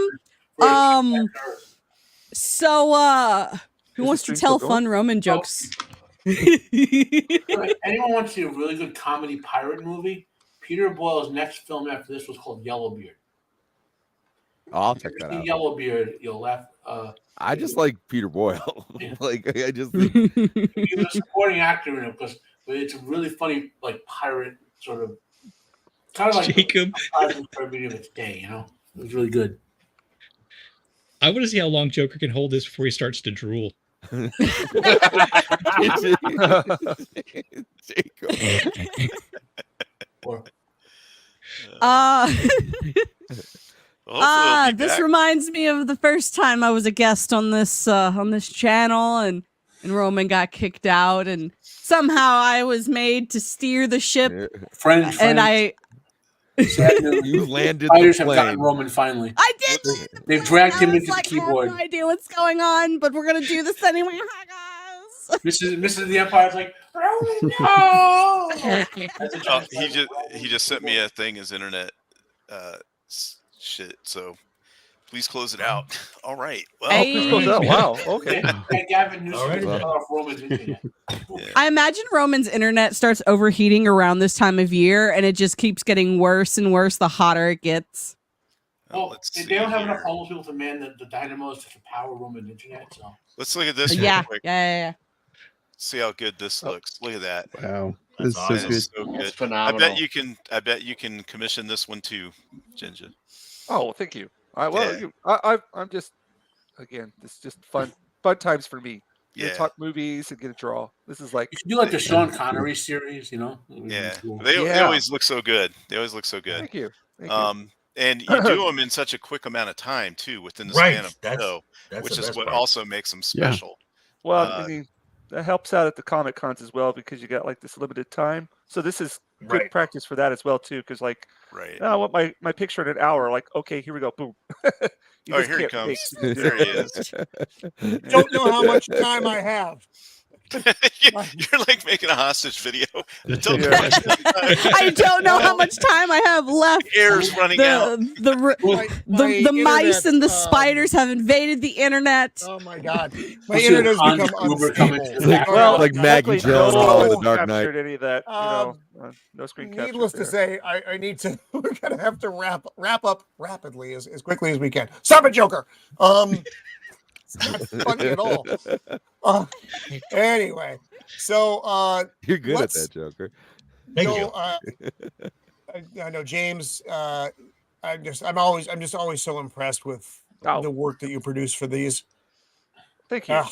So who wants to tell fun Roman jokes? Anyone wants to see a really good comedy pirate movie? Peter Boyle's next film after this was called Yellowbeard. I'll check that out. Yellowbeard, you'll laugh. I just like Peter Boyle. Yeah. I just He's a supporting actor in it, because it's a really funny, like, pirate sort of, kind of like Jacob. Pirates of its day. It was really good. I want to see how long Joker can hold this before he starts to drool. This reminds me of the first time I was a guest on this channel, and and Roman got kicked out, and somehow I was made to steer the ship. Friends, and I. You landed Spiders the have gotten plane. Roman finally. I did land the They've plane. dragged I him was into like, the keyboard. I have no idea what's going on, but we're gonna do this anyway. Hi guys. Mrs. the Empire's like, Roman, no. He just sent me a thing as internet shit. So please close it out. All right. Well, Hey. Close it out. Wow. Okay. Hey, Gavin Newsom All right. cut off Roman's internet. I imagine Roman's internet starts overheating around this time of year, and it just keeps getting worse and worse the hotter it gets. Well, let's they see don't have enough here. homeless people to man the dynamos to power Roman internet. So Let's look at this real Yeah, quick. yeah. See how good this looks. Look at that. Wow, That's that's so awesome. good. It's so good. It's phenomenal. I bet you can commission this one too, Jinja. Oh, well, thank you. I'm just, again, this is just fun times for me. You Yeah. talk movies and get a draw. This is like, you can do like the Sean Connery series, you know? Yeah. Cool. They Yeah. always look so good. They always look so good. thank you. Thank you. And you do them in such a quick amount of time too, within the Right. span of the That's- show, That's which the is best what part. also makes them special. Well, I mean, that helps out at the Comic Cons as well because you got like this limited time. So this is good Right. practice for that as well too. Because like, Right. I want my picture in an hour. Like, okay, here we go. Boom. You Oh, just here he can't comes. fake- There he is. Don't know how much time I have. You're like making a hostage video. Don't Yeah. know much time. I don't know how much time I have left. Air's running out. The mice and the spiders have invaded the internet. Oh my god, my We'll see internet has Hans become Gruber coming unstable. to the back. Well, like Maggie luckily, Gyllenhaal in The no Dark captured Knight. any of that. No screen capture. Needless to there. say, I need to. We're gonna have to wrap up rapidly as quickly as we can. Stop it, Joker. It's not funny at all. Anyway, so You're good at let's- that, Joker. Thank so, you. I know James. I'm just always so impressed with Oh. the work that you produce for these. Thank you. Ugh,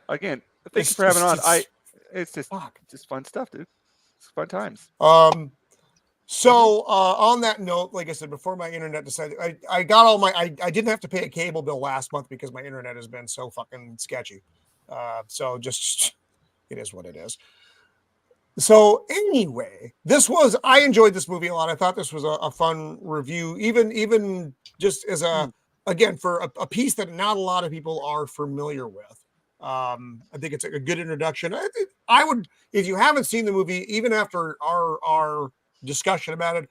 Again, it's thanks for having on. just- It's fuck. just fun stuff, dude. It's fun times. So on that note, like I said before, my internet decided I got all my I didn't have to pay a cable bill last month because my internet has been so fucking sketchy. So just it is what it is. So anyway, I enjoyed this movie a lot. I thought this was a fun review, even just as again for a piece that not a lot of people are familiar with. I think it's a good introduction. I would, if you haven't seen the movie, even after our discussion about it,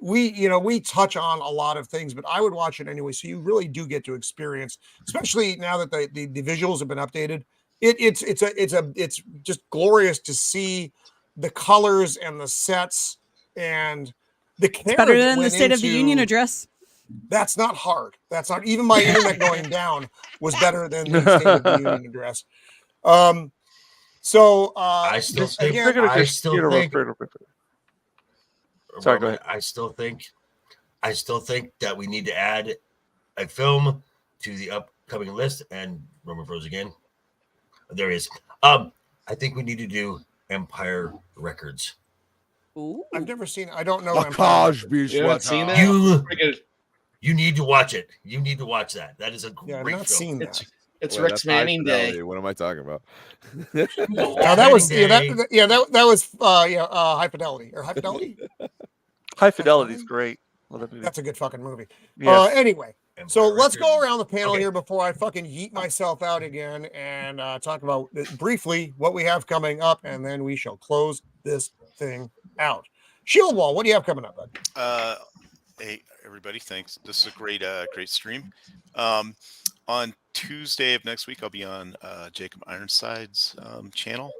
we touch on a lot of things, but I would watch it anyway. So you really do get to experience, especially now that the visuals have been updated. It's just glorious to see the colors and the sets and the care Better that than the went State of the Union into- address. That's not hard. That's not even my internet going down was better than the State of the Union address. So I still just think. again, I still think. Sorry, go ahead. I still think that we need to add a film to the upcoming list. And Roman froze again. There he is. I think we need to do Empire Records. Ooh. I've never seen. I don't know. The Empire. Cosby You haven't Show. seen that? You Pretty good. you need to watch it. You need to watch that. That is a Yeah, I've great not film. seen that. It's Well, Rick's that's high Manning Day. fidelity. What am I talking about? No, that was Day. that was High Fidelity or High Fidelity. High Fidelity is great. Love that movie. That's a good fucking movie. Yes. Anyway, Empire so let's go Records. around the panel Okay. here before I fucking yeet myself out again and talk about briefly what we have coming up, and then we shall close this thing out. Shield Wall, what do you have coming up, bud? Hey everybody, thanks. This is a great stream. On Tuesday of next week, I'll be on Jacob Ironside's channel,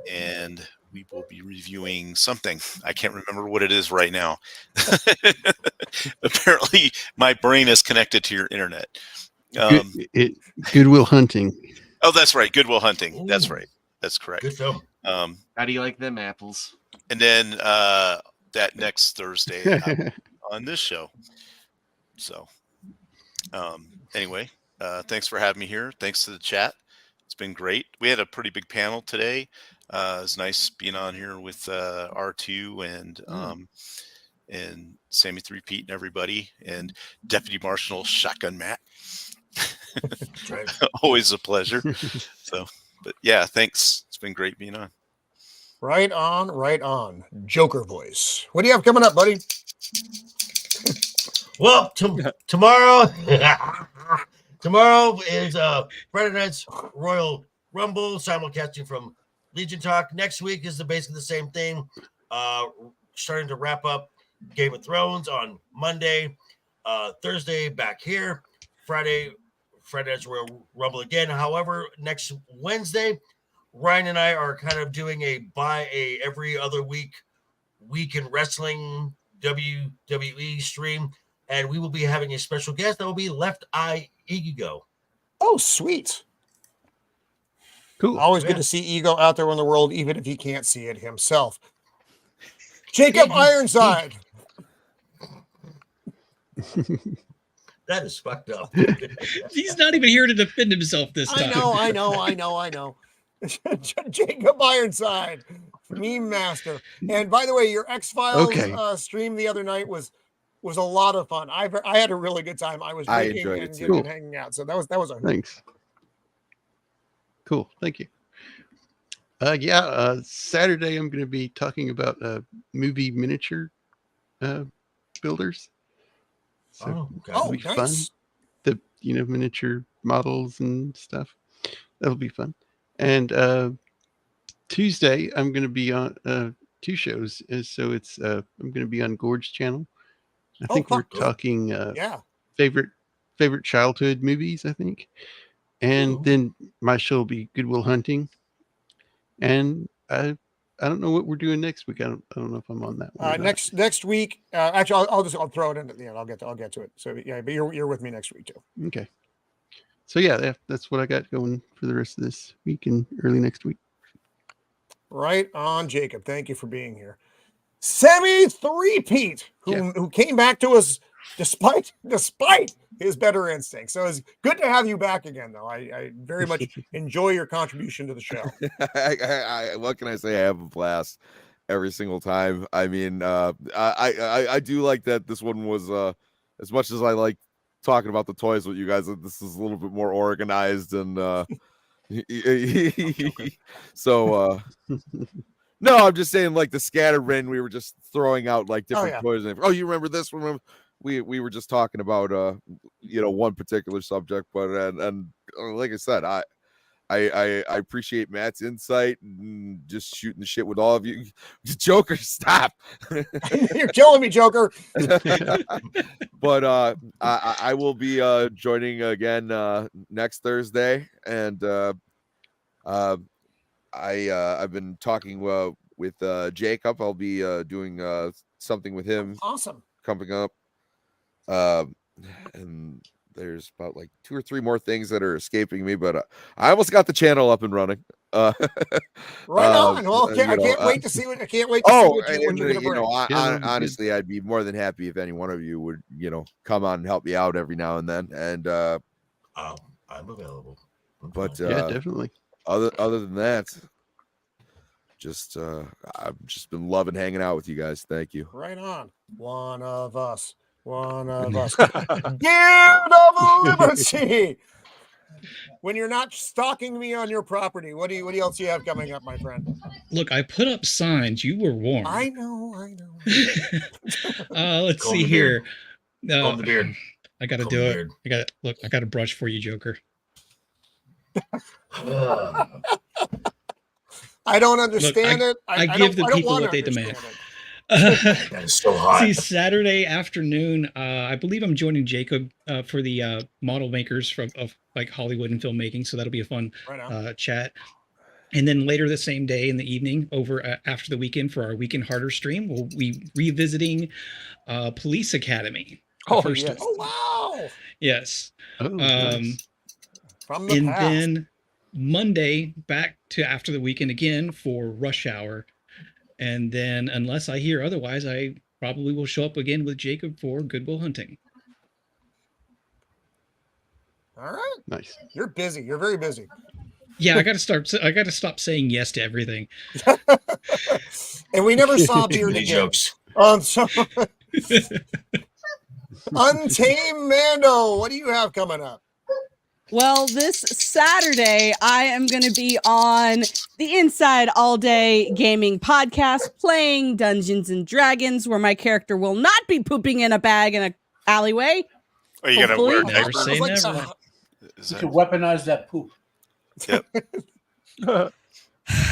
and we will be reviewing something. I can't remember what it is right now. Apparently, my brain is connected to your internet. Goodwill Hunting. Oh, that's right. Goodwill Hunting. That's Ooh. right. That's correct. Good film. How do you like them apples? And then that next Thursday on this show. So anyway, thanks for having me here. Thanks to the chat. It's been great. We had a pretty big panel today. It's nice being on here with R2 and Sammy 3-Pete and everybody, and Deputy Marshal Shotgun Matt. That's right. Always a pleasure. So But yeah, thanks. It's been great being on. Right on, right on. Joker voice. What do you have coming up, buddy? Well, tomorrow is Friday night's Royal Rumble simulcasting from Legion Talk. Next week is basically the same thing. Starting to wrap up Game of Thrones on Monday. Thursday back here. Friday night's Royal Rumble again. However, next Wednesday, Ryan and I are kind of doing a every other week in wrestling WWE stream, and we will be having a special guest that will be Left Eye Ego. Oh, sweet. Cool. Always good to see Ego out there in the world, even if he can't see it himself. Jacob Ironside. That is fucked up. He's not even here to defend himself this time. I know. Jacob Ironside, meme master. And by the way, your X-Files stream the other night was a lot of fun. I had a really good time. I was drinking and hanging out. So that was a thanks. Cool, thank you. Saturday I'm going to be talking about movie miniature builders. So it'll be fun. The miniature models and stuff. That'll be fun. And Tuesday I'm going to be on 2 shows. So it's I'm going to be on Gord's channel. I think we're talking favorite childhood movies, I think. And then my show will be Good Will Hunting. And I don't know what we're doing next week. I don't know if I'm on that one. Next week, actually, I'll throw it in at the end. I'll get to it. So yeah, but you're with me next week too. Okay. So yeah, that's what I got going for the rest of this week and early next week. Right on, Jacob. Thank you for being here. Sammy Three-Peat, who came back to us despite his better instincts. So it's good to have you back again, though. I very much enjoy your contribution to the show. What can I say? I have a blast every single time. I mean, I do like that this one was, as much as I like talking about the toys with you guys, this is a little bit more organized and so no, I'm just saying, like the scatterbrain, we were just throwing out like different toys. And, you remember this one? We were just talking about one particular subject, but and like I said, I appreciate Matt's insight and just shooting the shit with all of you. Joker, stop! You're killing me, Joker. But I will be joining again next Thursday, and I've been talking with Jacob. I'll be doing something with him. Awesome. Coming up. And there's about like 2 or 3 more things that are escaping me, but I almost got the channel up and running. Right on. Well, I can't wait to see what you're going to bring. Honestly, I'd be more than happy if any one of you would, come on and help me out every now and then. And I'm available. But definitely. Other than that, I've just been loving hanging out with you guys. Thank you. Right on. One of us. Guild of Liberty. When you're not stalking me on your property, what else do you have coming up, my friend? Look, I put up signs. You were warned. I know. Let's see here. Comb the beard. I got to do it. I got a brush for you, Joker. I don't understand it. I give the people what they demand. That is so hot. See, Saturday afternoon, I believe I'm joining Jacob for the model makers of like Hollywood and filmmaking, so that'll be a fun chat. And then later the same day in the evening, over after the weekend for our Weekend Harder stream, we'll be revisiting Police Academy. Oh, yes. Oh, wow. Yes. Nice. From the past. Then Monday back to after the weekend again for Rush Hour. And then, unless I hear otherwise, I probably will show up again with Jacob for Good Will Hunting. All right. Nice. You're busy. You're very busy. Yeah, I got to stop saying yes to everything. And we never saw Beard again. Jokes. Untamed Mando, what do you have coming up? Well, this Saturday, I am going to be on the Inside All Day Gaming Podcast playing Dungeons and Dragons, where my character will not be pooping in a bag in an alleyway. Are you going to wear Never diapers? say never. You can weaponize that poop. Yep.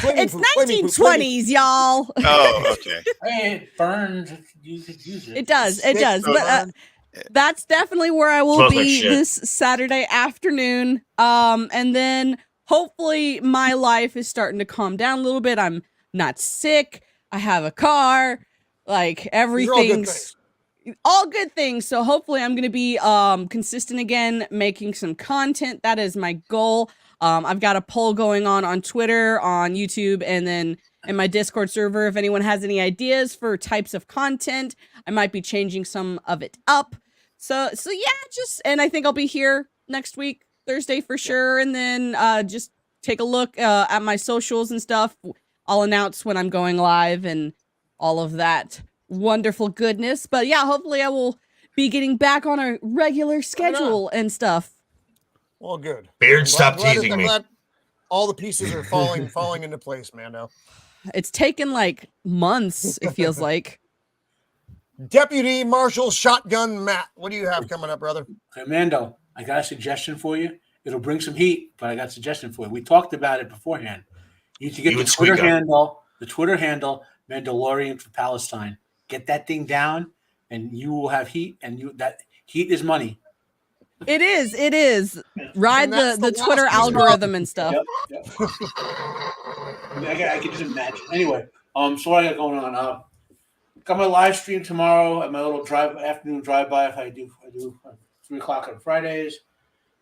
It's 1920s, y'all. Oh, okay. Hey, it burns. You could use it. It does. It does. But that's definitely where I will Smells like be shit. this Saturday afternoon. And then hopefully my life is starting to calm down a little bit. I'm not sick. I have a car. Like everything's all good things. So hopefully I'm going to be consistent again, making some content. That is my goal. I've got a poll going on Twitter, on YouTube, and then in my Discord server. If anyone has any ideas for types of content, I might be changing some of it up. So yeah, and I think I'll be here next week, Thursday for sure. And then just take a look at my socials and stuff. I'll announce when I'm going live and all of that wonderful goodness. But yeah, hopefully I will be getting back on a regular schedule and stuff. Well, good. Beard, stop teasing I'm me. glad all the pieces are falling into place, Mando. It's taken like months, it feels like. Deputy Marshal Shotgun Matt, what do you have coming up, brother? Okay, Mando, I got a suggestion for you. It'll bring some heat, but I got a suggestion for you. We talked about it beforehand. You need to get the Twitter handle, Mandalorian for Palestine. Get that thing down, and you will have heat, and that heat is money. It is. Ride the Twitter algorithm and stuff. Yep. I can just imagine. Anyway, so what I got going on? Got my live stream tomorrow at my little afternoon drive-by. If I do 3:00 on Fridays.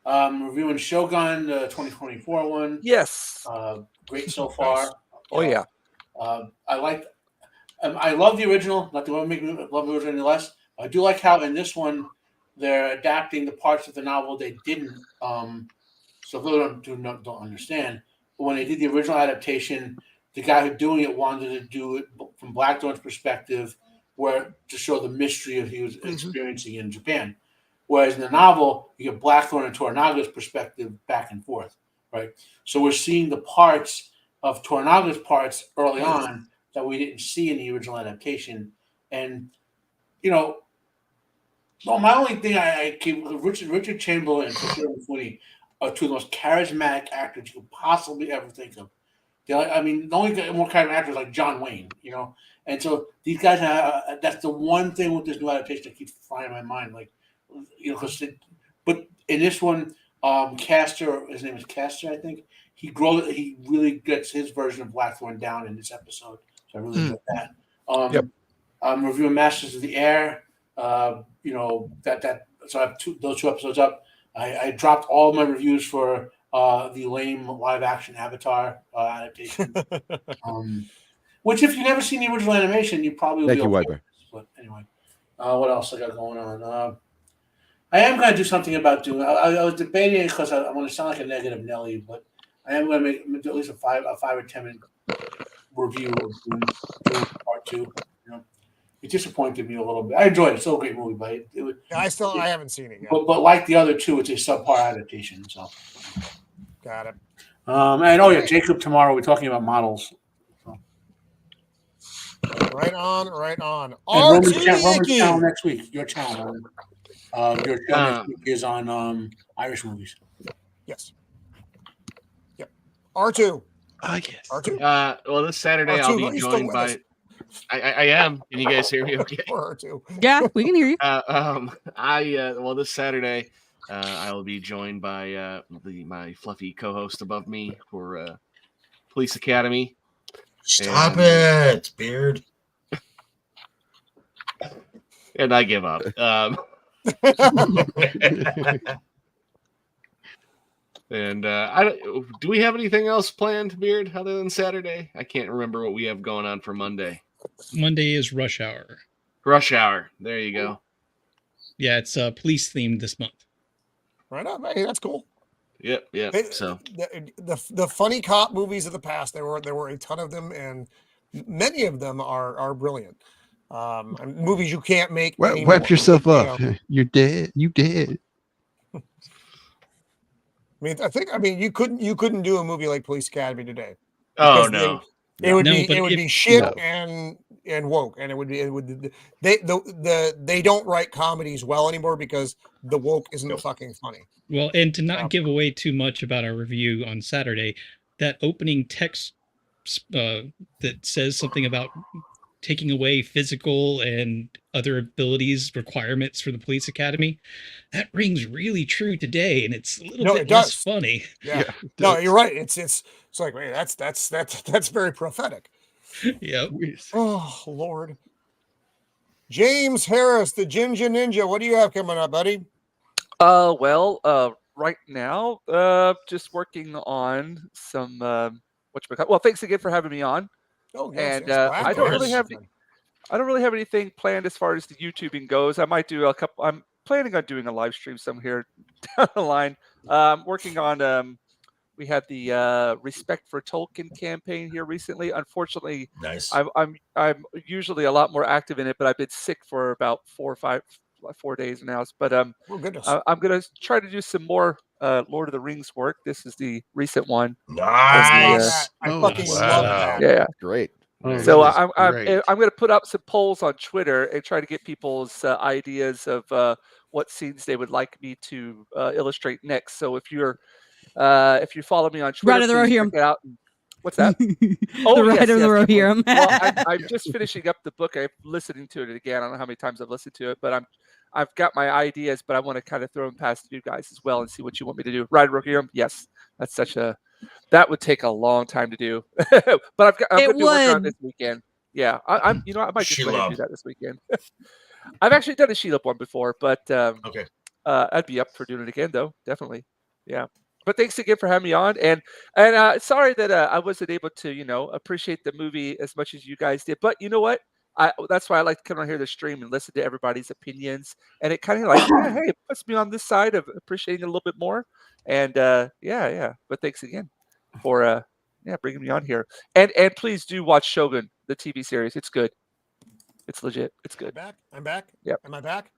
Reviewing Shogun, the 2024 one. Yes. Great so far. Oh yeah. I love the original. Not the one make me love the original any less. I do like how in this one they're adapting the parts of the novel they didn't. So if they don't understand, but when they did the original adaptation, the guy who's doing it wanted to do it from Blackthorn's perspective, to show the mystery of he was experiencing in Japan. Whereas in the novel, you get Blackthorn and Toranaga's perspective back and forth, right? So we're seeing the parts of Toranaga's parts early on that we didn't see in the original adaptation. And, my only thing I keep Richard Chamberlain and Christopher Footy are two of the most charismatic actors you could possibly ever think of. The only more charismatic actors like John Wayne, And so these guys, that's the one thing with this new adaptation that keeps flying in my mind. But in this one, Castor, his name is Castor, I think. He really gets his version of Blackthorn down in this episode. So I really enjoyed that. I'm reviewing Masters of the Air. So I have those two episodes up. I dropped all my reviews for the lame live action Avatar adaptation. Which, if you've never seen the original animation, you probably will. Thank you, Wiper. But anyway, what else I got going on? I am going to do something about doing. I was debating because I want to sound like a negative Nelly, but I am going to do at least a 5 or 10 minute review of doing part 2. It disappointed me a little bit. I enjoyed it. It's still a great movie, but I haven't seen it yet. But like the other two, it's a subpar adaptation. So got it. And Jacob tomorrow. We're talking about models. So. Right on. Roman's channel next week. Your channel. Your channel next week is on Irish movies. Yes. Yep. R2. Yes. R2. Well, this Saturday I'll be joined by. I am. Can you guys hear me? Okay. Yeah, we can hear you. This Saturday, I will be joined by my fluffy co-host above me for Police Academy. Stop it, Beard. And I give up. And do we have anything else planned, Beard, other than Saturday? I can't remember what we have going on for Monday. Monday is Rush Hour. Rush Hour. There you go. Yeah, it's police themed this month. Right on. Hey, that's cool. Yep. So the funny cop movies of the past, there were a ton of them, and many of them are brilliant. Movies you can't make. Wipe yourself up. You're dead. You dead. I mean, you couldn't do a movie like Police Academy today. Oh no. It would No, be shit and woke, and they don't write comedies well anymore because the woke isn't fucking funny. Well, and to not give away too much about our review on Saturday, that opening text that says something about taking away physical and other abilities requirements for the police academy, that rings really true today, and it's a little bit less funny. Yeah. No, you're right. It's like, wait, that's very prophetic. Yep. Oh Lord. James Harris, the Jinja Ninja, what do you have coming up, buddy? Right now, just working on some well, thanks again for having me on. Oh, yes, and I don't really have anything planned as far as the YouTubing goes. I might do I'm planning on doing a live stream somewhere down the line. Working on we had the Respect for Tolkien campaign here recently. Unfortunately, nice. I'm usually a lot more active in it, but I've been sick for about 4 days now. But I'm gonna try to do some more Lord of the Rings work. This is the recent one. Nice. I fucking love that. Yeah, great. So I'm gonna put up some polls on Twitter and try to get people's ideas of what scenes they would like me to illustrate next. So if you follow me on Twitter, Right of the Rohirrim. check it out. What's that? The Ride of the Rohirrim. Well, I'm just finishing up the book. I'm listening to it again. I don't know how many times I've listened to it, but I've got my ideas, but I want to kind of throw them past you guys as well and see what you want me to do. Ride of the Rohirrim? Yes, that would take a long time to do, but I'm going to do work on it this weekend. Yeah, I might just go ahead and do that this weekend. I've actually done a Shelob one before, but okay, I'd be up for doing it again though, definitely. Yeah. But thanks again for having me on, and sorry that I wasn't able to, appreciate the movie as much as you guys did. But you know what? That's why I like to come on here to stream and listen to everybody's opinions, and it kind of hey, it puts me on this side of appreciating it a little bit more. And yeah. But thanks again for bringing me on here, and please do watch Shogun, the TV series. It's good. It's legit. It's good. I'm back. Yep. Am I back?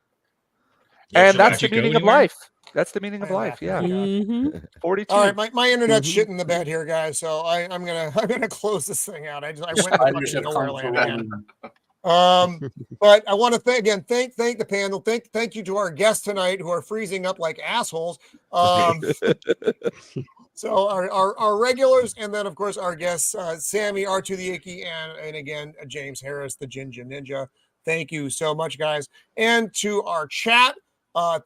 And that's the meaning of life. That's the meaning of life. Yeah. 42. All right, my internet's shit in the bed here, guys. So I'm gonna close this thing out. I went in nowhere land again. But I want to thank the panel. Thank you to our guests tonight who are freezing up like assholes. So our regulars, and then of course our guests, Sammy R2 the Icky, and again James Harris, the Jinja Ninja. Thank you so much, guys. And to our chat,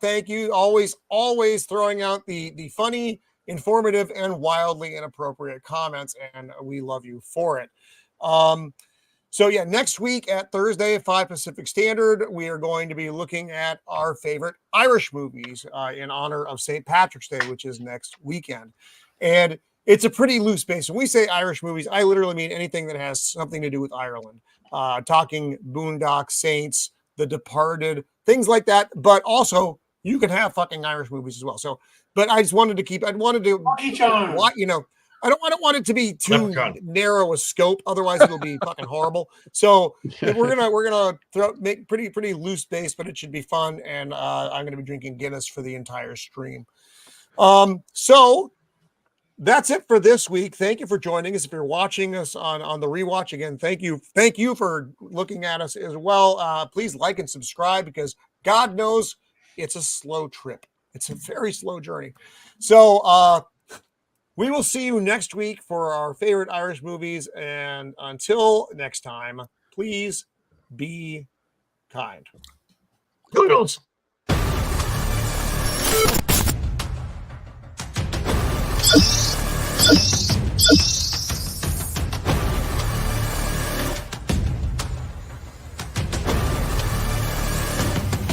thank you. Always throwing out the funny, informative, and wildly inappropriate comments, and we love you for it. So yeah, next week at Thursday at 5 Pacific Standard, we are going to be looking at our favorite Irish movies in honor of St. Patrick's Day, which is next weekend. And it's a pretty loose base. When we say Irish movies, I literally mean anything that has something to do with Ireland. Talking Boondock Saints, The Departed, things like that. But also, you can have fucking Irish movies as well. So, but I just wanted to I don't want it to be too narrow a scope. Otherwise, it'll be fucking horrible. So we're gonna make pretty loose base, but it should be fun. And I'm gonna be drinking Guinness for the entire stream. So that's it for this week. Thank you for joining us. If you're watching us on the rewatch again, thank you for looking at us as well. Please like and subscribe, because God knows it's a slow trip. It's a very slow journey. So we will see you next week for our favorite Irish movies. And until next time, please be kind. Kudos. You